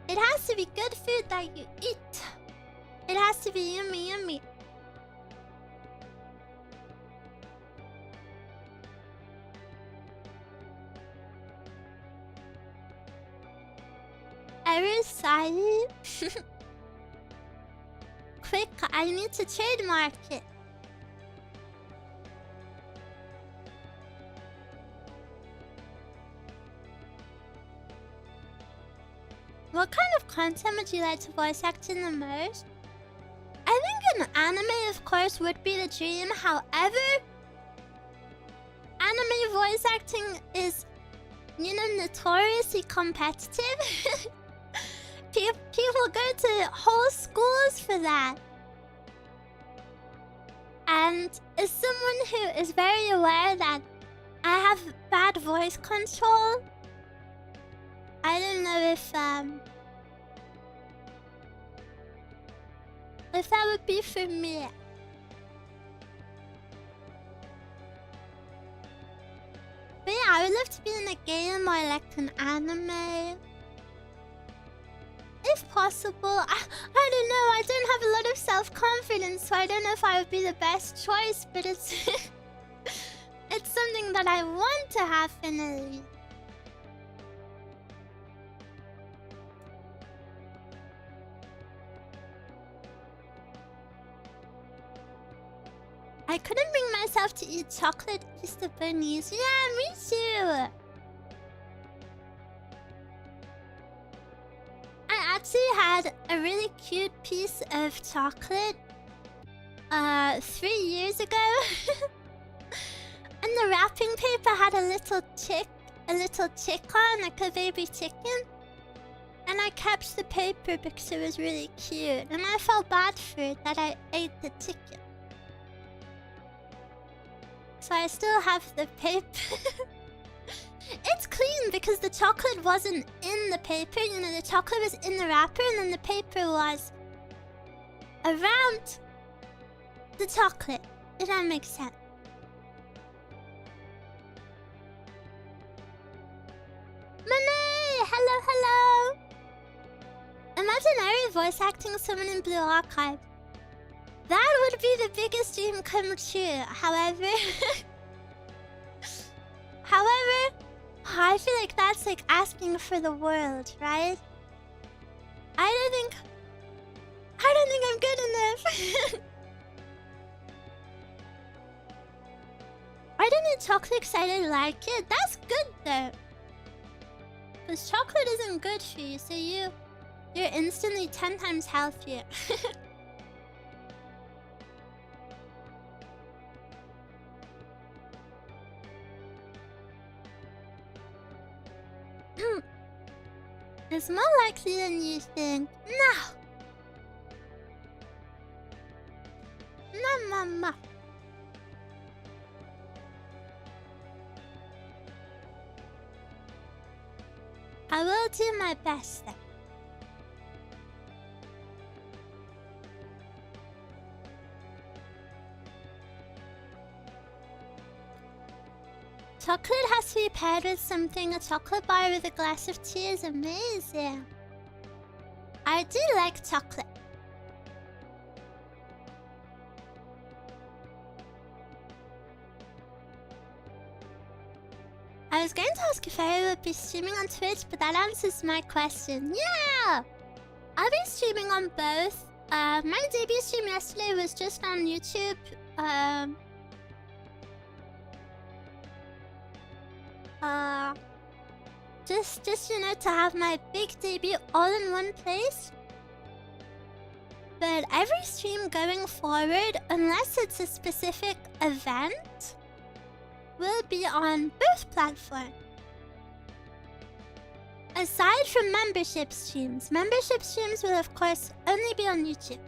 It has to be good food that you eat. It has to be yummy. Eruu acai. Quick, I need to trademark it. What kind of content would you like to voice act in the most? I think an anime, of course, would be the dream. However, anime voice acting is, you know, notoriously competitive. People go to whole schools for that. And as someone who is very aware that I have bad voice control, I don't know if that would be for me. But yeah, I would love to be in a game or like an anime. If possible. I don't know, I don't have a lot of self-confidence, so I don't know if I would be the best choice, but it's it's something that I want to happen at least. I couldn't bring myself to eat chocolate Easter bunnies. Yeah, me too. I actually had a really cute piece of chocolate 3 years ago. And the wrapping paper had a little tick a little chicken, like a baby chicken. And I kept the paper because it was really cute. And I felt bad for it that I ate the chicken. So I still have the paper. It's clean because the chocolate wasn't in the paper. You know, the chocolate was in the wrapper and then the paper was around the chocolate. If that makes sense. Monet! Hello, hello! Imagine Eruu voice acting someone in Blue Archive. That would be the biggest dream come true. However... I feel like that's like asking for the world, right? I don't think I'm good enough. I don't need chocolate because I didn't like it. That's good though. Because chocolate isn't good for you, so you're instantly 10 times healthier. It's more likely than you think. No! No, mama. I will do my best then. Chocolate has to be paired with something. A chocolate bar with a glass of tea is amazing. I do like chocolate. I was going to ask if I would be streaming on Twitch, but that answers my question. Yeah! I'll be streaming on both. My debut stream yesterday was just on YouTube. Just you know, to have my big debut all in one place. But every stream going forward, unless it's a specific event, will be on both platforms. Aside from membership streams will of course only be on YouTube.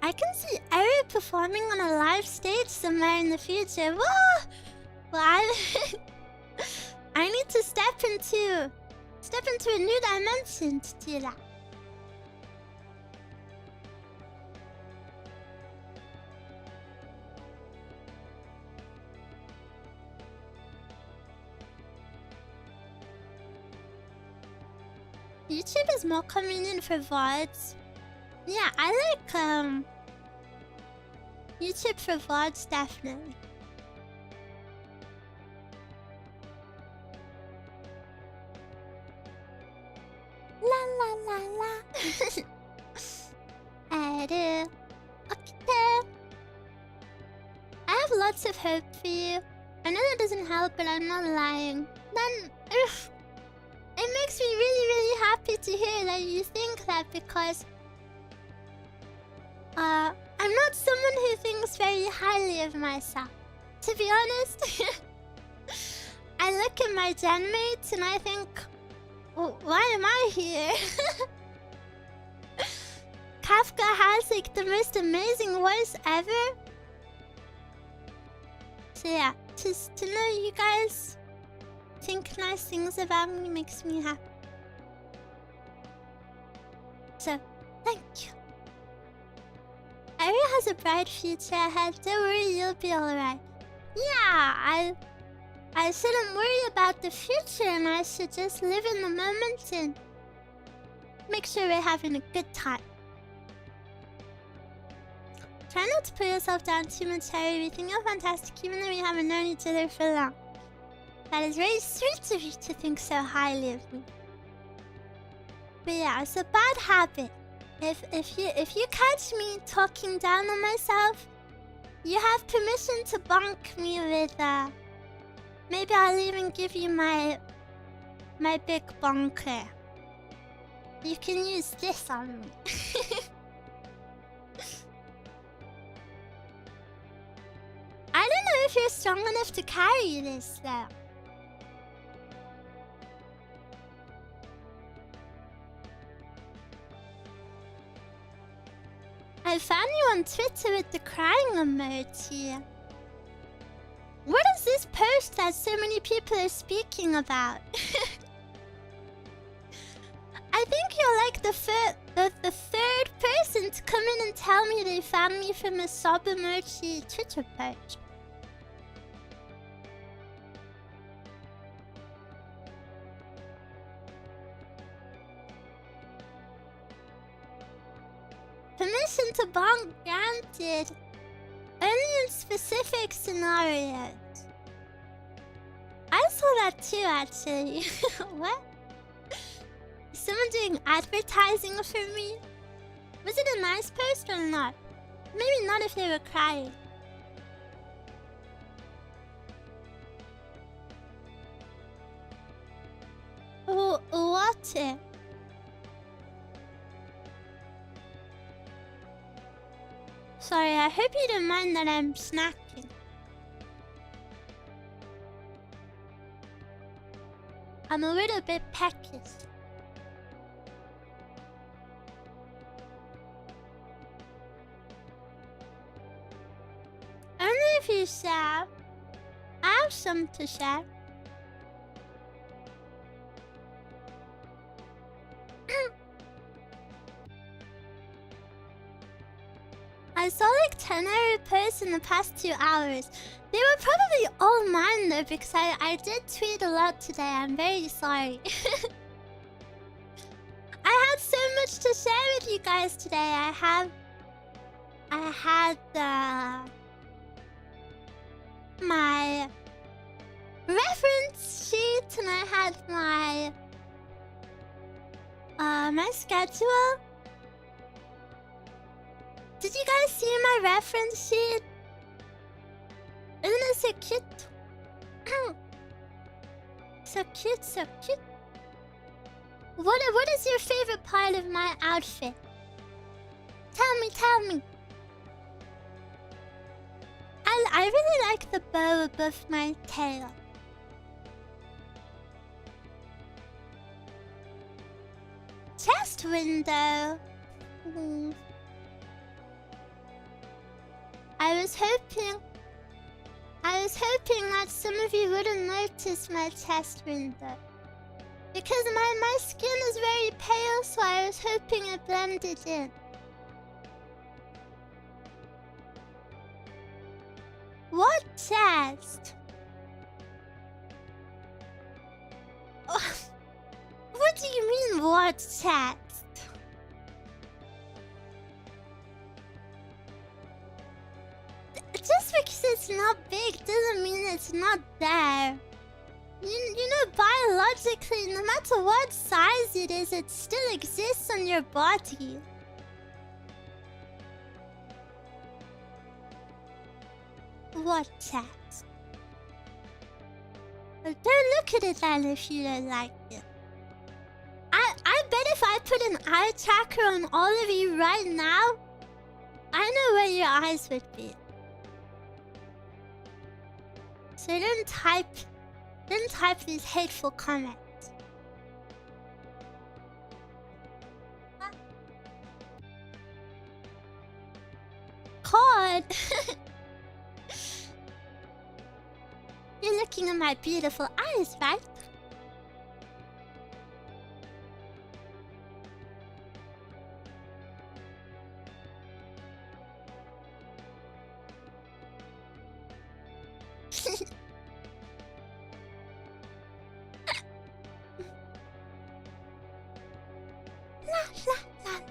I can see Eruu performing on a live stage somewhere in the future. Whoa! Well, I need to step into a new dimension to do that. YouTube is more convenient for VODs. Yeah, I like YouTube for VODs definitely. La la la la. Eruu. Okay. I have lots of hope for you. I know that doesn't help, but I'm not lying. Then, it makes me really, really happy to hear that you think that because I'm not someone who thinks very highly of myself. To be honest, I look at my gen mates and I think, oh, why am I here? Kafka has like the most amazing voice ever. So yeah, just to know you guys think nice things about me makes me happy. So, thank you. Eruu has a bright future ahead. Don't worry, you'll be alright. Yeah, I shouldn't worry about the future and I should just live in the moment and make sure we're having a good time. Try not to put yourself down too much, Eruu. We think you're fantastic even though we haven't known each other for long. That is very sweet of you to think so highly of me. But yeah, it's a bad habit. If you catch me talking down on myself, you have permission to bonk me with maybe I'll even give you my big bonker. You can use this on me. if you're strong enough to carry this, though. I found you on Twitter with the crying emoji. What is this post that so many people are speaking about? I think you're like the third person to come in and tell me they found me from a sob emoji Twitter post. Permission to bonk granted. Only in specific scenarios. I saw that too, actually. What? Is someone doing advertising for me? Was it a nice post or not? Maybe not if they were crying. Oh, Otter. Sorry, I hope you don't mind that I'm snacking. I'm a little bit peckish. Only if you share. I have some to share. I saw like 10 Eruu posts in the past 2 hours. They were probably all mine though, because I did tweet a lot today. I'm very sorry. I had so much to share with you guys today. I had my reference sheet, and I had my schedule. Did you guys see my reference sheet? Isn't it so cute? So cute, so cute. What is your favorite part of my outfit? Tell me. I really like the bow above my tail. Chest window. I was hoping that some of you wouldn't notice my chest window. Because my skin is very pale, so I was hoping it blended in. What chest? What do you mean, what chest? Just because it's not big doesn't mean it's not there. You know, biologically, no matter what size it is, it still exists on your body. What chest? Well, don't look at it then if you don't like it. I bet if I put an eye tracker on all of you right now, I know where your eyes would be. So don't type these hateful comments. God. You're looking at my beautiful eyes, right?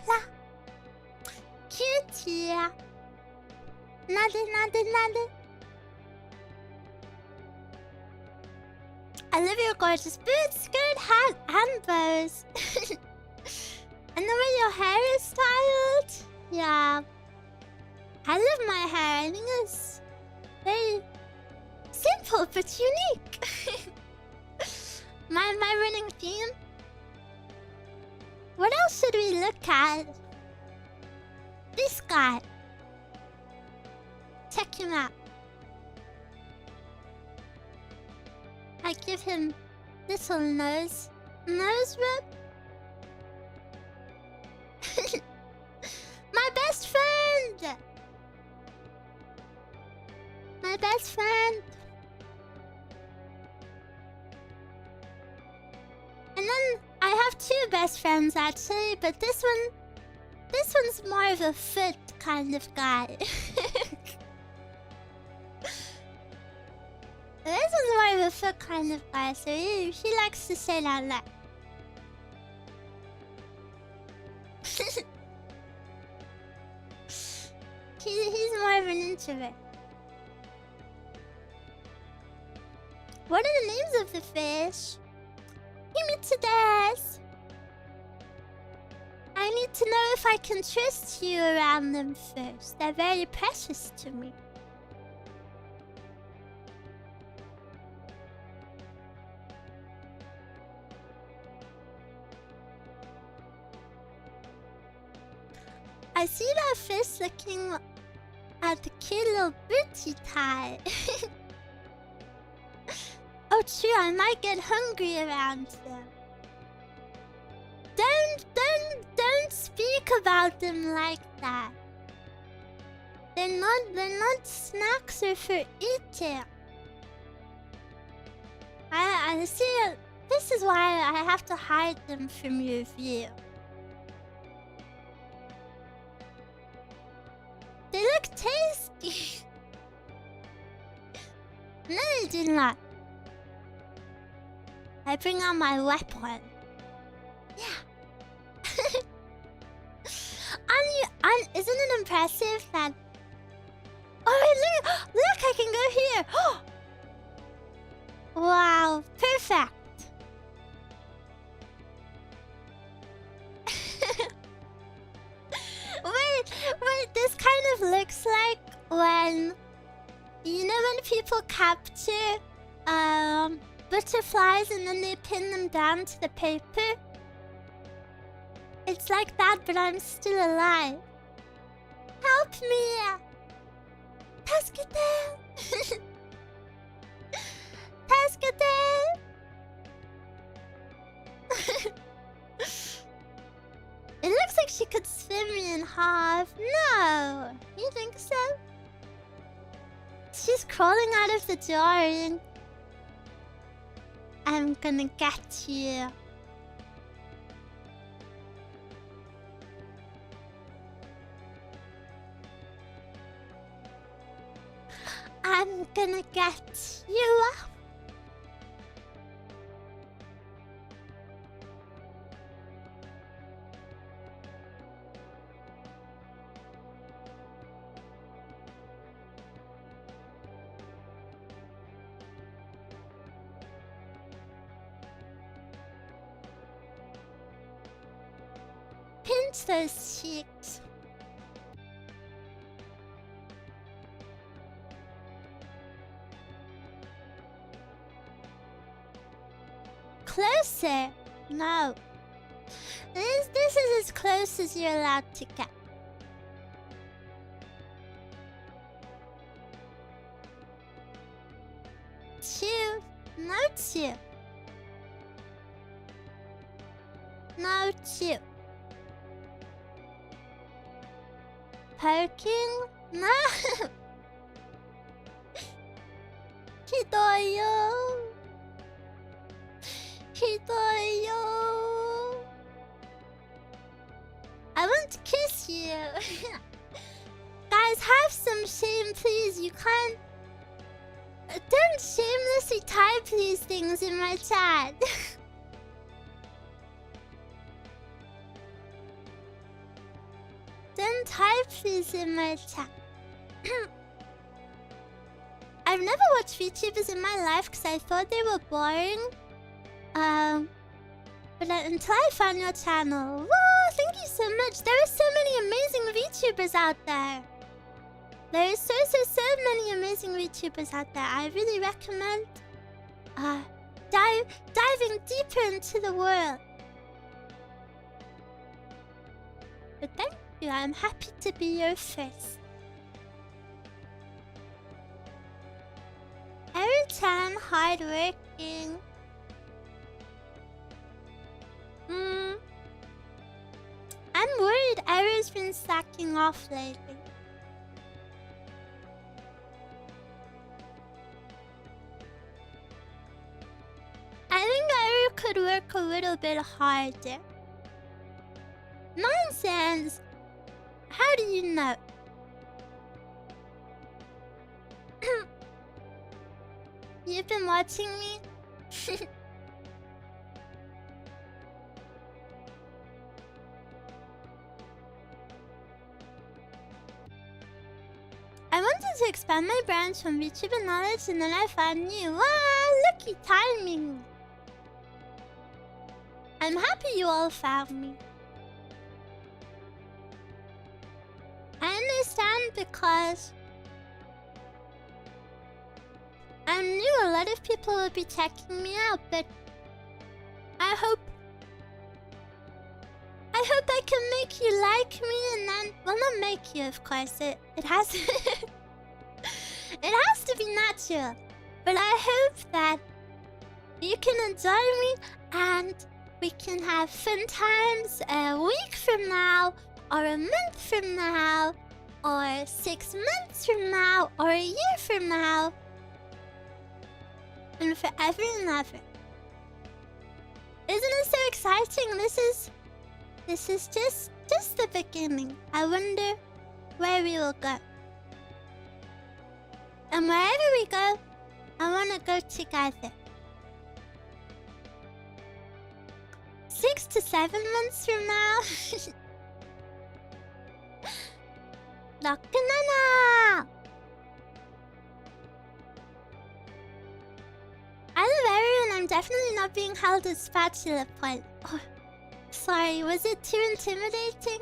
La. Cutie. Nade. I love your gorgeous boots, skirt, hat, and bows. And the way your hair is styled. Yeah. I love my hair. I think it's very simple but unique. my running theme. What else should we look at? This guy. Check him out. I give him little nose rub. My best friend! My best friend! And then I have two best friends actually, but this one's more of a foot kind of guy. This one's more of a foot kind of guy, so he likes to say that lot. He's more of an introvert. What are the names of the fish? Himitsu-desu. I need to know if I can trust you around them first. They're very precious to me. I see that fish looking at the cute little booty tie. Oh, true, I might get hungry around them. Don't speak about them like that. They're not snacks or for eating. I see. This is why I have to hide them from your view. They look tasty. No, they do not. I bring out my weapon. Yeah. Isn't it impressive that... Oh, look, I can go here. Wow, perfect. Wait, this kind of looks like when... You know when people capture butterflies and then they pin them down to the paper? It's like that, but I'm still alive. Help me! Tasukete! Tasukete! It looks like she could swim me in half. No! You think so? She's crawling out of the jar and... I'm gonna get you. I'm gonna get you. Pinch those cheeks. Closer? No. This is as close as you're allowed to get. Chew. No chew. No chew. Poking? No. Hidoyo. Hidoyo. I want to kiss you. Guys, have some shame, please. You can't... Don't shamelessly type these things in my chat. Don't type these in my chat. I've never watched VTubers in my life because I thought they were boring. But until I found your channel. Whoa, thank you so much. There are so many amazing VTubers out there. There are so many amazing VTubers out there. I really recommend diving deeper into the world. But thank you. I'm happy to be your first. Eruu-chan, hard work. stacking. I'm worried Eru's been stacking off lately. I think Eruu could work a little bit harder. Nonsense! How do you know? You've been watching me? I wanted to expand my branch from VTuber knowledge and then I found you. Wow, lucky timing! I'm happy you all found me. I understand because I knew a lot of people would be checking me out, but I hope I can make you like me and then, well, not make you, of course. It has it has to be natural. But I hope that you can enjoy me and we can have fun times a week from now, or a month from now, or 6 months from now, or a year from now, and forever and ever. Isn't it so exciting? This is just the beginning. I wonder where we will go. And wherever we go, I want to go together. 6 to 7 months from now. Nakanana! I love Eruu and I'm definitely not being held at spatula point. Oh, sorry, was it too intimidating?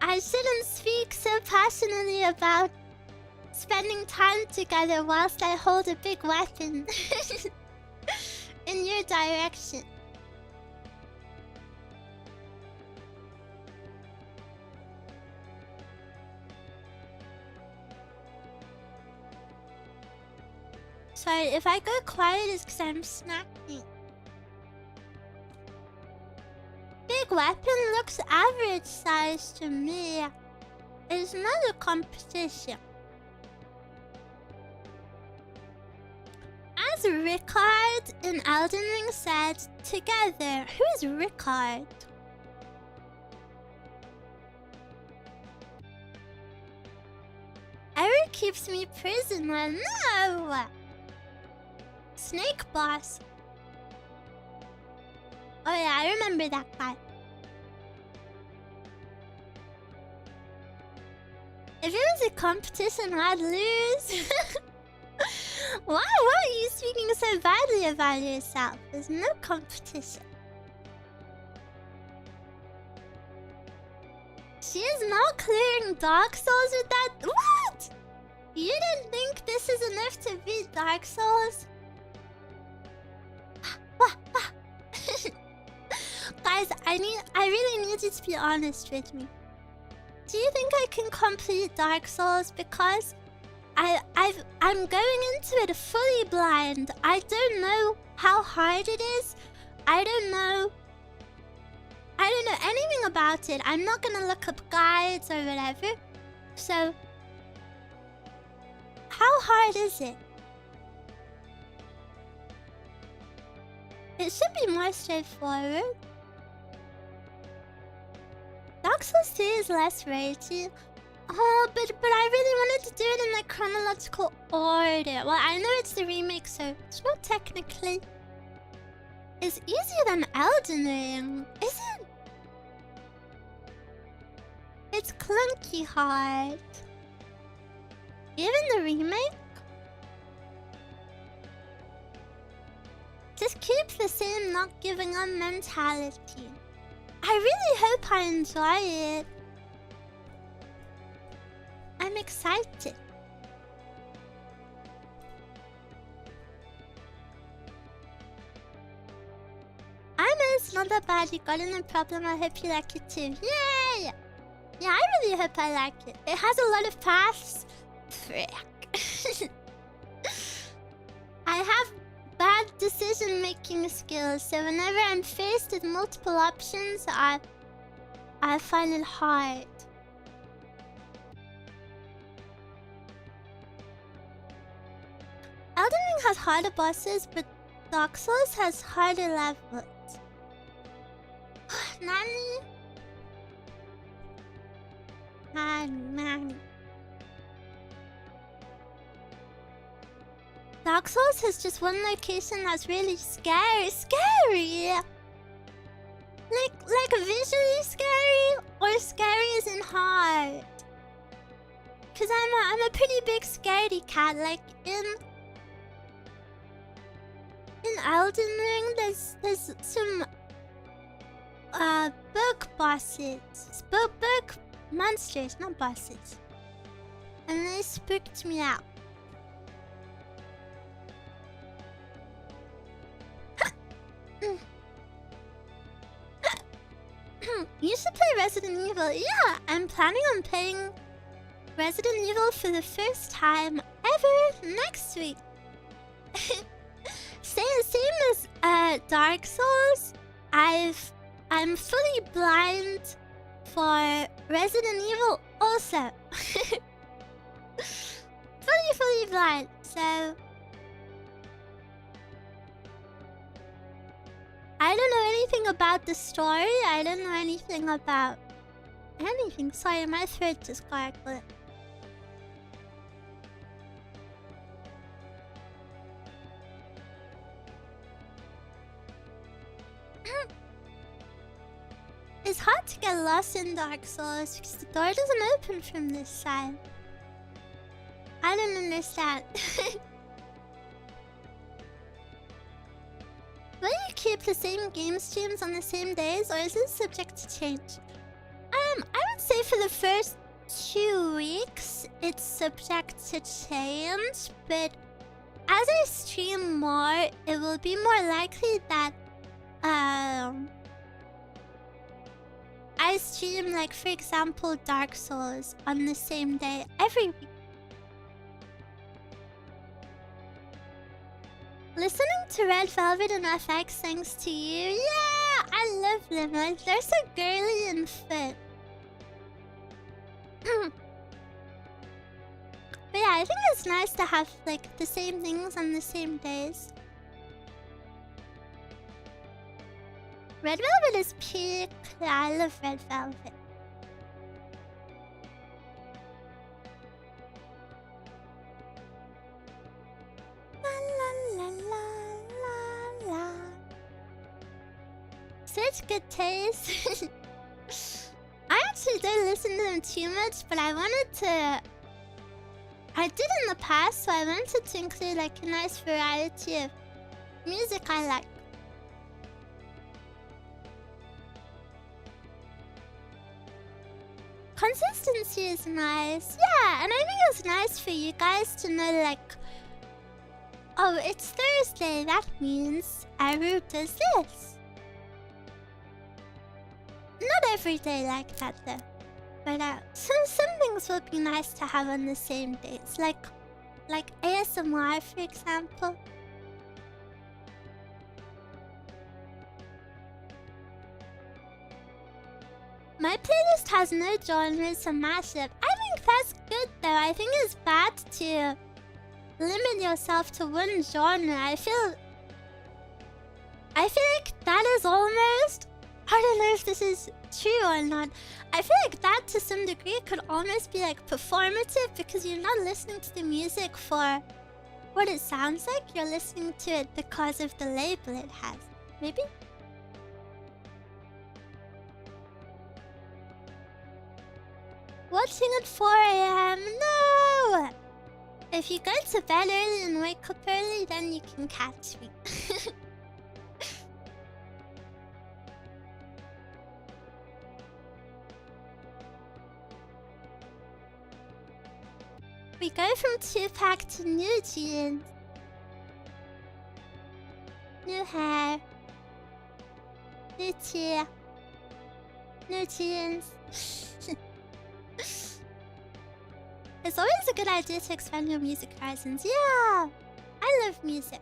I shouldn't speak so passionately about spending time together whilst I hold a big weapon in your direction. Sorry, if I go quiet it's because I'm snacking. Big weapon looks average size to me. It's not a competition. As Rickard in Elden Ring said, together. Who is Rickard? Eruu keeps me prisoner. No! Snake boss. Oh yeah, I remember that guy. If it was a competition, I'd lose. Why are you speaking so badly about yourself? There's no competition. She is not clearing Dark Souls with that? What? You didn't think this is enough to beat Dark Souls? Guys, I really need you to be honest with me. Do you think I can complete Dark Souls? Because I'm going into it fully blind. I don't know how hard it is. I don't know anything about it. I'm not gonna look up guides or whatever. So, how hard is it? It should be more straightforward. Dark Souls 2 is less ragey. Oh, but I really wanted to do it in like chronological order. Well, I know it's the remake, so it's not technically. It's easier than Elden Ring, is it? It's clunky hard. Even the remake? Just keep the same not giving up mentality. I really hope I enjoy it. I'm excited. It's not that bad. You got in a problem. I hope you like it too. Yay! Yeah, I really hope I like it. It has a lot of paths. Frick. I decision-making skills, so whenever I'm faced with multiple options, I find it hard. Elden Ring has harder bosses, but Dark Souls has harder levels. Nani? Nani. Dark Souls has just one location that's really scary. Like visually scary, or scary as in hard. Cause I'm a pretty big scaredy cat. Like in Elden Ring, there's some bug bosses, bug monsters, not bosses, and they spooked me out. You should play Resident Evil. Yeah, I'm planning on playing Resident Evil for the first time ever next week. Same as Dark Souls. I'm fully blind for Resident Evil also. fully blind. So I don't know anything about the story. I don't know anything about anything. Sorry, my throat just gargled. It's hard to get lost in Dark Souls because the door doesn't open from this side. I don't understand. Will you keep the same game streams on the same days, or is it subject to change? I would say for the first 2 weeks, it's subject to change, but as I stream more, it will be more likely that I stream, like, for example, Dark Souls on the same day every week. Listening to Red Velvet and FX thanks to you. Yeah, I love them. They're so girly and fit. But yeah, I think it's nice to have, like, the same things on the same days. Red Velvet is peak. Yeah, I love Red Velvet. La la la la la. Such good taste. I actually don't listen to them too much, but I wanted to. I did in the past, so I wanted to include like a nice variety of music I like. Consistency is nice. Yeah, and I think it's nice for you guys to know, like, oh, it's Thursday, that means Eruu does this. Not every day like that though. But some things will be nice to have on the same days. Like ASMR, for example. My playlist has no genres or mashup. I think that's good though. I think it's bad to limit yourself to one genre. I feel like that is almost... I don't know if this is true or not. I feel like that to some degree could almost be like performative, because you're not listening to the music for what it sounds like. You're listening to it because of the label it has. Maybe? Watching at 4 AM? No! If you go to bed early and wake up early, then you can catch me. We go from 2-pack to new jeans. New hair. New tea. New jeans. It's always a good idea to expand your music horizons. Yeah! I love music.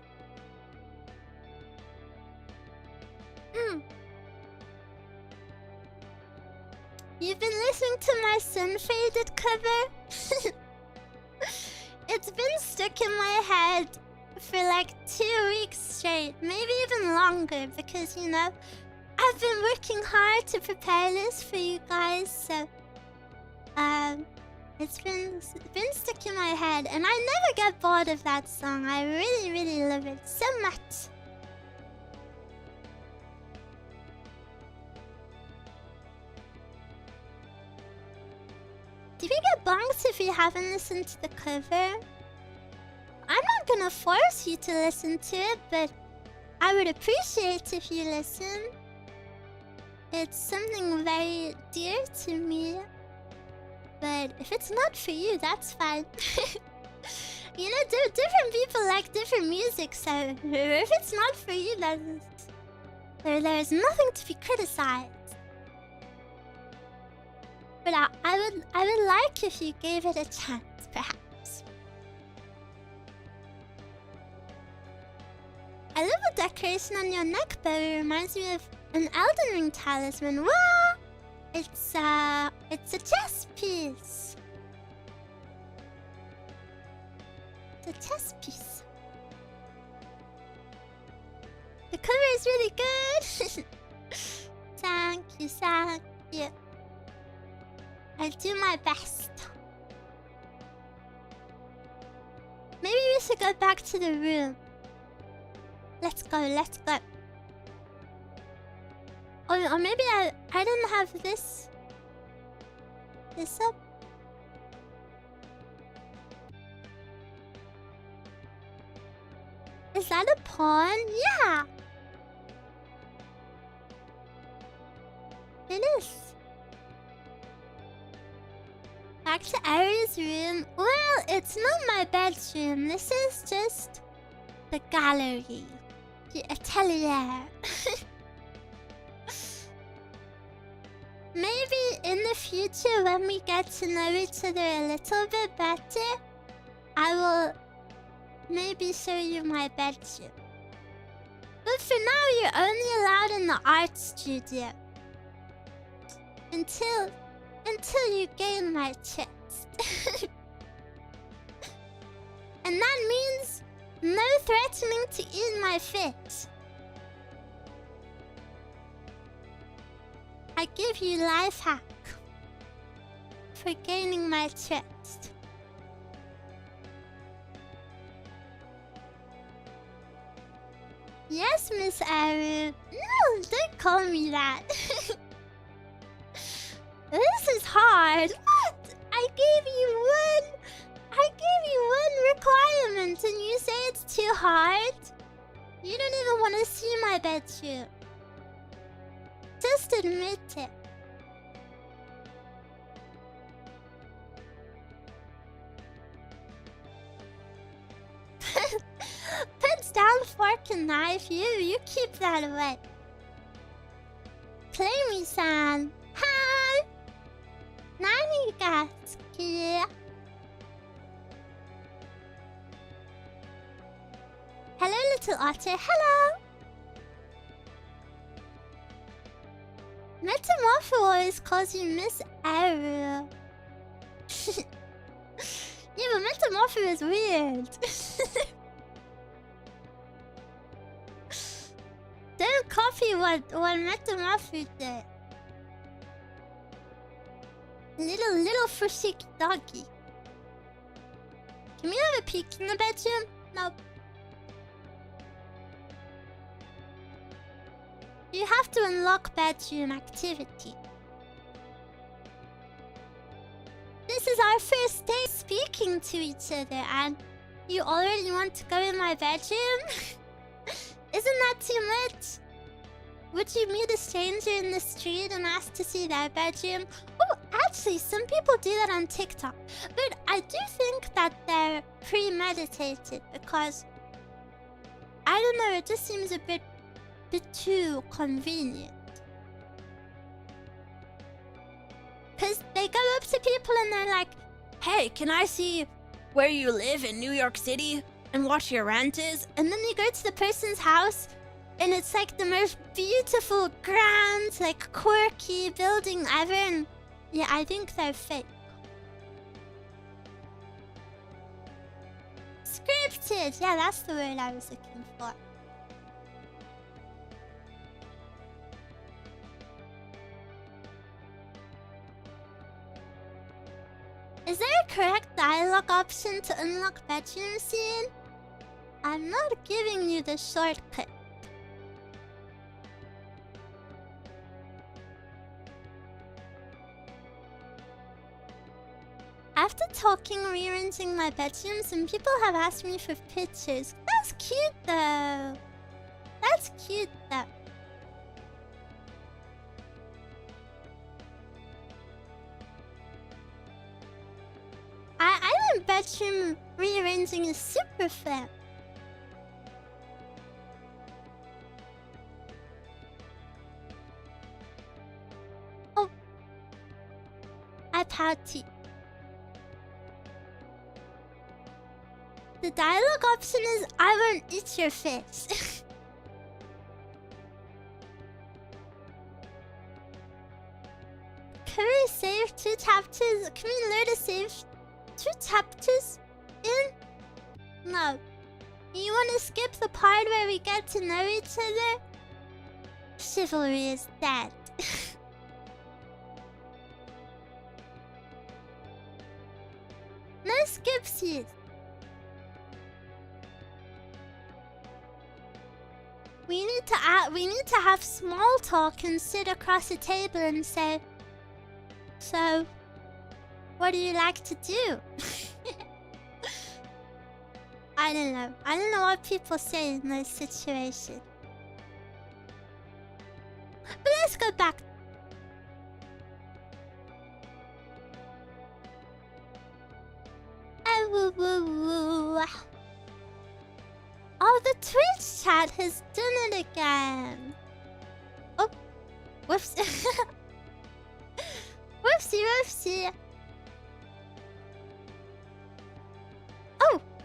You've been listening to my sun-faded cover? It's been stuck in my head for like 2 weeks straight, maybe even longer, because, you know, I've been working hard to prepare this for you guys, so it's been stuck in my head, and I never get bored of that song. I really, really love it so much. Do we get bonks if you haven't listened to the cover? I'm not gonna force you to listen to it, but I would appreciate if you listen. It's something very dear to me. But if it's not for you, that's fine. You know, different people like different music, so if it's not for you, there's nothing to be criticized. But I would like if you gave it a chance, perhaps. I love the decoration on your neck, but it reminds me of an Elden Ring talisman. Wow! It's a chess piece. It's a chess piece. The cover is really good. Thank you, thank you. I'll do my best. Maybe we should go back to the room. Let's go, let's go. Or maybe I didn't have this up. Is that a pawn? Yeah. It is. Back to Eru's room. Well, it's not my bedroom. This is just the gallery. The atelier. Maybe in the future, when we get to know each other a little bit better, I will maybe show you my bedroom. But for now, you're only allowed in the art studio. Until you gain my trust. And that means no threatening to eat my fish. I give you life hack for gaining my trust. Yes, Miss Eruu. No, don't call me that. This is hard. What? I gave you one requirement and you say it's too hard? You don't even want to see my bedroom. Just admit it. Put down fork and knife. You keep that away. Claymie-san. Hi. Nani ga tsuki? Hello, little otter. Hello. Metamorpho always calls you Miss Eruu. Yeah, but Metamorpho is weird. Don't copy what Metamorpho did. Little fushiki doggy. Can we have a peek in the bedroom? Nope. You have to unlock bedroom activity. This is our first day speaking to each other, and you already want to go in my bedroom? Isn't that too much? Would you meet a stranger in the street and ask to see their bedroom? Oh, actually, some people do that on TikTok. But I do think that they're premeditated because, I don't know, it just seems a bit too convenient. Because they go up to people and they're like, hey, can I see where you live in New York City and what your rent is? And then you go to the person's house And it's like the most beautiful, grand, like quirky building ever. And yeah, I think they're fake. Scripted! Yeah, that's the word I was looking for. Is there a correct dialogue option to unlock bedroom scene? I'm not giving you the shortcut. After talking, rearranging my bedroom, some people have asked me for pictures. That's cute though. That's cute though. I think bedroom rearranging is super fun. Oh. I pouty. The dialogue option is I won't eat your face. Can we save 2 chapters? Can we learn to save 2 chapters in? No. You want to skip the part where we get to know each other? Chivalry is dead. No skipsies. We need to have small talk and sit across a table and say, so, what do you like to do? I don't know. I don't know what people say in those situations. But let's go back. Oh, the Twitch chat has done it again. Oh, whoops. Whoopsie, whoopsie.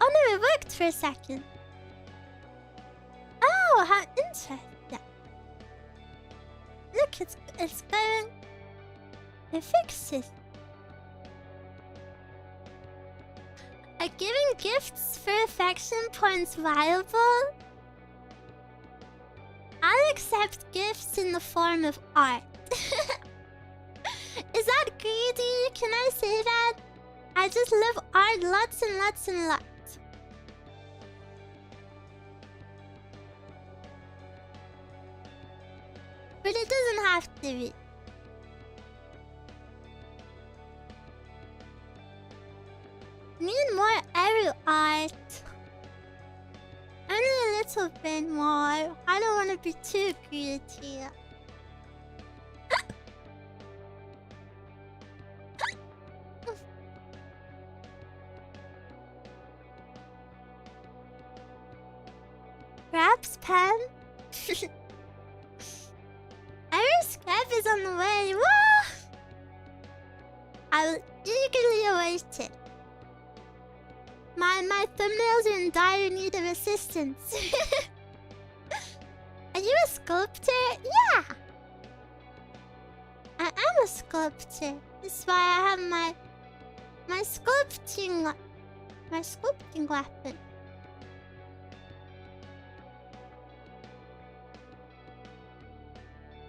Oh no, it worked for a second. Oh, how interesting. Look, it's going. It fixes. Are giving gifts for affection points viable? I'll accept gifts in the form of art. Is that greedy? Can I say that? I just love art lots and lots and lots. But it doesn't have to be. Need more Eruu art. Only a little bit more. I don't want to be too greedy. Perhaps pen? Eru's scrap is on the way. Woo! I will eagerly await it. My thumbnails are in dire need of assistance. Are you a sculptor? Yeah! I am a sculptor. That's why I have my sculpting weapon.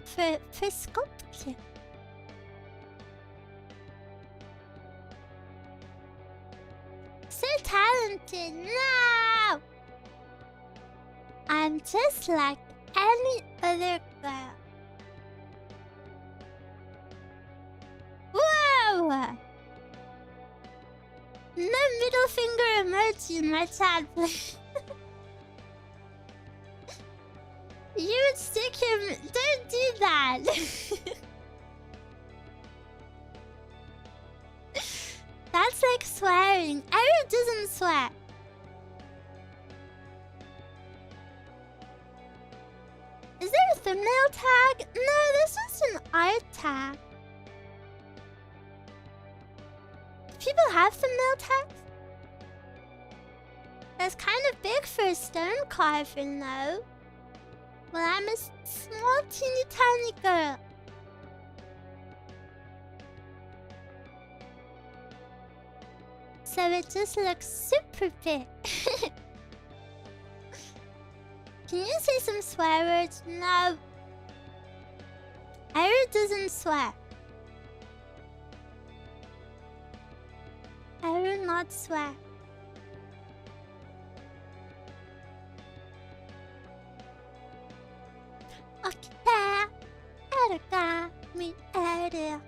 For sculpting. So talented. No! I'm just like any other girl. Whoa! No middle finger emoji in my chat, please. You would stick him. Don't do that. That's like swearing. Eruu doesn't swear. Is there a thumbnail tag? No, this is an art tag. Do people have thumbnail tags? That's kind of big for a stone carver, though. a small teeny tiny girl. So it just looks super big. Can you say some swear words? No. Eruu doesn't swear. Eruu not swear. Okay, Eruu got me Eruu.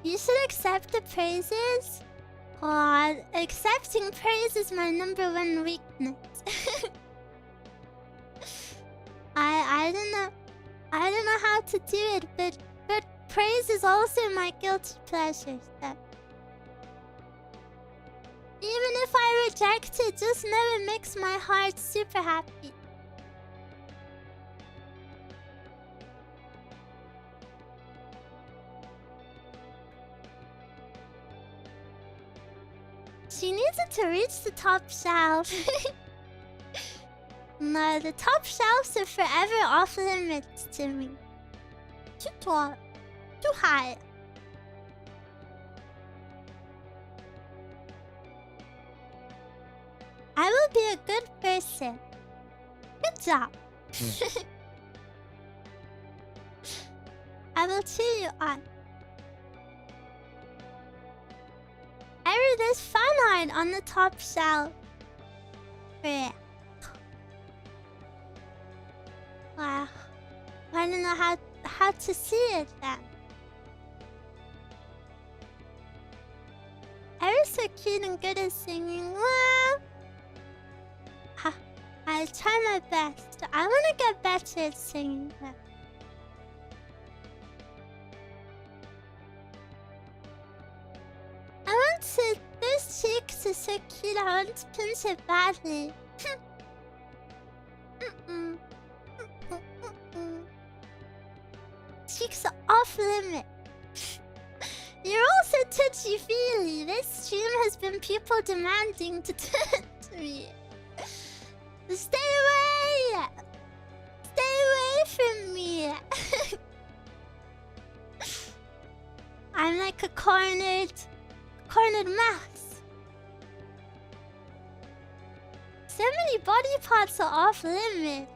You should accept the praises. God, accepting praise is my #1 weakness. I don't know. I don't know how to do it, but praise is also my guilty pleasure. So. Even if I reject it, just know it makes my heart super happy. She needed to reach the top shelf. No, the top shelves are forever off limits to me. Too tall. Too high. I will be a good person. Good job. I will cheer you on. Eruu, there's fan art on the top shelf. Yeah. Wow. I don't know how to see it then. Eru's so cute and good at singing. Wow. I'll try my best. I want to get better at singing. I want to... Those cheeks are so cute. I want to pinch it badly. Cheeks are off limit. You're also touchy-feely. This stream has been people demanding to touch me. Stay away! Stay away from me! I'm like a cornered mouse. So many body parts are off limit.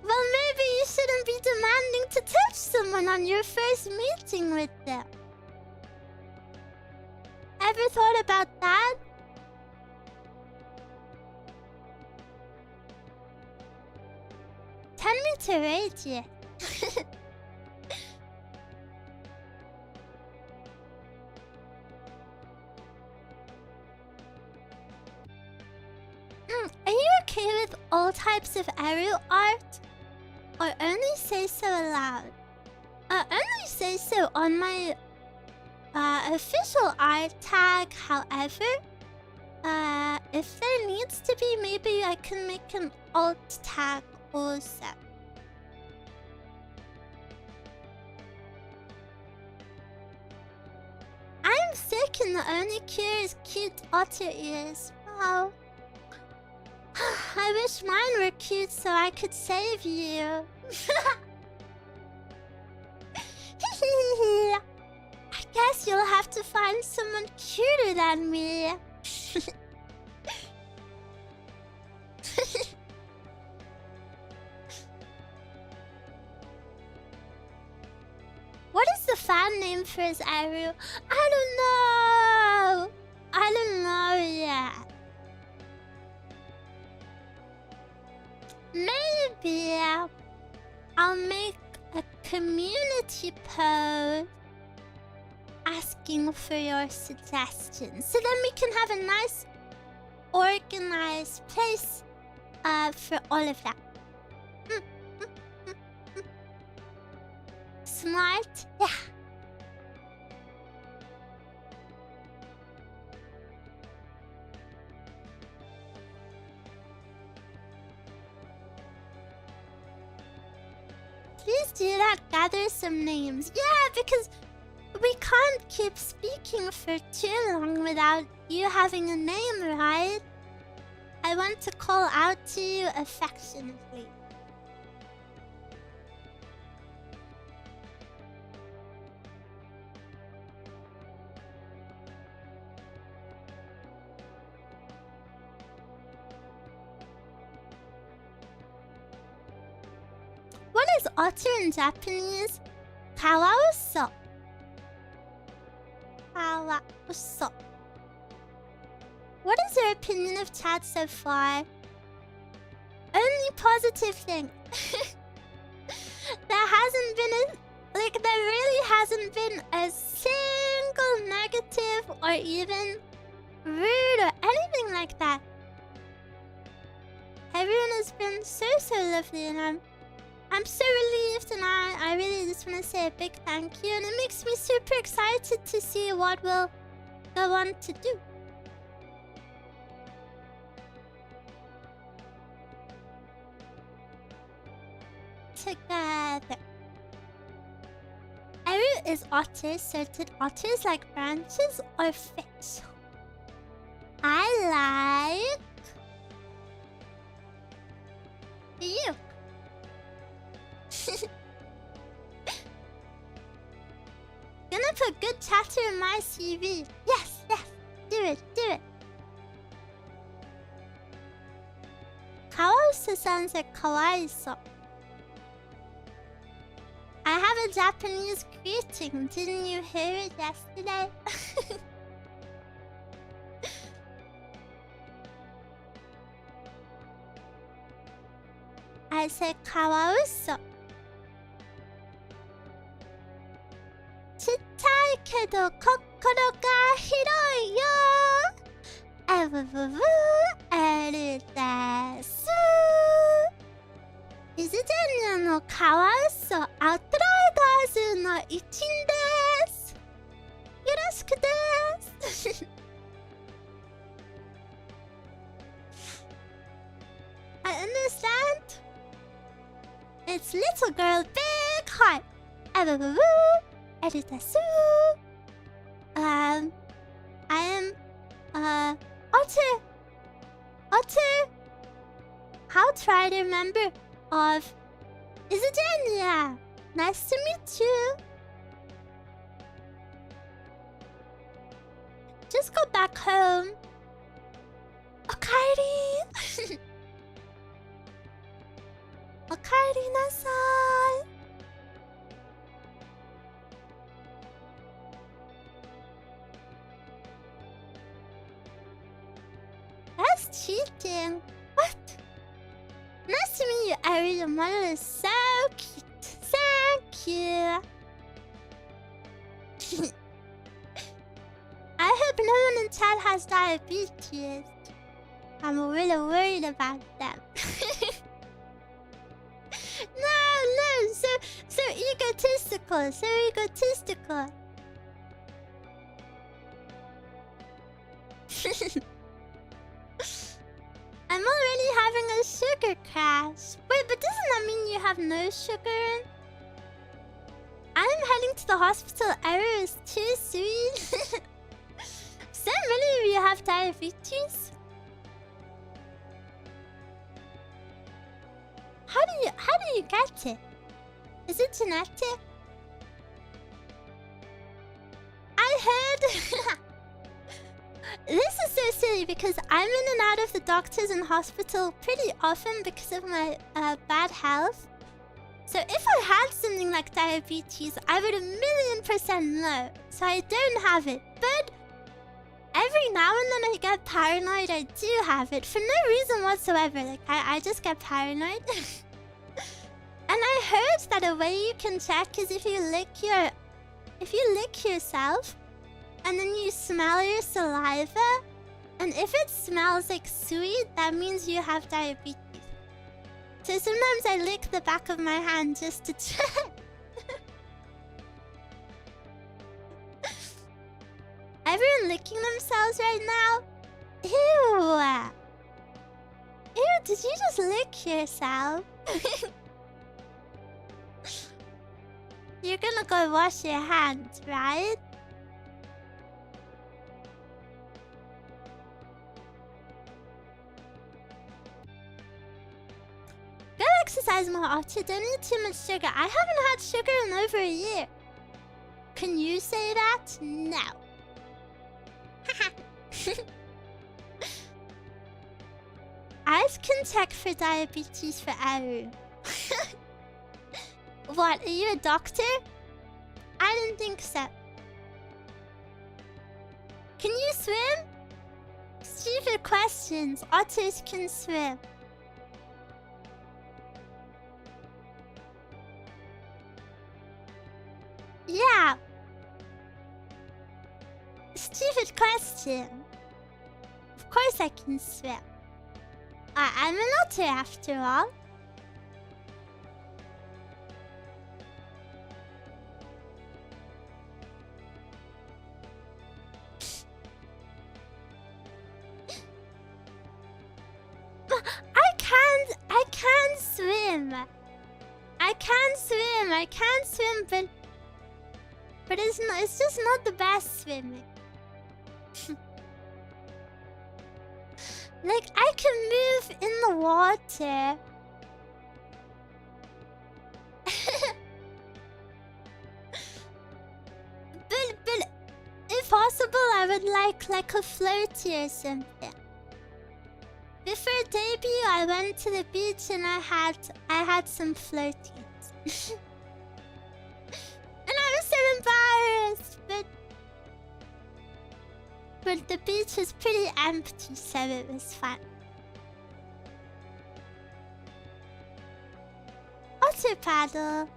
Well, maybe you shouldn't be demanding to touch someone on your first meeting with them. Ever thought about that? Tell me to rage it. Are you okay with all types of Eruu art? Or only say so aloud? Only say so on my official art tag, however. If there needs to be, maybe I can make an alt tag also. I'm sick and the only cure is cute otter ears. Wow. I wish mine were cute so I could save you. I guess you'll have to find someone cuter than me. What is the fan name for his Eruu? I don't know. I don't know yet. Maybe I'll make a community post asking for your suggestions, so then we can have a nice organized place for all of that. Smart? Yeah. Please do that. Gather some names. Yeah, because we can't keep speaking for too long without you having a name, right? I want to call out to you affectionately. What is otter in Japanese? Kawausou. Kawausou. What is your opinion of chat so far? Only positive thing. There hasn't been there really hasn't been a single negative or even rude or anything like that. Everyone has been so lovely, and I'm so relieved, and I really just want to say a big thank you, and it makes me super excited to see what we'll go on to do. Together. Eruu is otter, so did otters like branches or fish? I like you. Gonna put good chatter in my CV. Yes, do it. Kawausou sounds like kawaii-so. I have a Japanese greeting. Didn't you hear it yesterday? I said kawausou. ちっちゃいけど心が広いよ。エブブブエルです。イズジェニアのカワウソアウトライダーズの一員です。よろしくです。I understand. It's little girl, big heart. I am Otter, outrider member of IZIGENIA. Nice to meet you. Just go back home. Okaeri. Okaeri nasai. That's cheating. What? Nice to meet you, Eruu. Your mother is so cute. Thank you. I hope no one in chat has diabetes. I'm really worried about them. No, so egotistical. I'm already having a sugar crash. Wait, but doesn't that mean you have no sugar? I'm heading to the hospital. Eruu is too sweet. So many of you have diabetes. How do you get it? Is it genetic? I heard. This is so silly because I'm in and out of the doctors and hospital pretty often because of my bad health. So if I had something like diabetes, I would 1,000,000% know. So I don't have it. But every now and then I get paranoid. I do have it for no reason whatsoever. Like I just get paranoid. And I heard that a way you can check is if you lick yourself and then you smell your saliva, and if it smells like sweet, that means you have diabetes. So sometimes I lick the back of my hand just to check. Everyone licking themselves right now? Ew! Ew, did you just lick yourself? You're gonna go wash your hands, right? exercise more, Otter. Don't eat too much sugar. I haven't had sugar in over a year. Can you say that? No. I've can check for diabetes for Eruu. What, are you a doctor? I didn't think so. Can you swim? Stupid questions. Otters can swim. Yeah. Stupid question. Of course I can swim. I'm an otter after all. I can swim. I can swim, but it's just not the best swimming. Like, I can move in the water. but if possible, I would like a floaty or something. Before debut, I went to the beach and I had some floaties. And I was so embarrassed, but the beach was pretty empty, so it was fun. Otter paddle.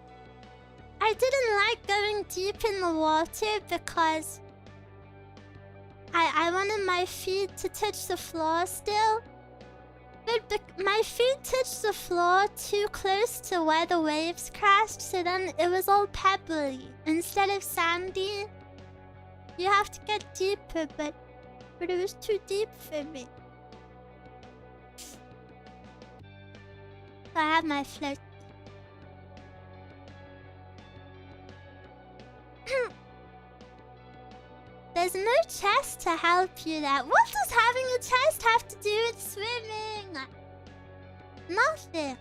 I didn't like going deep in the water because I wanted my feet to touch the floor still. But my feet touched the floor too close to where the waves crashed, so then it was all pebbly instead of sandy. You have to get deeper, but it was too deep for me. So I had my float. There's no chest to help you there. What does having a chest have to do with swimming? Nothing.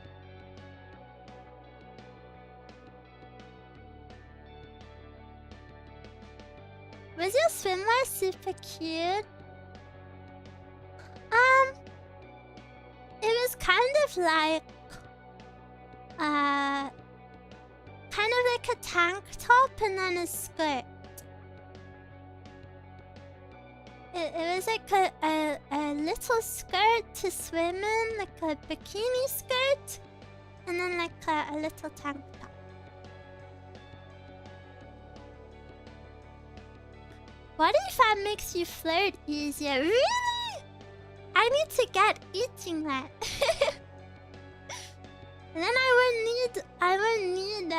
Was your swimwear super cute? It was kind of like a tank top and then a skirt. It was like a little skirt to swim in, like a bikini skirt, and then like a little tank top. What if that makes you flirt easier? Really? I need to get eating that. And then I wouldn't need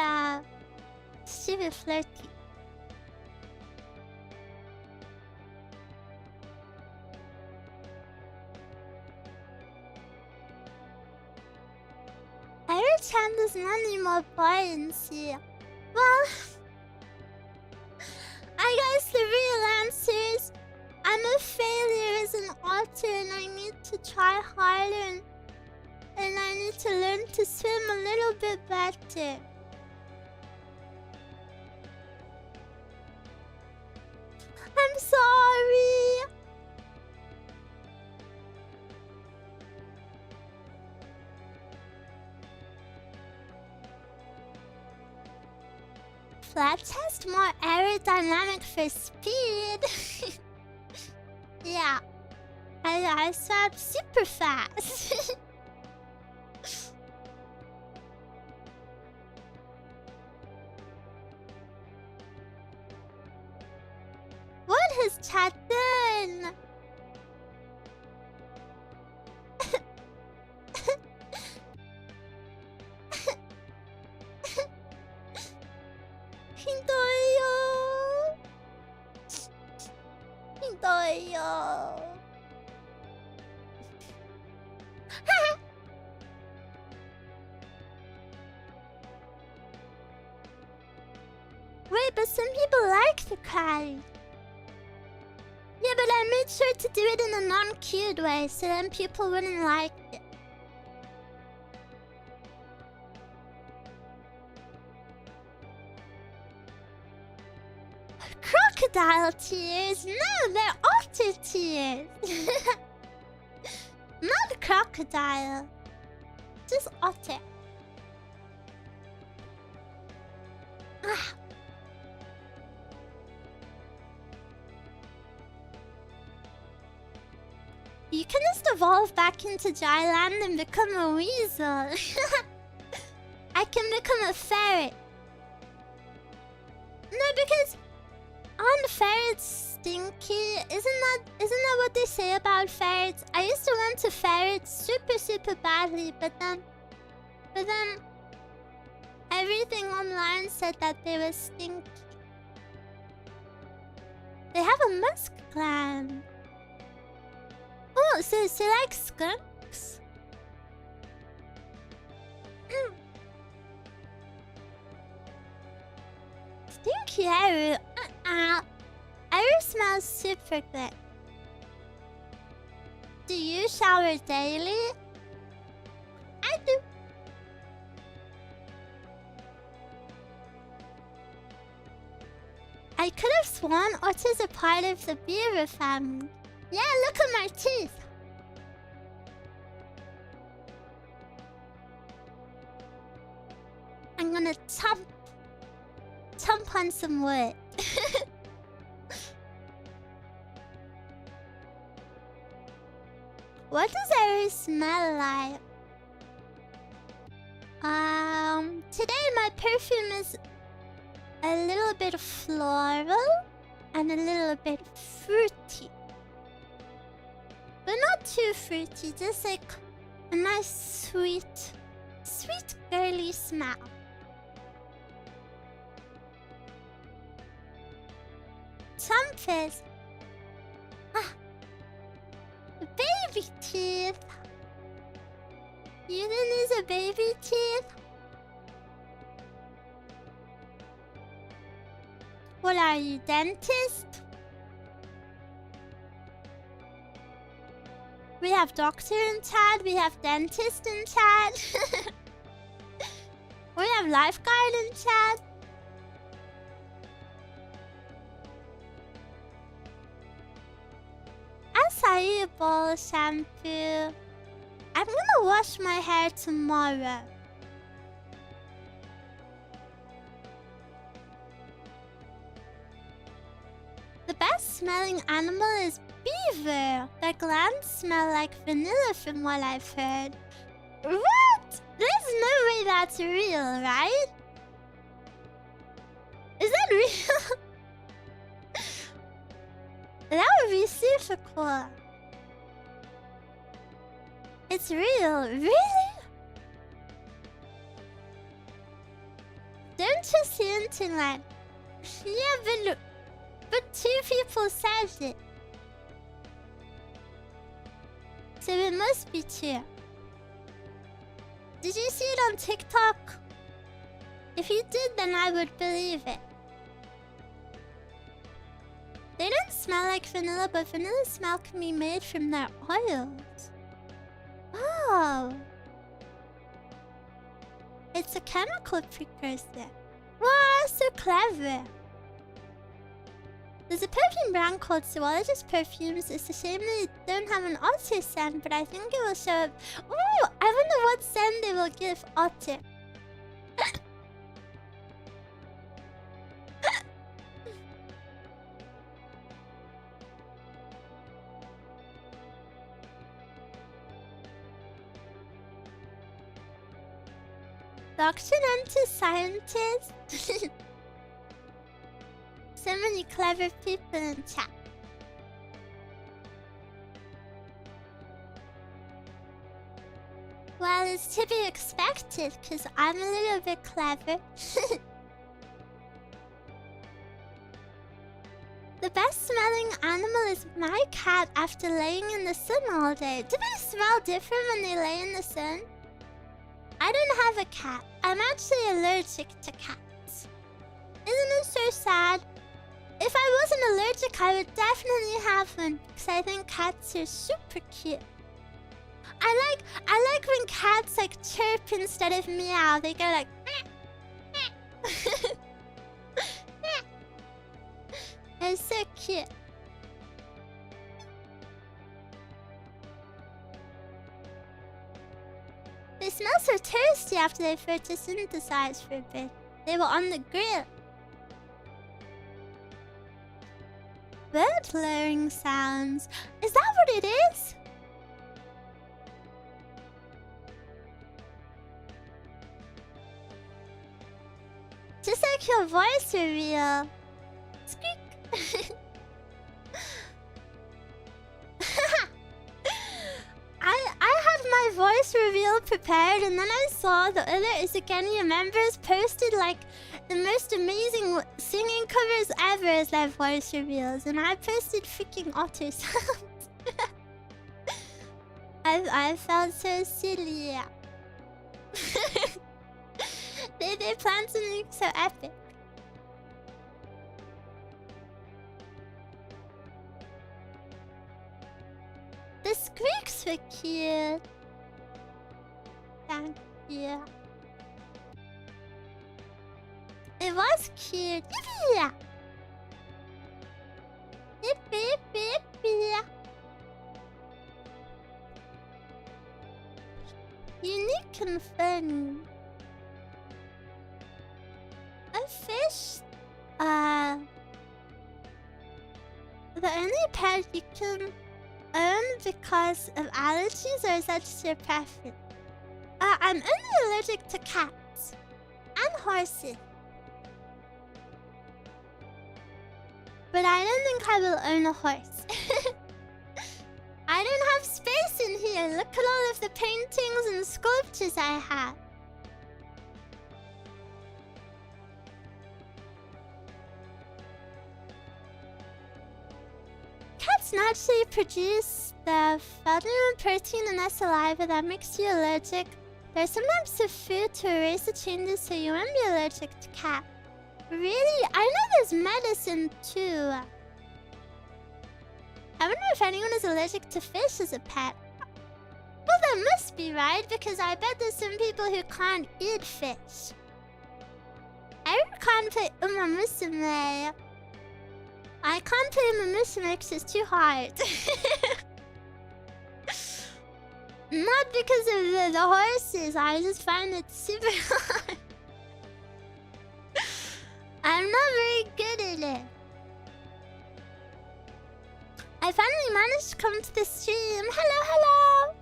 stupid flirty. Eruu-chan doesn't need more buoyancy. Well, I guess the real answer is I'm a failure as an otter and I need to try harder and I need to learn to swim a little bit better. I'm sorry. Flat test more aerodynamic for speed. Yeah, I swam super fast. What has chat done? Wait, but some people like the cry. Yeah, but I made sure to do it in a non-cute way, so then people wouldn't like it. Crocodile tears? No, they're otter tears. Not crocodile. Just otter. Ah. You can just evolve back into Dryland and become a weasel. I can become a ferret. No, because aren't ferrets stinky? Isn't that what they say about ferrets? I used to want to ferret super badly, but then everything online said that they were stinky. They have a musk gland. Oh, so they like skunks? Stinky Eruu. Eruu smells super good. Do you shower daily? I do. I could have sworn Otter's a part of the beaver family. Yeah, look at my teeth. I'm gonna chomp on some wood. What does Eruu smell like? Today my perfume is a little bit floral and a little bit fruity. But not too fruity, just like a nice sweet girly smell. Trumpets. Baby teeth. You didn't use a baby teeth? What are you, dentist? We have doctor in chat, we have dentist in chat. We have lifeguard in chat. Acai bowl shampoo. I'm gonna wash my hair tomorrow. The best smelling animal is beaver. Their glands smell like vanilla from what I've heard. What? There's no way that's real, right? Is that real? That would be super cool. It's real, really? Don't you see internet? Yeah, but two people said it. So it must be true. Did you see it on TikTok? If you did, then I would believe it. They don't smell like vanilla, but vanilla smell can be made from their oils. Oh. It's a chemical precursor. Wow, so clever. There's a perfume brand called Zoologist Perfumes. It's a shame they don't have an otter scent, but I think it will show up. Ooh, I wonder what scent they will give Otter. Doctor and scientist. So many clever people in chat. Well, it's to be expected, because I'm a little bit clever. The best smelling animal is my cat after laying in the sun all day. Do they smell different when they lay in the sun? I don't have a cat. I'm actually allergic to cats. Isn't it so sad? If I wasn't allergic, I would definitely have one, because I think cats are super cute. I like when cats like chirp instead of meow. They go like It's so cute. They smell so toasty after they photosynthesized for a bit. They were on the grill. Bird lowering sounds. Is that what it is? Just like your voice reveal. Squeak. I had my voice reveal prepared, and then I saw the other IZIGENIA members posted like the most amazing singing covers ever as their voice reveals, and I posted freaking Otter sounds. I felt so silly. They planned something so epic. The squeaks were cute. Thank you. It was cute. Yippee! Yippee, yippee, yippee. Unique and funny. A fish. The only pet you can own because of allergies, or is that just your preference? I'm only allergic to cats and horses. But I don't think I will own a horse. I don't have space in here. Look at all of the paintings and sculptures I have. Cats naturally produce the Fandom protein in their saliva that makes you allergic. There's some types of food to erase the changes so you won't be allergic to cat. Really? I know there's medicine too. I wonder if anyone is allergic to fish as a pet. Well, there must be, right? Because I bet there's some people who can't eat fish. Eruu can't play Uma Musume. I can't play Uma Musume because it's too hard. Not because of the horses, I just find it super hard. I'm not very good at it. I finally managed to come to the stream. Hello, hello!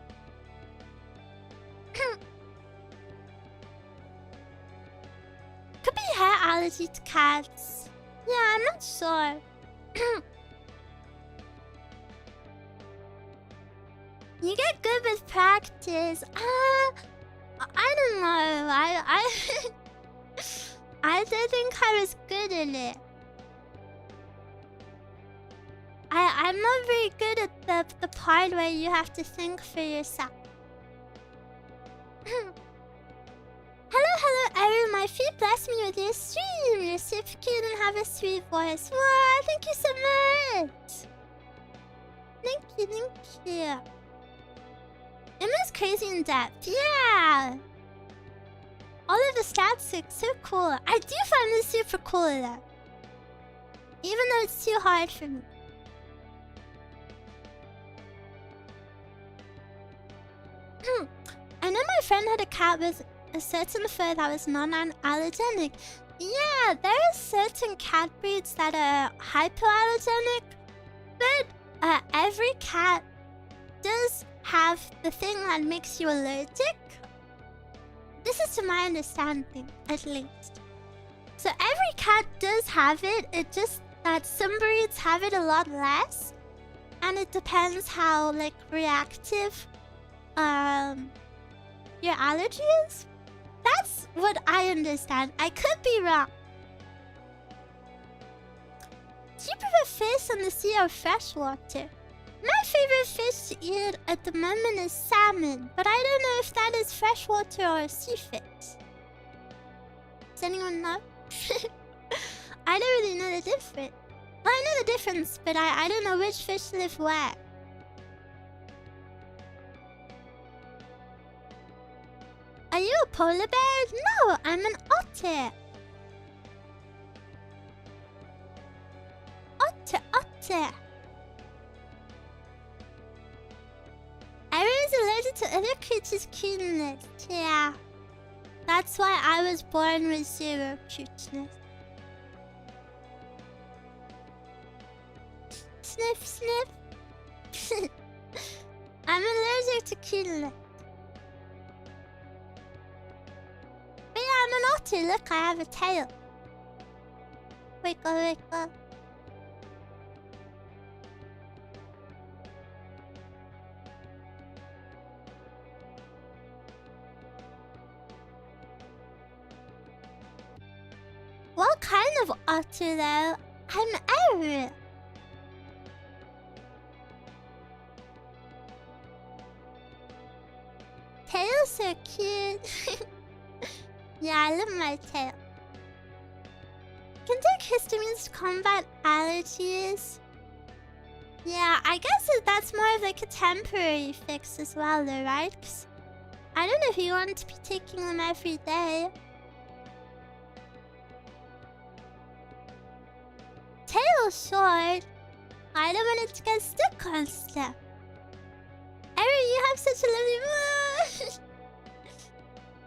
Could be hair allergy to cats. Yeah, I'm not sure. You get good with practice. I don't know. I don't think I was good at it. I'm not very good at the part where you have to think for yourself. Hello, Eruu. My feet bless me with your stream. You're super cute and have a sweet voice. Wow, thank you so much. Thank you. Emma's crazy in depth. Yeah. All of the stats look so cool. I do find this super cool though. Even though it's too hard for me. I know my friend had a cat with a certain fur that was non-allergenic. Yeah, there are certain cat breeds that are hypoallergenic. But every cat does have the thing that makes you allergic. This is to my understanding, at least. So every cat does have it. It's just that some breeds have it a lot less. And it depends how, like, reactive your allergy is. That's what I understand. I could be wrong. Do you prefer fish on the sea or freshwater? My favorite fish to eat at the moment is salmon, but I don't know if that is freshwater or sea fish. Does anyone know? I don't really know the difference. Well, I know the difference, but I don't know which fish live where. Are you a polar bear? No, I'm an otter. Otter. Eruu is allergic to other creatures' cuteness. Yeah. That's why I was born with 0 cuteness. Sniff, sniff. I'm allergic to cuteness. But yeah, I'm an otter. Look, I have a tail. Wiggle, wiggle. What kind of otter though? I'm Eruu. Tail's so cute. Yeah, I love my tail. Can take histamines to combat allergies. Yeah, I guess that's more of like a temporary fix as well though, right? 'Cause I don't know if you want to be taking them every day. Tail short. I don't want it to get stuck on stuff. Eruu, you have such a lovely voice.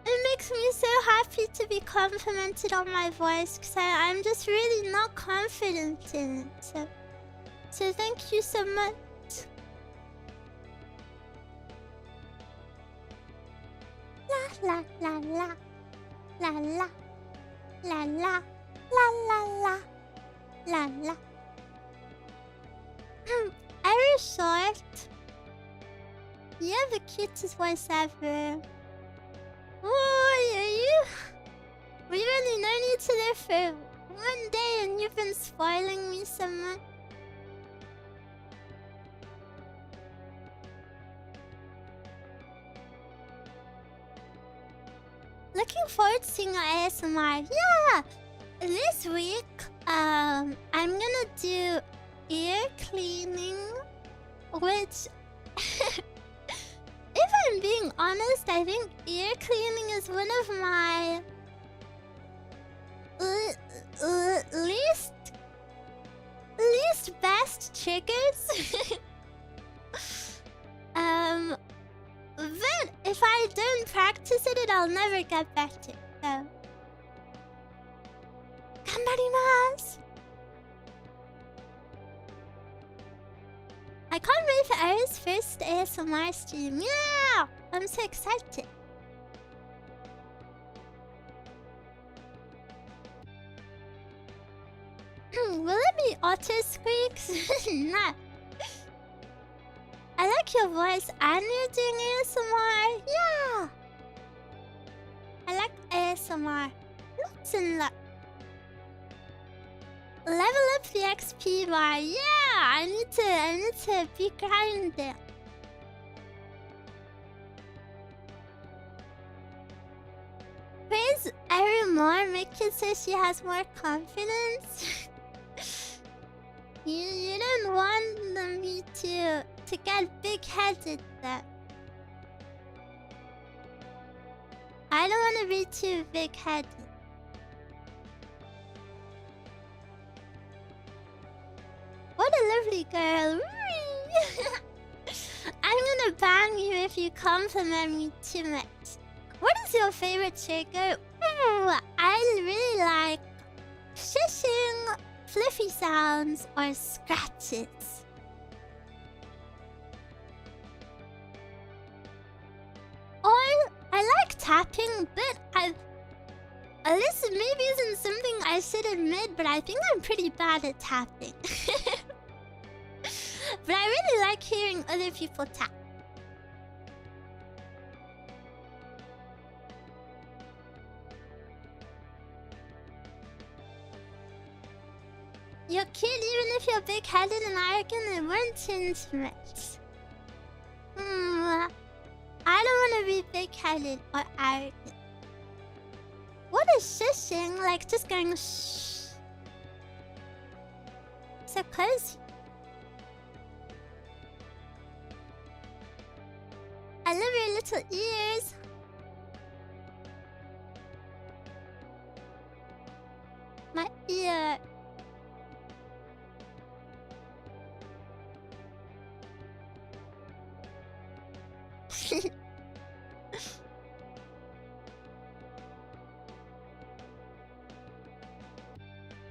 It makes me so happy to be complimented on my voice because I'm just really not confident in it. So thank you so much. La la la la. La la. La la. La la la. La la. Eruu short. You have the cutest voice ever. Oh, we've only known each other for 1 day and you've been spoiling me so much. Looking forward to seeing your ASMR. Yeah! This week, I'm gonna do ear cleaning, which... If I'm being honest, I think ear cleaning is one of my least best triggers. But if I don't practice it, I'll never get better. So, ganbarimasu. I can't wait for Eru's first ASMR stream. Yeah! I'm so excited. Will it be Otter squeaks? Nah. I like your voice and you're doing ASMR. Yeah! I like ASMR. Lots and lots. Level up the XP bar. Yeah, I need to be grinding. Praise Eruu more, make it so she has more confidence. you don't want me to get big-headed though. I don't want to be too big-headed. What a lovely girl. I'm gonna ban you if you compliment me too much. What is your favorite trigger? I really like shushing, fluffy sounds, or scratches. Or I like tapping, but this maybe isn't something I should admit, but I think I'm pretty bad at tapping. But I really like hearing other people tap. You're cute even if you're big-headed and arrogant and weren't intimate. I don't want to be big-headed or arrogant. What is shushing? Like just going shh. So cozy. I love your little ears. My ear.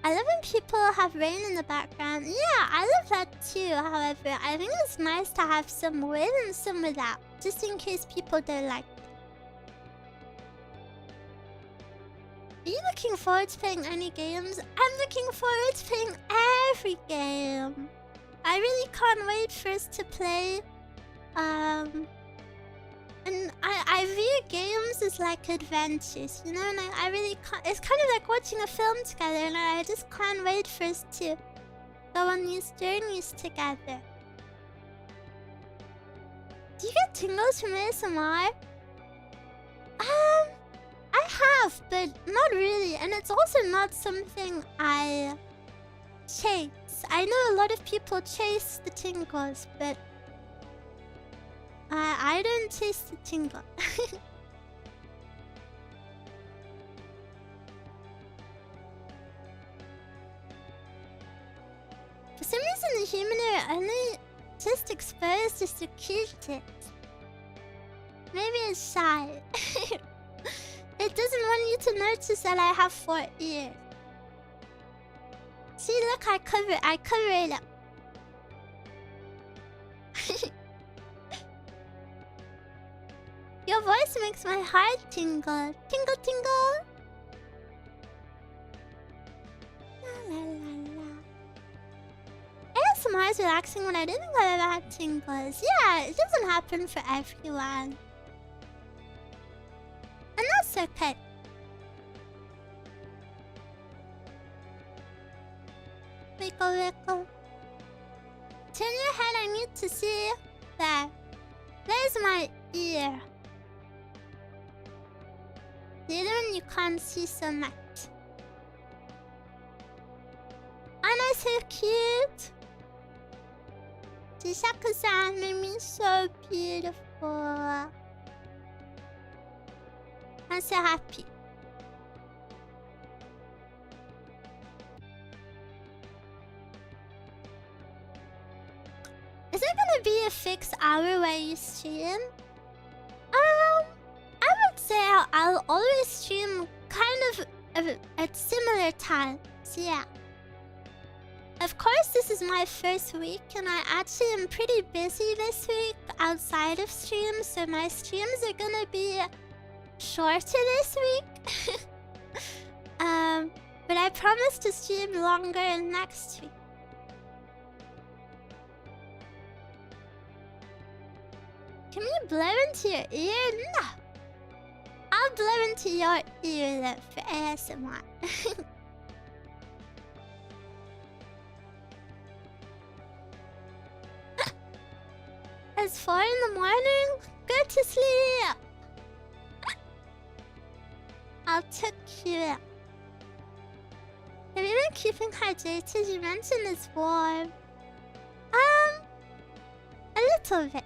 I love when people have rain in the background. Yeah, I love that too, however. I think it's nice to have some with and some without. Just in case people don't like it. Are you looking forward to playing any games? I'm looking forward to playing every game. I really can't wait for us to play. And I view games as like adventures, you know? And I really can't... It's kind of like watching a film together, and I just can't wait for us to go on these journeys together. Do you get tingles from ASMR? I have, but not really. And it's also not something I chase. I know a lot of people chase the tingles, but I don't chase the tingle. For some reason, the human are only just exposed to the cuties. Maybe it's shy. It doesn't want you to notice that I have 4 ears. See, look, I cover it up. Your voice makes my heart tingle. Tingle, tingle. La la la la. ASMR is relaxing when I didn't think I've ever had tingles. Yeah, it doesn't happen for everyone. And that's okay. Wiggle, wiggle. Turn your head, I need to see. There. There's my ear. The other one you can't see so much. Aren't I so cute? Jishaka-san made me so beautiful. I'm so happy. Is there gonna be a fixed hour where you stream? I would say I'll always stream kind of at similar times, yeah. Of course, this is my first week, and I actually am pretty busy this week outside of streams, so my streams are gonna be shorter this week. But I promise to stream longer next week. Can you blow into your ear? No. I'll blow into your ear though for ASMR. It's 4 in the morning. Go to sleep. I'll tuck you in. Have you been keeping hydrated? You mentioned it's warm. A little bit.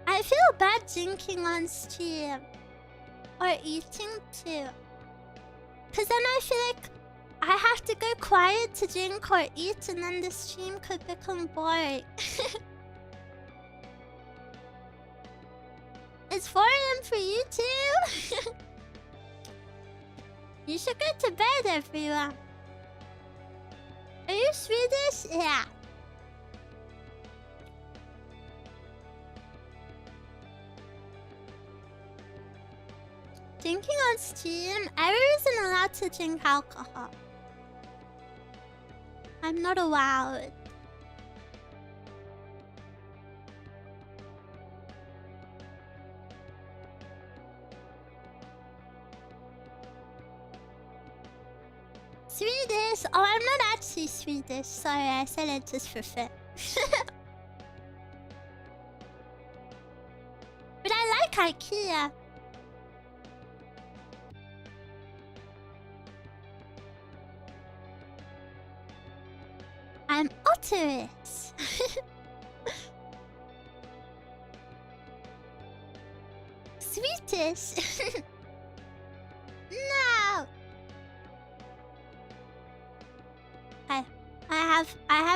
I feel bad drinking on stream. Or eating too. Cause then I feel like I have to go quiet to drink or eat, and then the stream could become boring. It's 4 AM for you too? You should go to bed, everyone. Are you Swedish? Yeah. Drinking on stream? Eruu isn't allowed to drink alcohol. I'm not allowed. Swedish? Oh, I'm not actually Swedish. Sorry, I said it just for fun. But I like IKEA. I'm Otter. Swedish. No. I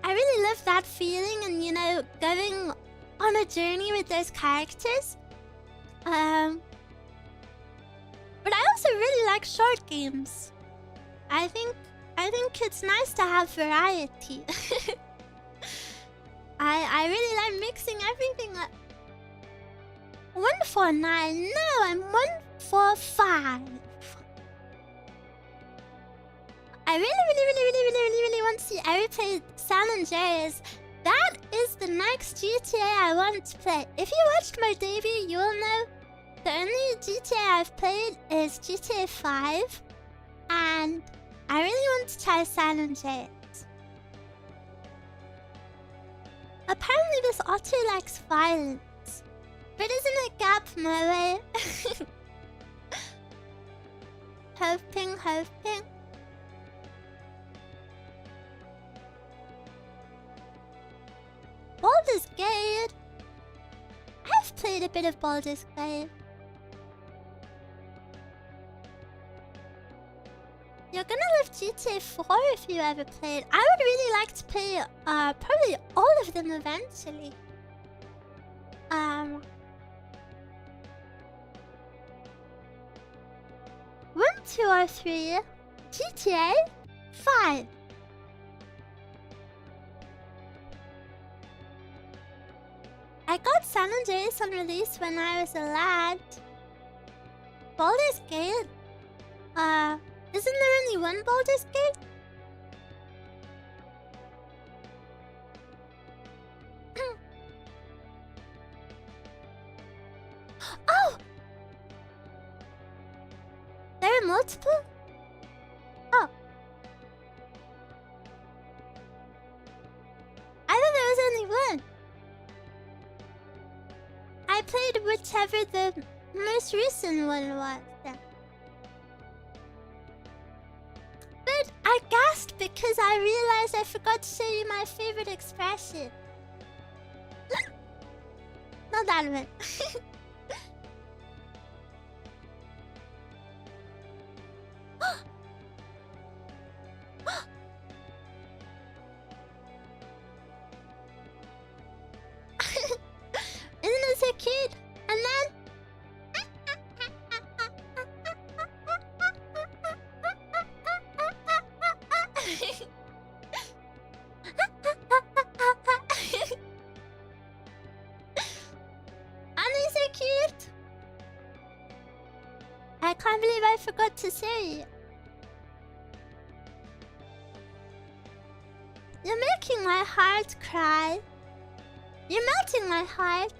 I really love that feeling and, you know, going on a journey with those characters. But I also really like short games. I think it's nice to have variety. I really like mixing everything up. 149. No, I'm 145. I really want to see Eruu play San Andreas. That is the next GTA I want to play. If you watched my debut, you'll know the only GTA I've played is GTA 5. And I really want to try San Andreas. Apparently this Otter likes violence. But isn't it Gap Moe? Hoping. Baldur's Gate. I've played a bit of Baldur's Gate. You're gonna love GTA 4 if you ever played. I would really like to play probably all of them eventually. 1, 2, or 3. GTA 5. I got San Andreas on release when I was a lad. Baldur's Gate? Isn't there only one Baldur's Gate? Oh! There are multiple? Oh. I thought there was only one. I played whichever the most recent one was then. But I gasped because I realized I forgot to show you my favorite expression. Not that one. Isn't it so cute? And then... Aren't they so cute? I can't believe I forgot to say it. You're making my heart cry. You're melting my heart.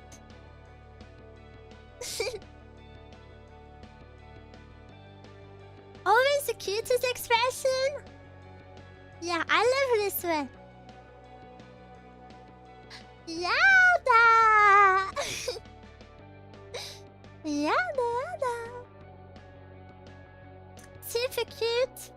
Always the cutest expression. Yeah, I love this one. Yada! Yada. Super cute.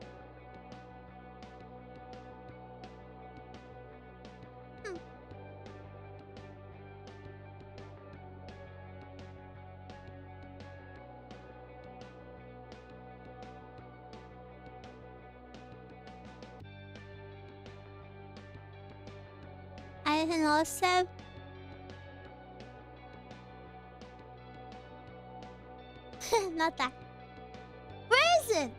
I can also... Not that. Where is it?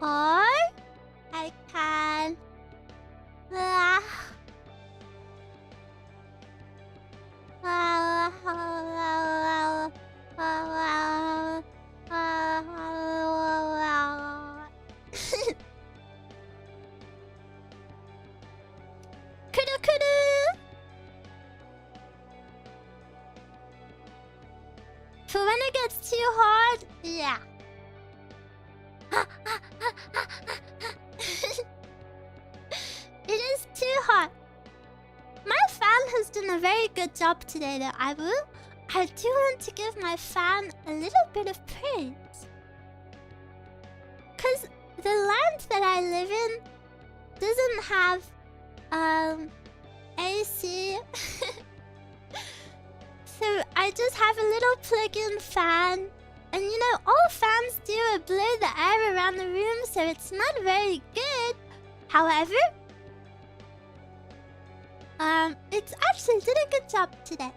Or I can... For when it gets too hard, yeah. It is too hot. My fan has done a very good job today though. I do want to give my fan a little bit of praise. Cause the land that I live in doesn't have AC. So I just have a little plug-in fan. And you know, all fans do are blow the air around the room, so it's not very good. However, it's actually did a good job today.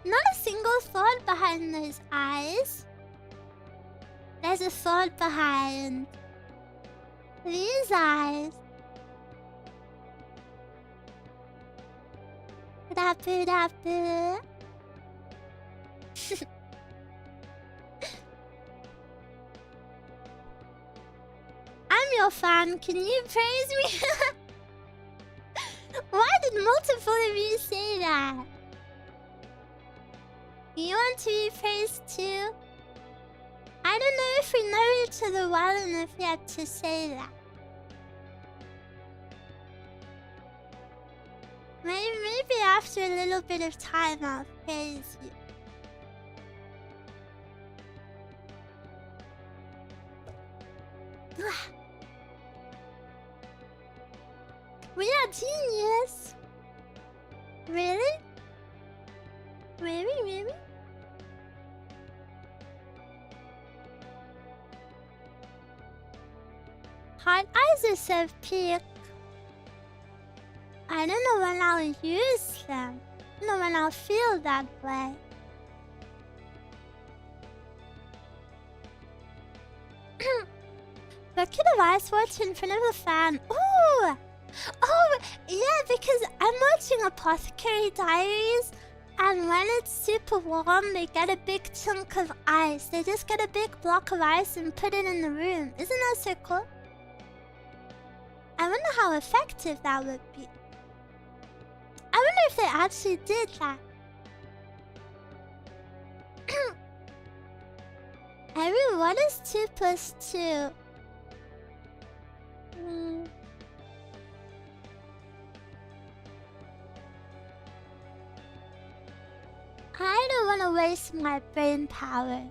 Not a single thought behind those eyes. There's a thought behind these eyes. Da-boo-da-boo. I'm your fan. Can you praise me? Why did multiple of you say that? You want to be praised too? I don't know if we know each other well enough yet to say that. Maybe after a little bit of time I'll praise you. We are genius. Really? Really? Hot eyes are so pink. I don't know when I'll use them. I don't know when I'll feel that way. Bucket of ice water in front of a fan. Ooh! Oh, yeah, because I'm watching Apothecary Diaries, and when it's super warm, they get a big chunk of ice. They just get a big block of ice and put it in the room. Isn't that so cool? I wonder how effective that would be. I wonder if they actually did that. Eruu, what is 2 plus 2? I don't want to waste my brain power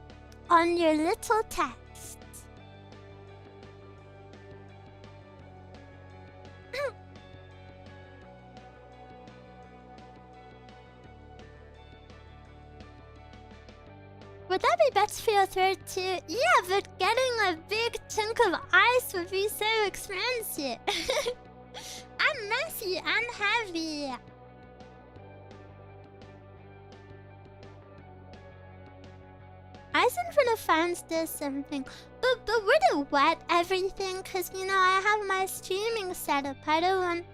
on your little texts. Would that be better for your throat too? Yeah, but getting a big chunk of ice would be so expensive. I'm messy and heavy. Ice in front of fans does something. But would it wet everything? Cause you know I have my streaming setup. I don't want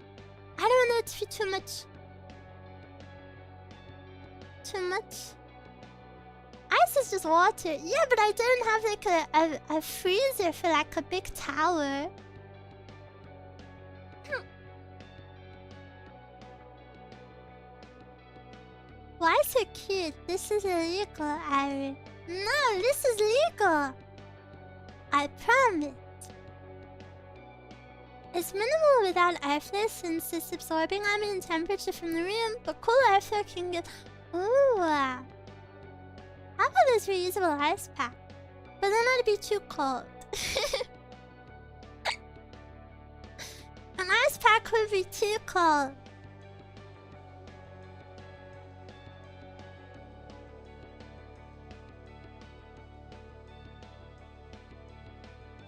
it to be too much. Ice is just water. Yeah, but I don't have like a freezer for like a big tower. Why so cute? This is illegal, Eruu. No, this is legal. I promise. It's minimal without airflow since it's absorbing ambient temperature from the room, but cool airflow can get... Ooh. How about this reusable ice pack? But then it'd be too cold. An ice pack would be too cold.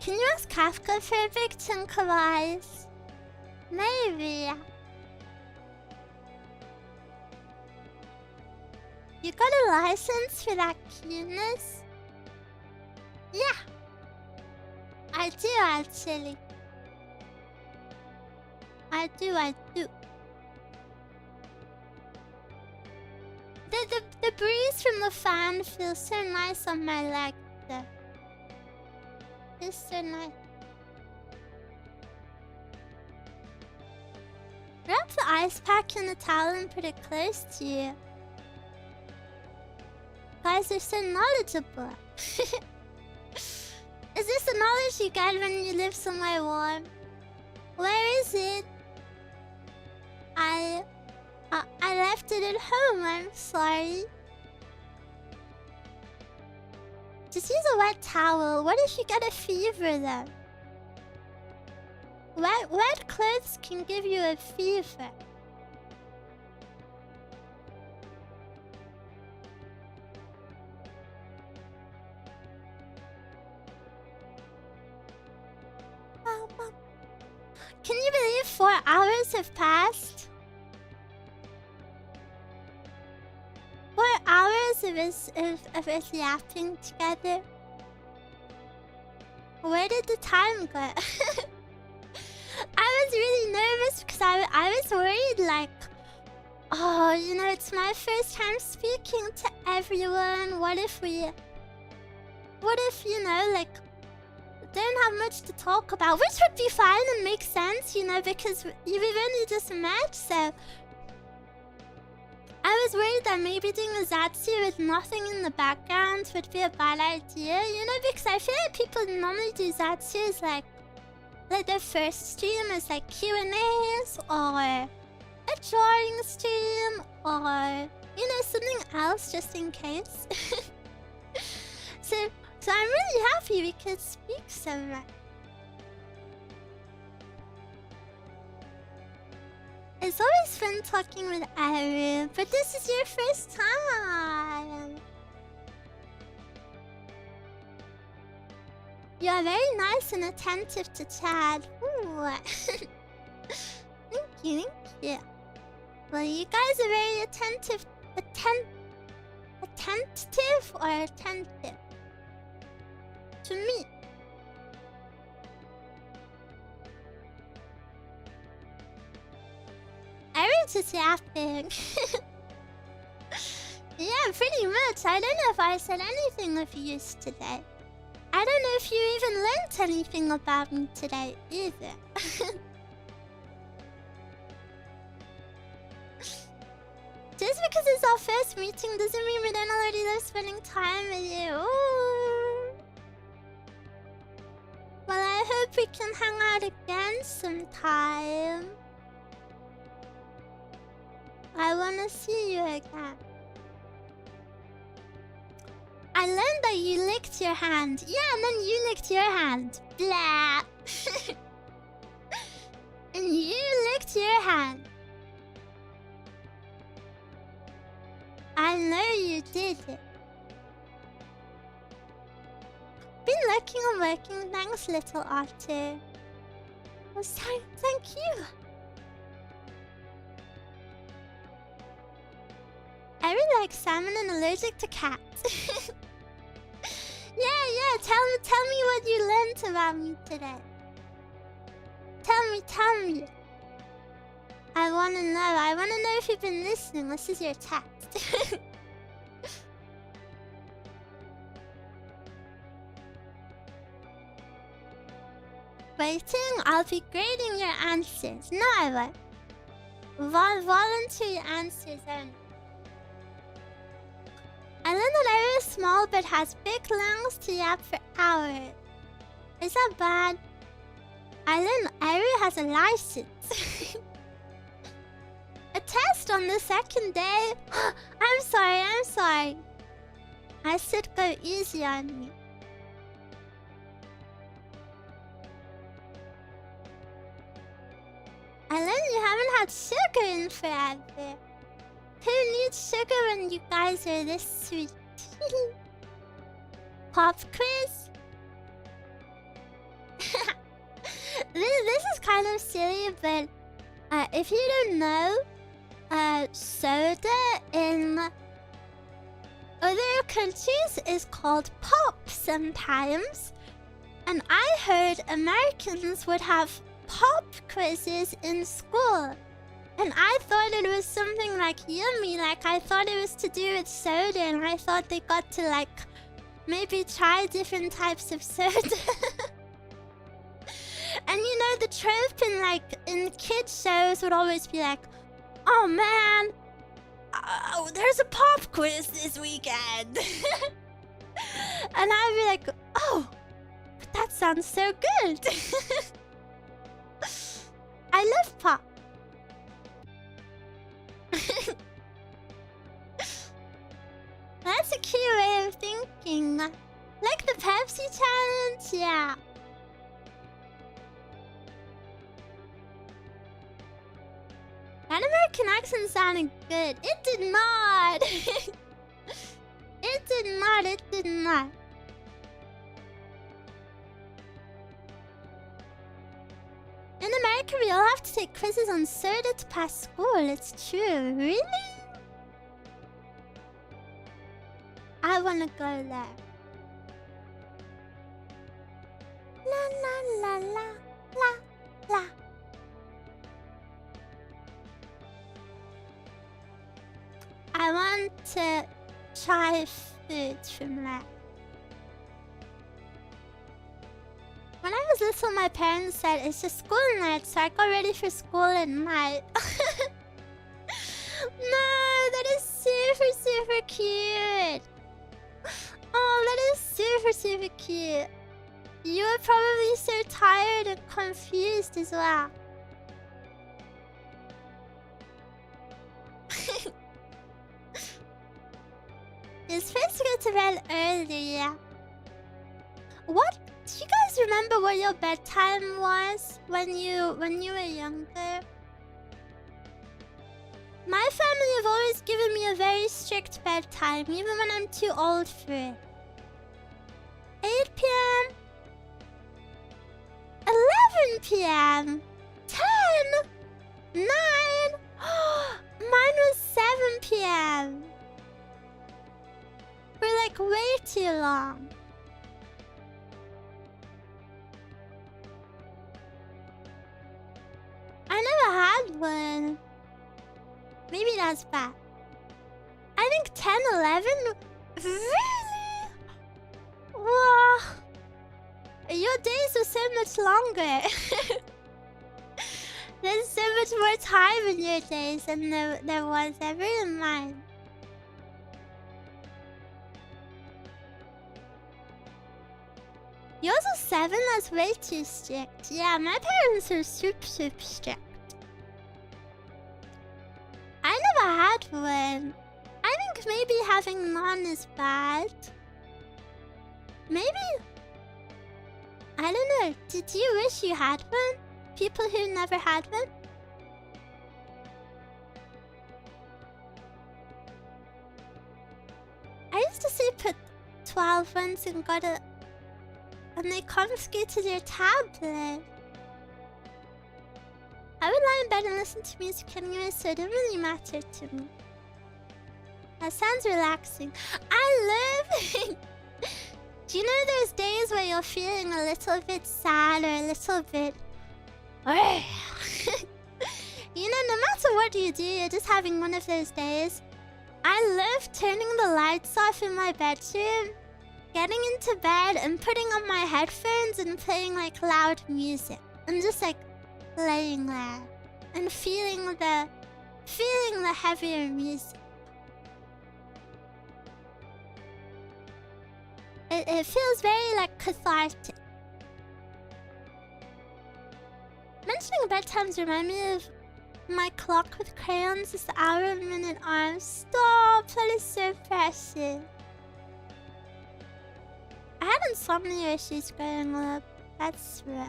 Can you ask Kafka for a big chunk of ice? Maybe. You got a license for that cuteness? Yeah. I do actually. I do. The breeze from the fan feels so nice on my leg though. It's so nice. Wrap the ice pack in a towel and put it close to you. Guys are so knowledgeable. Is this the knowledge you get when you live somewhere warm? Where is it? I left it at home. I'm sorry. Just use a wet towel. What if you get a fever though? Wet clothes can give you a fever. Can you believe 4 hours have passed? 4 hours of us yapping together. Where did the time go? I was really nervous because I was worried, like, oh, you know, it's my first time speaking to everyone. What if, you know, like, don't have much to talk about, which would be fine and make sense, you know, because we've only just met, so I was worried that maybe doing a Zatsu with nothing in the background would be a bad idea, you know, because I feel like people normally do Zatsus like their first stream is like Q&As or a drawing stream or, you know, something else just in case. So I'm really happy we could speak so much. It's always fun talking with Eruu, but this is your first time. You are very nice and attentive to chat. Ooh. Thank you. Well, you guys are very attentive. Attentive or attentive? To me. Eruu just yapping. Yeah, pretty much. I don't know if I said anything of use today. I don't know if you even learned anything about me today either. Just because it's our first meeting doesn't mean we don't already love spending time with you. Ooh. Well, I hope we can hang out again sometime. I wanna see you again. I learned that you licked your hand. Yeah, and then you licked your hand. Blah. And you licked your hand. I know you did it. Been looking and working. Thanks, little Otter. Oh, sorry. Thank you. I really like salmon and allergic to cats. Yeah. Tell me what you learned about me today. Tell me. I wanna know. I wanna know if you've been listening. This is your text. Waiting. I'll be grading your answers. No, I won't. Voluntary answers only. I learned that Eruu is small but has big lungs to yap for hours. Is that bad? I learned Eruu has a license. A test on the second day? I'm sorry. I said go easy on me. I learned you haven't had sugar in forever. Who needs sugar when you guys are this sweet? Pop quiz? This is kind of silly, but if you don't know, soda in other countries is called pop sometimes. And I heard Americans would have pop quizzes in school. And I thought it was something like yummy, like I thought it was to do with soda, and I thought they got to like maybe try different types of soda. And you know, the trope in kids shows would always be like, oh man, there's a pop quiz this weekend. And I'd be like, oh, but that sounds so good. I love pop. That's a cute way of thinking. Like the Pepsi challenge? Yeah. That American accent sounded good. It did not. It did not. It did not. In America, we all have to take quizzes on Surda to pass school. It's true. Really? I wanna go there. La la la la la la. I want to try food from there. When I was little, my parents said it's just school night, so I got ready for school at night. No, that is super, super cute. Oh, that is super, super cute. You were probably so tired and confused as well. You're supposed to go to bed early, yeah. What? Do you guys remember what your bedtime was when you were younger? My family have always given me a very strict bedtime, even when I'm too old for it. 8 p.m. 11 p.m. 10. 9. Mine was 7 p.m. For like way too long. I never had one. Maybe that's bad. I think 10, 11? Really? Wow. Your days are so much longer. There's so much more time in your days than there was ever in mine. Yours was 7? That's way too strict. Yeah, my parents are super, super strict. I never had one. I think maybe having none is bad. Maybe... I don't know. Did you wish you had one? People who never had one? I used to sleep at 12 once and got a... And they confiscated your tablet. I would lie in bed and listen to music anyway, so it didn't really matter to me. That sounds relaxing. I love... Do you know those days where you're feeling a little bit sad or a little bit... You know, no matter what you do, you're just having one of those days. I love turning the lights off in my bedroom, getting into bed and putting on my headphones and playing like loud music. And just like laying there and feeling the heavier music. It feels very like cathartic. Mentioning bedtimes remind me of my clock with crayons. It's the hour and minute arm. Stop! That is so precious. I had insomnia issues growing up. That's rough.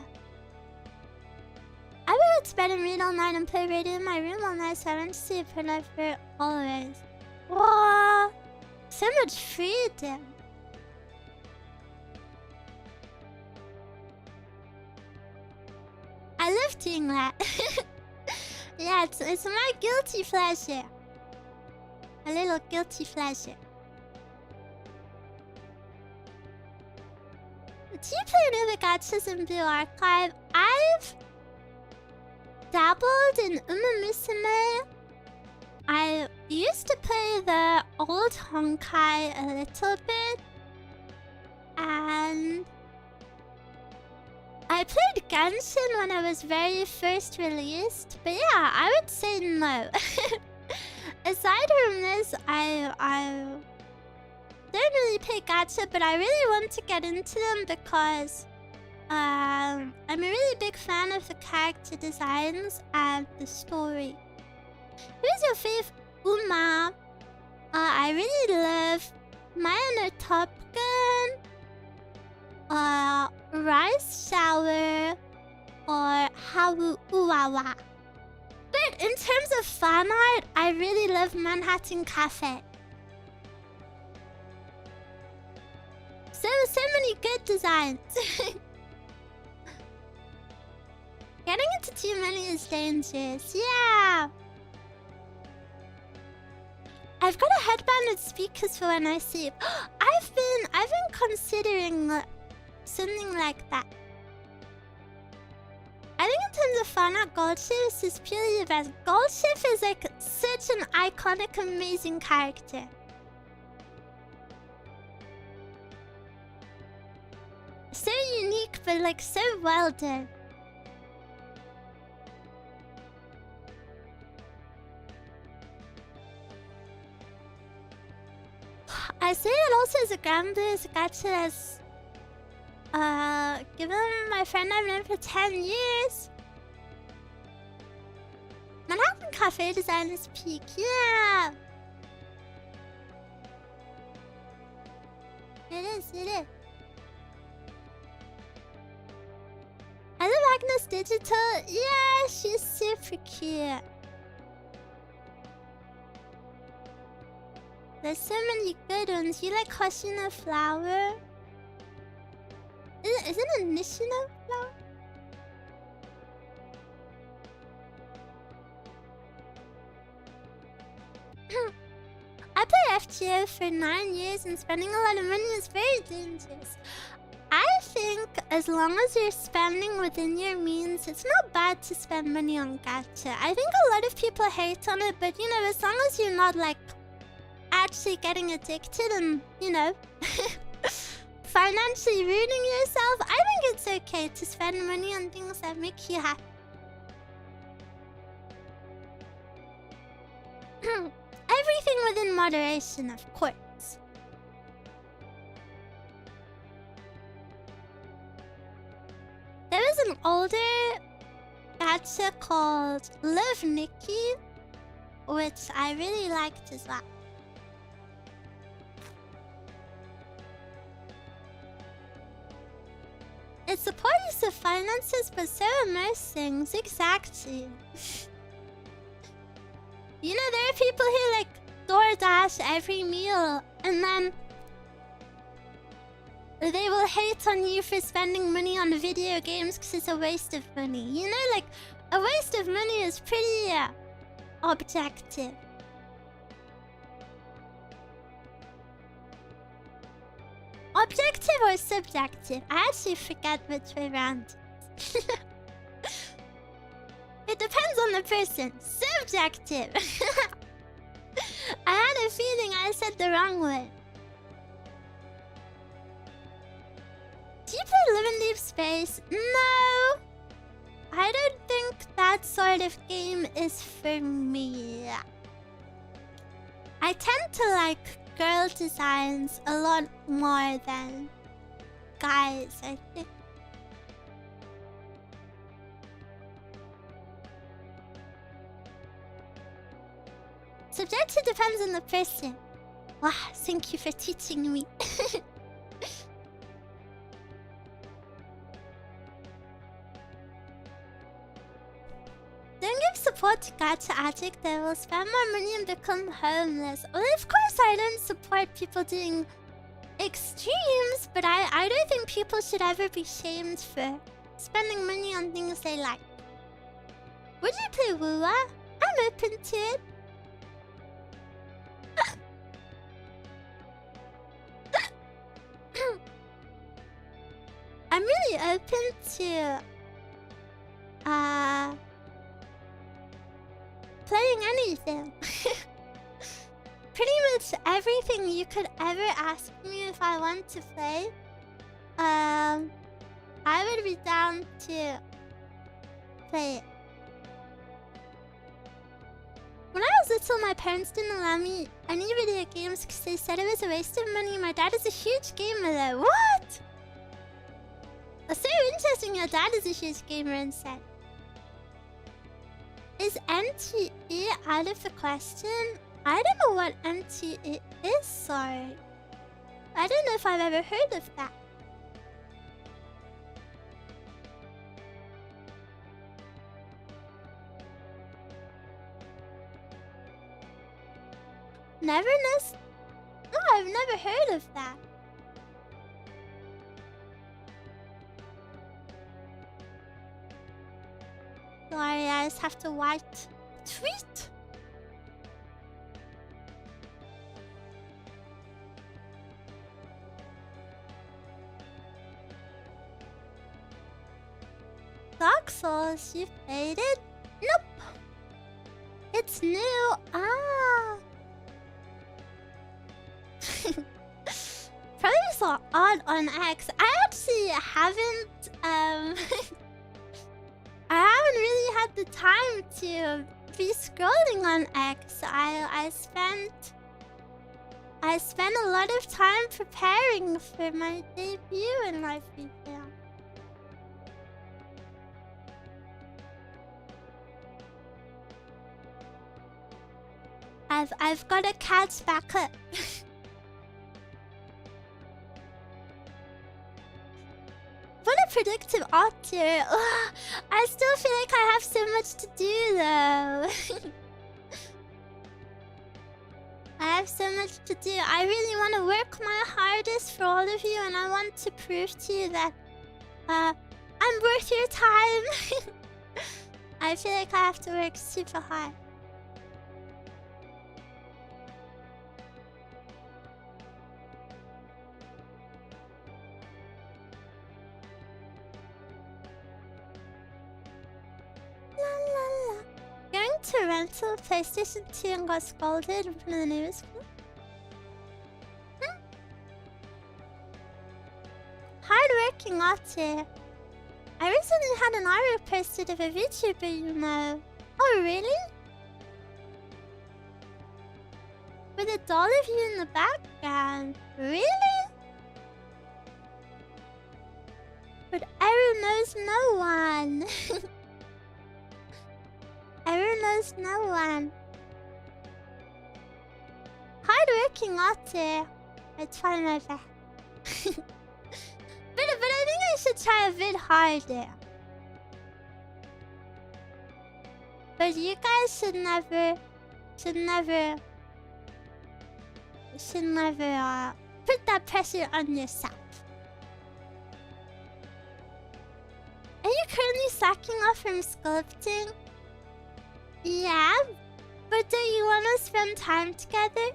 I would go to bed and read all night and play radio in my room all night, so I went to sleep whenever, always. Whoa! So much freedom. I love doing that. Yeah, it's my guilty pleasure. A little guilty pleasure. Do you play any of the gachas in Blue Archive? I've dabbled in Musume. I used to play the old Honkai a little bit. And I played Genshin when I was very first released. But yeah, I would say no. Aside from this, I don't really play gacha, but I really want to get into them because I'm a really big fan of the character designs and the story. Who's your fave? Uma. I really love Mine Top Gun, Rice Shower, or Hawu Uwawa. But in terms of fan art, I really love Manhattan Cafe. So many good designs. Getting into too many is dangerous. Yeah. I've got a headband with speakers for when I sleep. I've been considering something like that. I think in terms of fan art, Goldshift is purely the best. Goldshift is like such an iconic, amazing character. So unique, but like so well done. I say it also as a Granblue gacha as given my friend I've known for 10 years. Manhattan Cafe design is peak, yeah. It is. I love Agnes Digital. Yeah, she's super cute. There's so many good ones. You like Hoshino Flower? Isn't it Nishino Flower? I play FGO for 9 years and spending a lot of money is very dangerous. I think as long as you're spending within your means, it's not bad to spend money on gacha. I think a lot of people hate on it, but you know, as long as you're not like actually getting addicted and, you know, financially ruining yourself, I think it's okay to spend money on things that make you happy. Everything within moderation, of course. There was an older gacha called Love Nikki, which I really liked as well. It's supportive of finances, but so immerse things. Exactly. You know, there are people who like DoorDash every meal, and then they will hate on you for spending money on video games because it's a waste of money. You know, like, a waste of money is pretty objective. Objective or subjective? I actually forget which way around. It depends on the person. Subjective. I had a feeling I said the wrong word. Do you play Live in Deep Space? No. I don't think that sort of game is for me. I tend to like girl designs a lot more than guys, I think. Subjective depends on the person. Wow, thank you for teaching me. Don't give support to gacha addict, they will spend more money and become homeless. Well, of course I don't support people doing extremes, but I don't think people should ever be shamed for spending money on things they like. Would you play Wua? I'm open to it. I'm really open to playing anything. Pretty much everything you could ever ask me if I want to play. I would be down to play it. When I was little, my parents didn't allow me any video games because they said it was a waste of money. My dad is a huge gamer though. What? That's so interesting, your dad is a huge gamer instead. Is NTE out of the question? I don't know what NTE is, sorry. I don't know if I've ever heard of that. Neverness? No, I've never heard of that. Sorry, I just have to white tweet. Dark Souls, you played it? Nope. It's new. Ah. Probably saw odd on X. I actually haven't I haven't really had the time to be scrolling on X. I spent a lot of time preparing for my debut in live video. I've got to catch back up. What a productive Otter. Ugh, I still feel like I have so much to do though. I have so much to do. I really want to work my hardest for all of you, and I want to prove to you that I'm worth your time. I feel like I have to work super hard. Going to rental PlayStation 2 and got scolded in front of the neighbors. Hardworking Otter. I recently had an artwork posted of a VTuber you know. Oh really? With a doll of you in the background. Really? But Eruu knows no one. Eruu knows no one. Hardworking Otter. I try my best. But I think I should try a bit harder. But you guys should never put that pressure on yourself. Are you currently slacking off from sculpting? Yeah, but do you want to spend time together?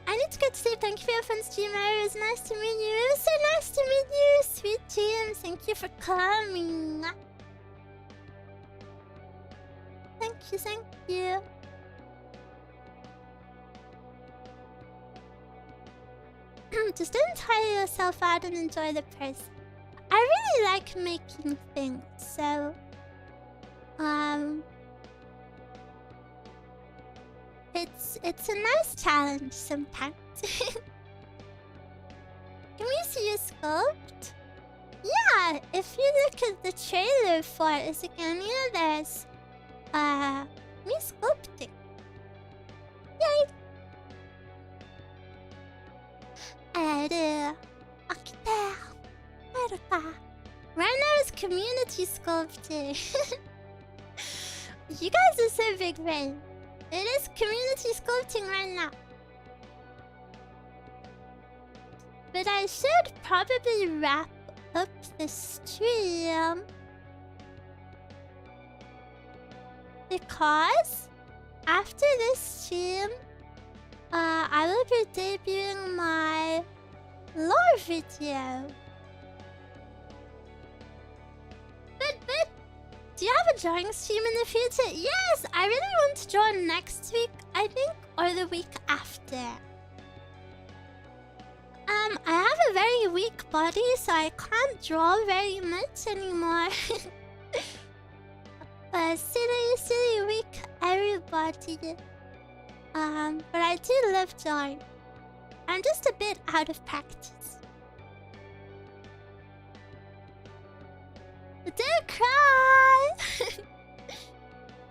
I need to go to sleep. Thank you for your fun stream. It was nice to meet you. It was so nice to meet you. Sweet dreams. Thank you for coming. Thank you, thank you. Just don't tire yourself out and enjoy the process. I really like making things, so it's a nice challenge sometimes. Can we see you sculpt? Yeah, if you look at the trailer for IZIGENIA, there's me sculpting. Yay! Eruu, Otter, Eruu. Right now it's community sculpting. You guys are so big brain. It is community sculpting right now. But I should probably wrap up the stream. Because after this stream, I will be debuting my lore video. But do you have a drawing stream in the future? Yes, I really want to draw next week, I think, or the week after. I have a very weak body, so I can't draw very much anymore. Silly weak everybody. But I do love drawing. I'm just a bit out of practice. Don't cry!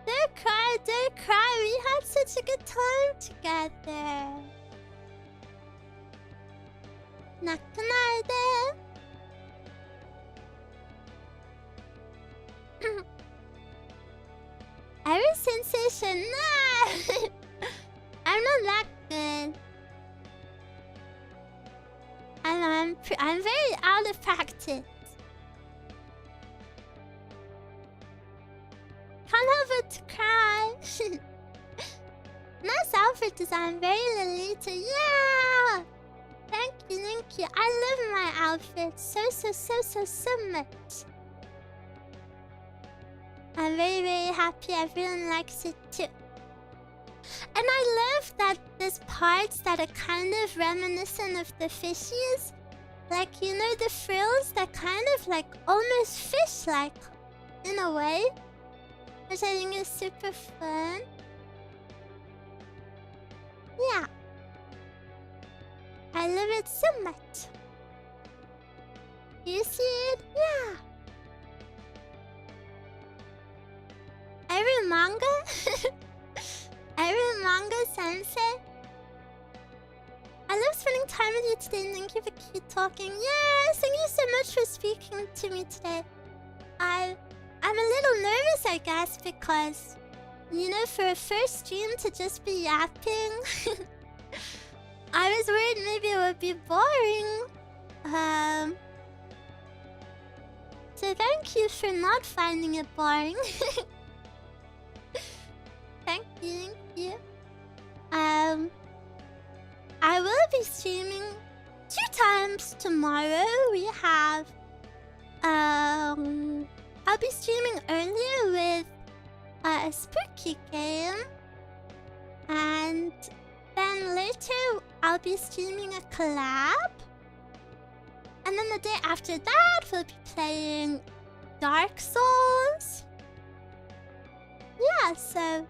Don't cry, don't cry. We had such a good time together. 泣かないで。Eruu sensation, no! I'm not that good. I'm very out of practice. Can't help but to cry. Nice outfit design, very Lolita. Yeah! Thank you, thank you. I love my outfit so much. I'm very happy everyone likes it too. And I love that there's parts that are kind of reminiscent of the fishies. Like, you know, the frills that kind of like almost fish-like in a way. Which I think is super fun. Yeah. I love it so much. You see it? Yeah. Eruu manga? Eruu manga sensei? I love spending time with you today. Thank you for cute talking. Yes, thank you so much for speaking to me today. I'm a little nervous, I guess, because, you know, for a first stream to just be yapping, I was worried maybe it would be boring. So thank you for not finding it boring. Thank you. I will be streaming 2 times tomorrow. We have, I'll be streaming earlier with a spooky game. And then later, I'll be streaming a collab. And then the day after that, we'll be playing Dark Souls. Yeah, so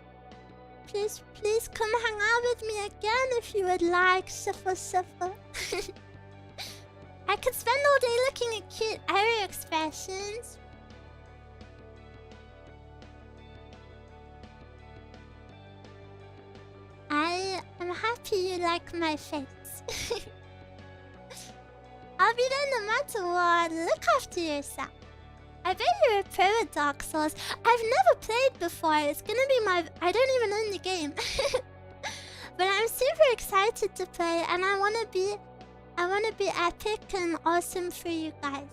please come hang out with me again if you would like. Shuffle. I could spend all day looking at cute Eruu expressions. I'm happy you like my face. I'll be there no matter what. Look after yourself. I bet you're a pro at Dark Souls. I've never played before. It's gonna be my... I don't even own the game. But I'm super excited to play, and I wanna be epic and awesome for you guys.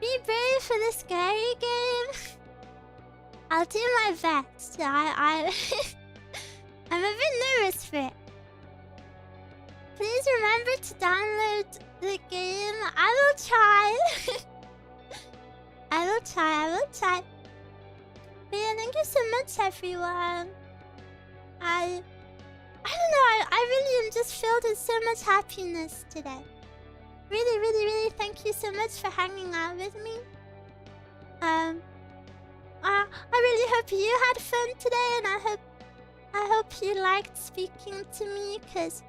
Be brave for the scary game. I'll do my best. I'm a bit nervous for it. Please remember to download the game. I will try. I will try. But yeah, thank you so much, everyone. I don't know. I really am just filled with so much happiness today. Really, thank you so much for hanging out with me. I really hope you had fun today, and I hope you liked speaking to me, because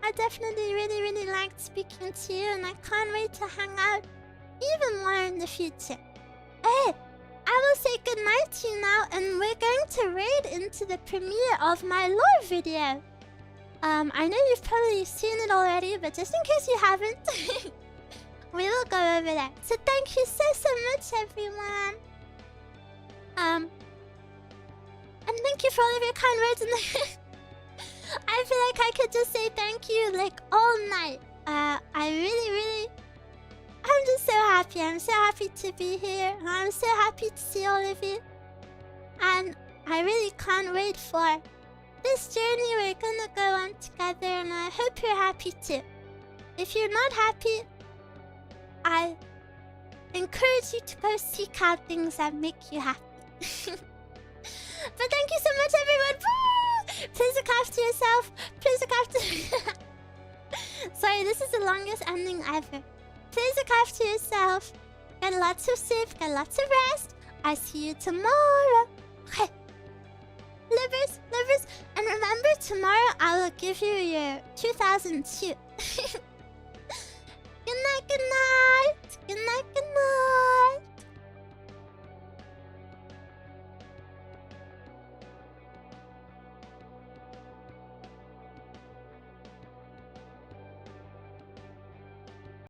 I definitely really liked speaking to you, and I can't wait to hang out even more in the future. Hey, I will say goodnight to you now, and we're going to raid into the premiere of my lore video. I know you've probably seen it already, but just in case you haven't, we will go over there. So thank you so much, everyone. And thank you for all of your kind words. I feel like I could just say thank you like all night. I'm just so happy. I'm so happy to be here. I'm so happy to see all of you. And I really can't wait for this journey we're gonna go on together, and I hope you're happy too. If you're not happy, I encourage you to go seek out things that make you happy. But thank you so much, everyone. Woo! Please look after yourself. Please look after... Sorry, this is the longest ending ever. Please look after yourself. Get lots of sleep. Get lots of rest. I'll see you tomorrow. Okay. Livers. And remember, tomorrow I will give you your 2002. Good night.